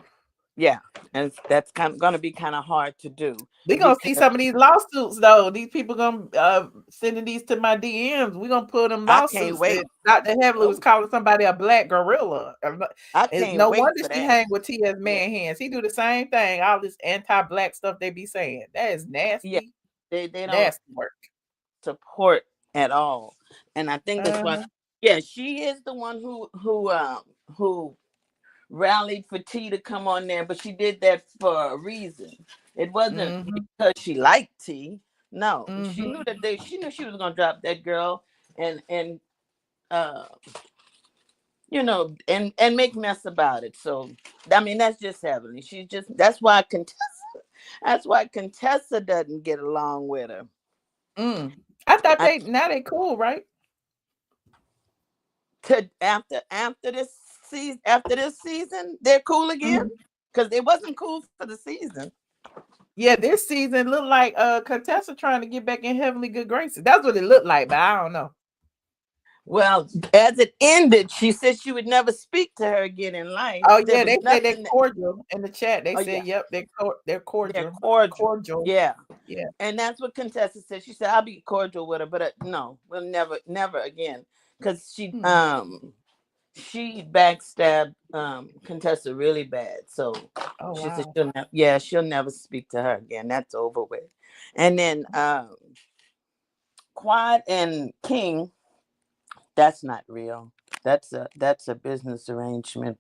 Yeah, and that's going to be kind of hard to do. We're gonna see some of these lawsuits though. These people gonna sending these to my DMs. We're gonna pull them I can't lawsuits wait. that Dr. Heavenly was calling somebody a black gorilla. I It's can't no wait wonder for she that. hang with T.S. Man hands. He do the same thing. All this anti-black stuff they be saying. That is nasty. Yeah, they don't nasty work. support at all, and I think that's why. Yeah, she is the one who rallied for T to come on there, but she did that for a reason. It wasn't because she liked T. No, she knew that she knew she was gonna drop that girl and and make mess about it. So I mean that's just Heavenly. She's just that's why Contessa doesn't get along with her. I thought they cool, right? After this season, they're cool again because it wasn't cool for the season. Yeah, this season looked like Contessa trying to get back in Heavenly good graces. That's what it looked like, but I don't know. Well, as it ended, she said she would never speak to her again in life. Oh There yeah, was they said they're nothing. cordial in the chat. They said, Yeah. "Yep, they're cordial." They're cordial. Yeah. Yeah. And that's what Contessa said. She said, "I'll be cordial with her, but no, we'll never again." Because she backstabbed Contessa really bad. So she said she'll never speak to her again. That's over with. And then Quad and King, that's not real. That's a business arrangement.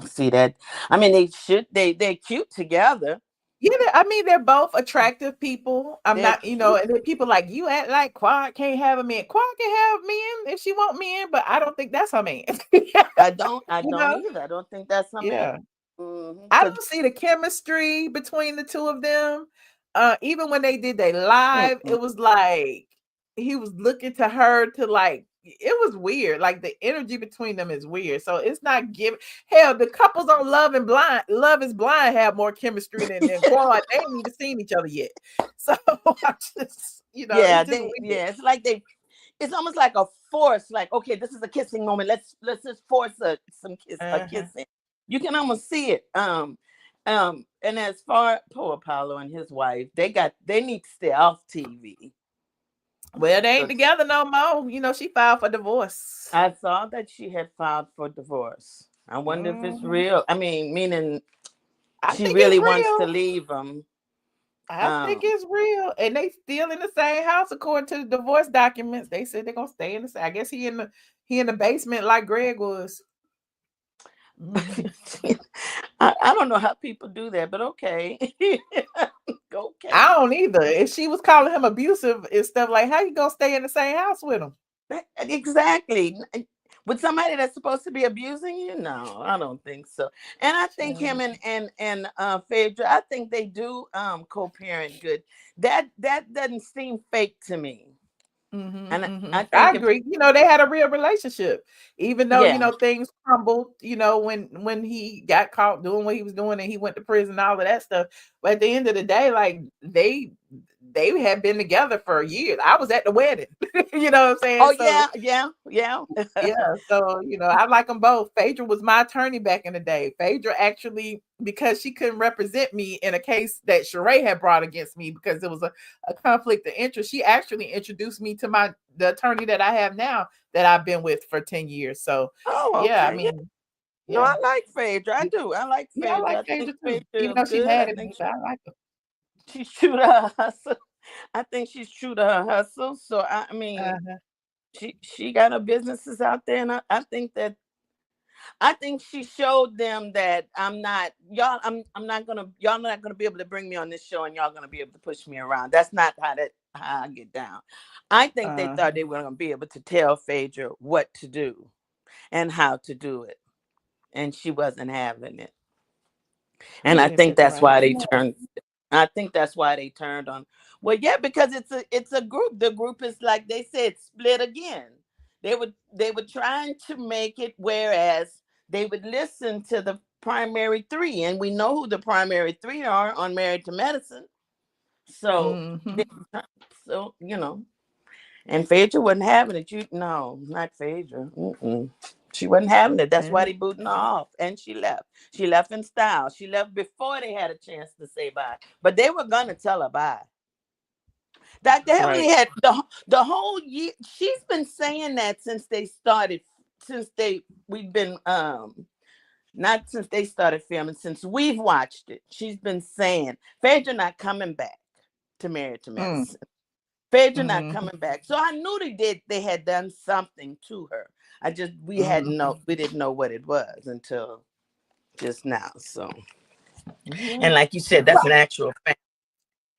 See that? I mean, they're cute together. Yeah, I mean, they're both attractive people. I'm They're not, and then people like you act like Quad can't have a man. Quad can have men if she want men, but I don't think that's her man. I don't You know? either. I don't think that's her man. Yeah. I Cause don't see the chemistry between the two of them. Even when they did their live, it was like he was looking to her to like it was weird. Like the energy between them is weird. So it's not giving hell. The couples on Love is Blind have more chemistry than Quad. They ain't even seen each other yet. So I'm just, yeah, it's just weird. it's like it's almost like a force. Like, okay, this is a kissing moment. Let's just force a kissing. You can almost see it. And as far poor Apollo and his wife, they need to stay off TV. Well, they ain't together no more. She filed for divorce. I saw that she had filed for divorce. I wonder if it's real. I mean, meaning she really wants to leave him. I think it's real, and they still in the same house according to the divorce documents. They said they're gonna stay in the same. I guess he in the basement like Greg was. I don't know how people do that, but okay. Okay. I don't either. If she was calling him abusive and stuff, like how you gonna stay in the same house with him? Exactly. With somebody that's supposed to be abusing you? No, I don't think so. And I think him and Phaedra, I think they do co-parent good. That doesn't seem fake to me. And I agree. They had a real relationship, even though things crumbled. When he got caught doing what he was doing and he went to prison, all of that stuff. But at the end of the day, like they had been together for years. I was at the wedding. You know what I'm saying? Oh, so, yeah. Yeah. So, I like them both. Phaedra was my attorney back in the day. Phaedra actually, because she couldn't represent me in a case that Sheree had brought against me because it was a conflict of interest. She actually introduced me to the attorney that I have now that I've been with for 10 years. So, yeah, I mean. Yeah. No, I like Phaedra. I do. I like Phaedra. Yeah, I like Phaedra too. Even though she's good. mad at me, but I like her. She's true to her hustle. I think she's true to her hustle. So I mean, she got her businesses out there, and I think she showed them that I'm not gonna be able to bring me on this show, and y'all gonna be able to push me around. That's not how I get down. I think they thought they were gonna be able to tell Phaedra what to do and how to do it, and she wasn't having it. And I think that's why they turned. I think that's why they turned on. Well, yeah, because it's a group. The group is, like they said, split again. They were trying to make it whereas they would listen to the primary three, and we know who the primary three are on Married to Medicine. So, and Phaedra wasn't having it. No, not Phaedra. She wasn't having it. That's why they booting her off. And she left. She left in style. She left before they had a chance to say bye. But they were gonna tell her bye. Dr. Heavenly had the whole year. She's been saying that since they started. We've been not since they started filming. Since we've watched it, she's been saying Phaedra not coming back to Married to Medicine. Phaedra not coming back. So I knew they had done something to her. We didn't know what it was until just now. So, and like you said, that's an actual fan.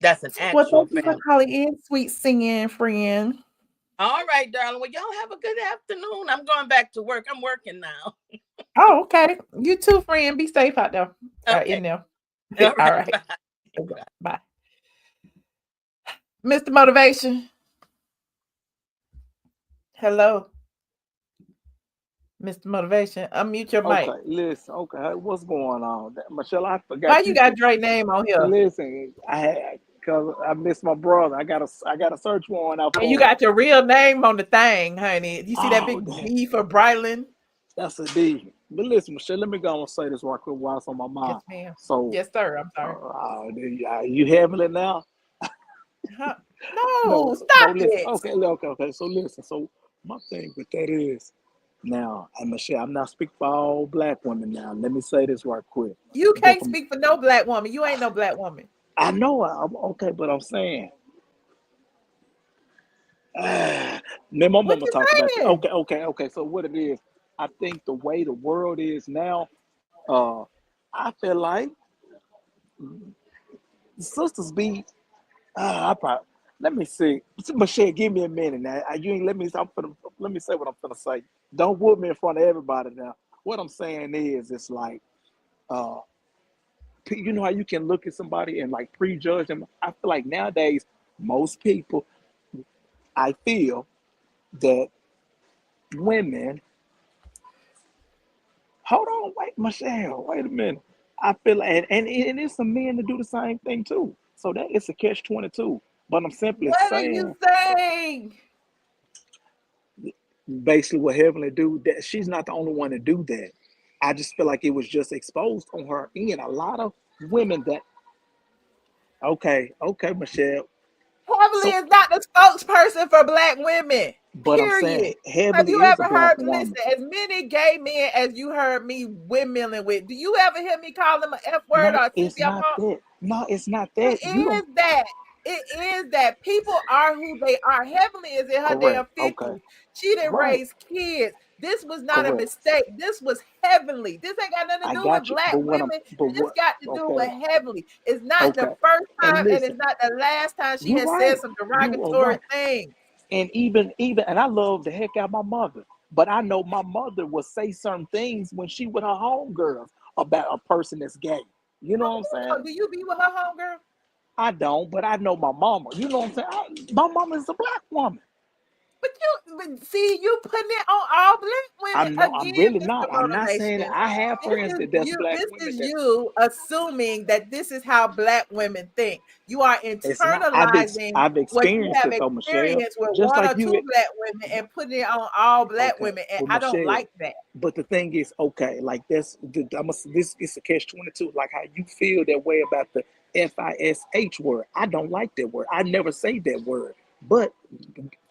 That's an actual Well, thank you for calling in, sweet singing friend. All right, darling. Well, y'all have a good afternoon. I'm going back to work. I'm working now. Oh, okay. You too, friend. Be safe out there. Okay. In there. All right. Bye. Mr. Motivation. Hello. Mr. Motivation, unmute your mic. Okay, listen. Okay, what's going on, Michelle? I forgot. Why you got Dre's name on here? Listen, because I missed my brother. I got a search warrant out. And you got your real name on the thing, honey. You see that big D for Brylan? That's a D. But listen, Michelle, let me go and say this right quick while it's on my mind. Yes, ma'am. So, yes, sir. I'm sorry. Are you having it now? No, stop listen. it. Okay. So listen. So my thing with that is, now, Michelle, I'm not speaking for all black women now. Let me say this right quick. You can't speak for no black woman. You ain't no black woman. I know. I'm okay, but I'm saying. My mama talk about it. Okay. So what it is, I think the way the world is now, I feel like sisters be. I probably let me see. Michelle, give me a minute now. You ain't let me. Let me say what I'm gonna say. Don't whoop me in front of everybody now. What I'm saying is, it's like, you know how you can look at somebody and like prejudge them. I feel like nowadays most people, I feel that women. Hold on, wait, Michelle, wait a minute. I feel like, and it's some men to do the same thing too. So that it's a catch-22. But I'm simply What are you saying, saying? basically, what Heavenly do, that she's not the only one to do that. I just feel like it was just exposed on her end. A lot of women that, okay, Michelle. Heavenly So, is not the spokesperson for Black women. but I'm saying Period. Have Heavenly you is a ever black heard? Listen, woman. as many gay men as you heard me windmilling with, do you ever hear me call them an F word No, or it's Cynthia not Pop? that. No, it's not It that. You don't. is that. It is that people are who they are. Heavenly is in her Correct. damn Okay. 50s. She didn't Right. raise kids. This was not a Correct. mistake. This was heavenly. This ain't got nothing to I do with got you. Black But women. This what? got to do with Okay. heavenly. It's not the Okay. first And time and listen, it's not the last time she you're has said right. some You are derogatory right. things. And even, and I love the heck out of my mother. But I know my mother will say certain things when she with her homegirls about a person that's gay. You know what I'm saying? Do you be with her homegirl? I don't, but I know my mama. You know what I'm saying? My mama is a black woman. But see, you putting it on all Black women I'm again, really Mr. not. I'm not saying that. Motivation. I have friends that's black This women is that you assuming that this is how Black women think. You are it's not. internalizing I've what you experienced have it though, Michelle. experienced with Just one like or two you. Black women and putting it on all Black Okay, women, and but I don't Michelle, like that. but the thing is, okay, like this is a catch-22. Like how you feel that way about the FISH word. I don't like that word. I never say that word. But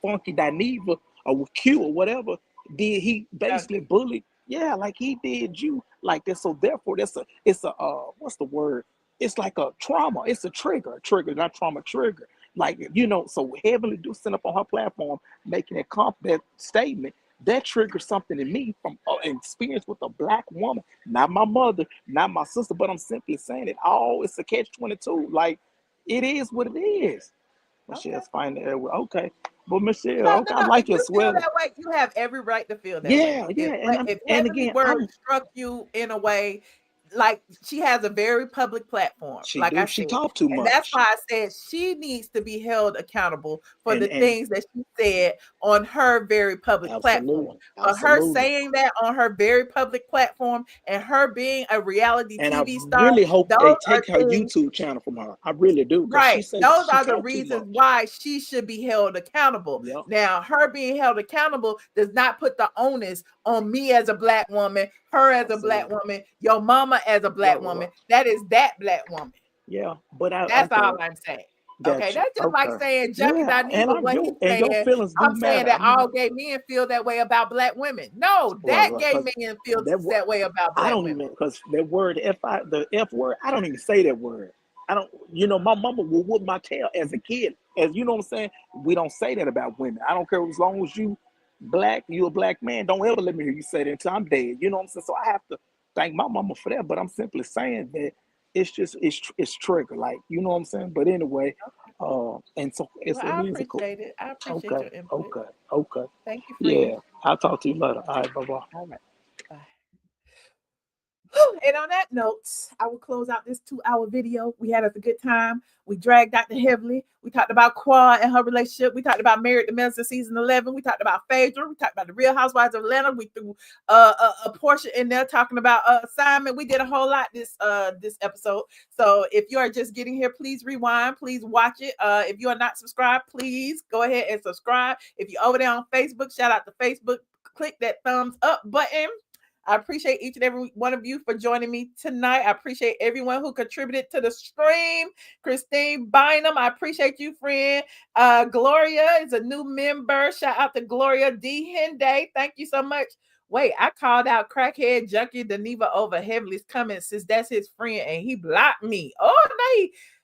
Funky Dineva or Q or whatever, did he basically bully? Yeah, like he did you like that. So therefore, it's a what's the word? It's like a trauma. It's a trigger, not trauma, trigger. Like, so Heavenly do send up on her platform making that statement. That triggers something in me from experience with a black woman, not my mother, not my sister, but I'm simply saying it all. It's a catch-22. Like, it is what it is. Michelle's finding it. Okay, but Michelle, No, okay, no, I no. like If your you feel sweater. that way, you have every right to feel that way. Yeah, yeah, If and Heavenly again, Word struck you in a way, like she has a very public platform, like I she said, talked too and that's much, why I said she needs to be held accountable for the and things that she said on her very public platform. absolutely, But her absolutely. saying that on her very public platform and her being a reality And I TV star, really hope those they are take her things. YouTube channel from her. I really do, because Right. Those she are the talked too reasons much. why she should be held accountable. Yep. Now, her being held accountable does not put the onus on me as a Black woman, her as a Black Absolutely. woman, your mama as a Black Right. woman. That is that Black woman. Yeah, but That's okay, all I'm saying. Okay, got you. that's just like Okay. saying Junkie Yeah, and Dineva, what he's your saying. feelings do I'm saying matter. that I'm all not gay men feel that way about Black women. No, that right, gay because man feels that that way about I Black don't women. even, because that word the F word, I don't even say that word. I don't, my mama will whoop my tail as a kid. As you know what I'm saying? We don't say that about women. I don't care as long as you a black man. Don't ever let me hear you say that until I'm dead. You know what I'm saying? So I have to thank my mama for that. But I'm simply saying that it's trigger, like, you know what I'm saying? But anyway, and so Well, I it is a cool. appreciate it. I appreciate Okay, your input. okay. Thank you, friend. Yeah, I'll talk to you later. All right, bye bye. All right. Bye. And on that note, I will close out this 2-hour video. We had us a good time. We dragged Dr. Heavily. We talked about Quad and her relationship. We talked about Married to Medicine season 11. We talked about Phaedra. We talked about the Real Housewives of Atlanta. We threw a Porsha in there talking about Simon. We did a whole lot this episode. So if you are just getting here, please rewind. Please watch it. If you are not subscribed, please go ahead and subscribe. If you're over there on Facebook, shout out to Facebook. Click that thumbs up button. I appreciate each and every one of you for joining me tonight. I appreciate everyone who contributed to the stream. Christine Bynum, I appreciate you, friend. Gloria is a new member. Shout out to Gloria D. Henday. Thank you so much. Wait, I called out crackhead junkie Dineva over Heavenly's comments since that's his friend and he blocked me. Oh,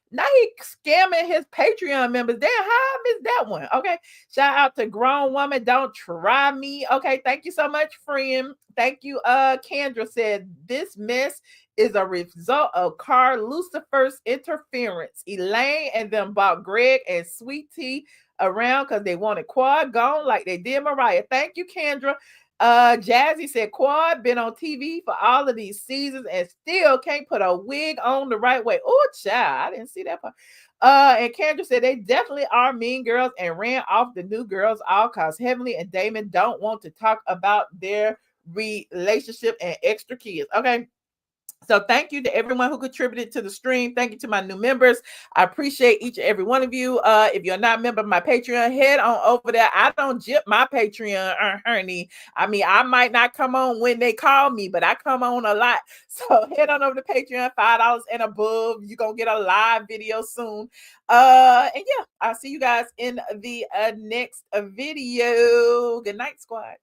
now he scamming his Patreon members. Damn, how I missed that one. Okay. Shout out to Grown Woman. Don't try me. Okay. Thank you so much, friend. Thank you. Kendra said this mess is a result of Carl Lucifer's interference. Elaine and them bought Greg and Sweet Tea around because they wanted Quad gone like they did Mariah. Thank you, Kendra. Jazzy said Quad been on TV for all of these seasons and still can't put a wig on the right way. Oh, child, I didn't see that part. And Kendra said they definitely are mean girls and ran off the new girls all cause Heavenly and Damon don't want to talk about their relationship and extra kids. Okay. So thank you to everyone who contributed to the stream. Thank you to my new members. I appreciate each and every one of you. If you're not a member of my Patreon, head on over there. I don't jip my Patreon, honey. I mean, I might not come on when they call me, but I come on a lot. So head on over to Patreon, $5 and above. You're going to get a live video soon. And yeah, I'll see you guys in the next video. Good night, squad.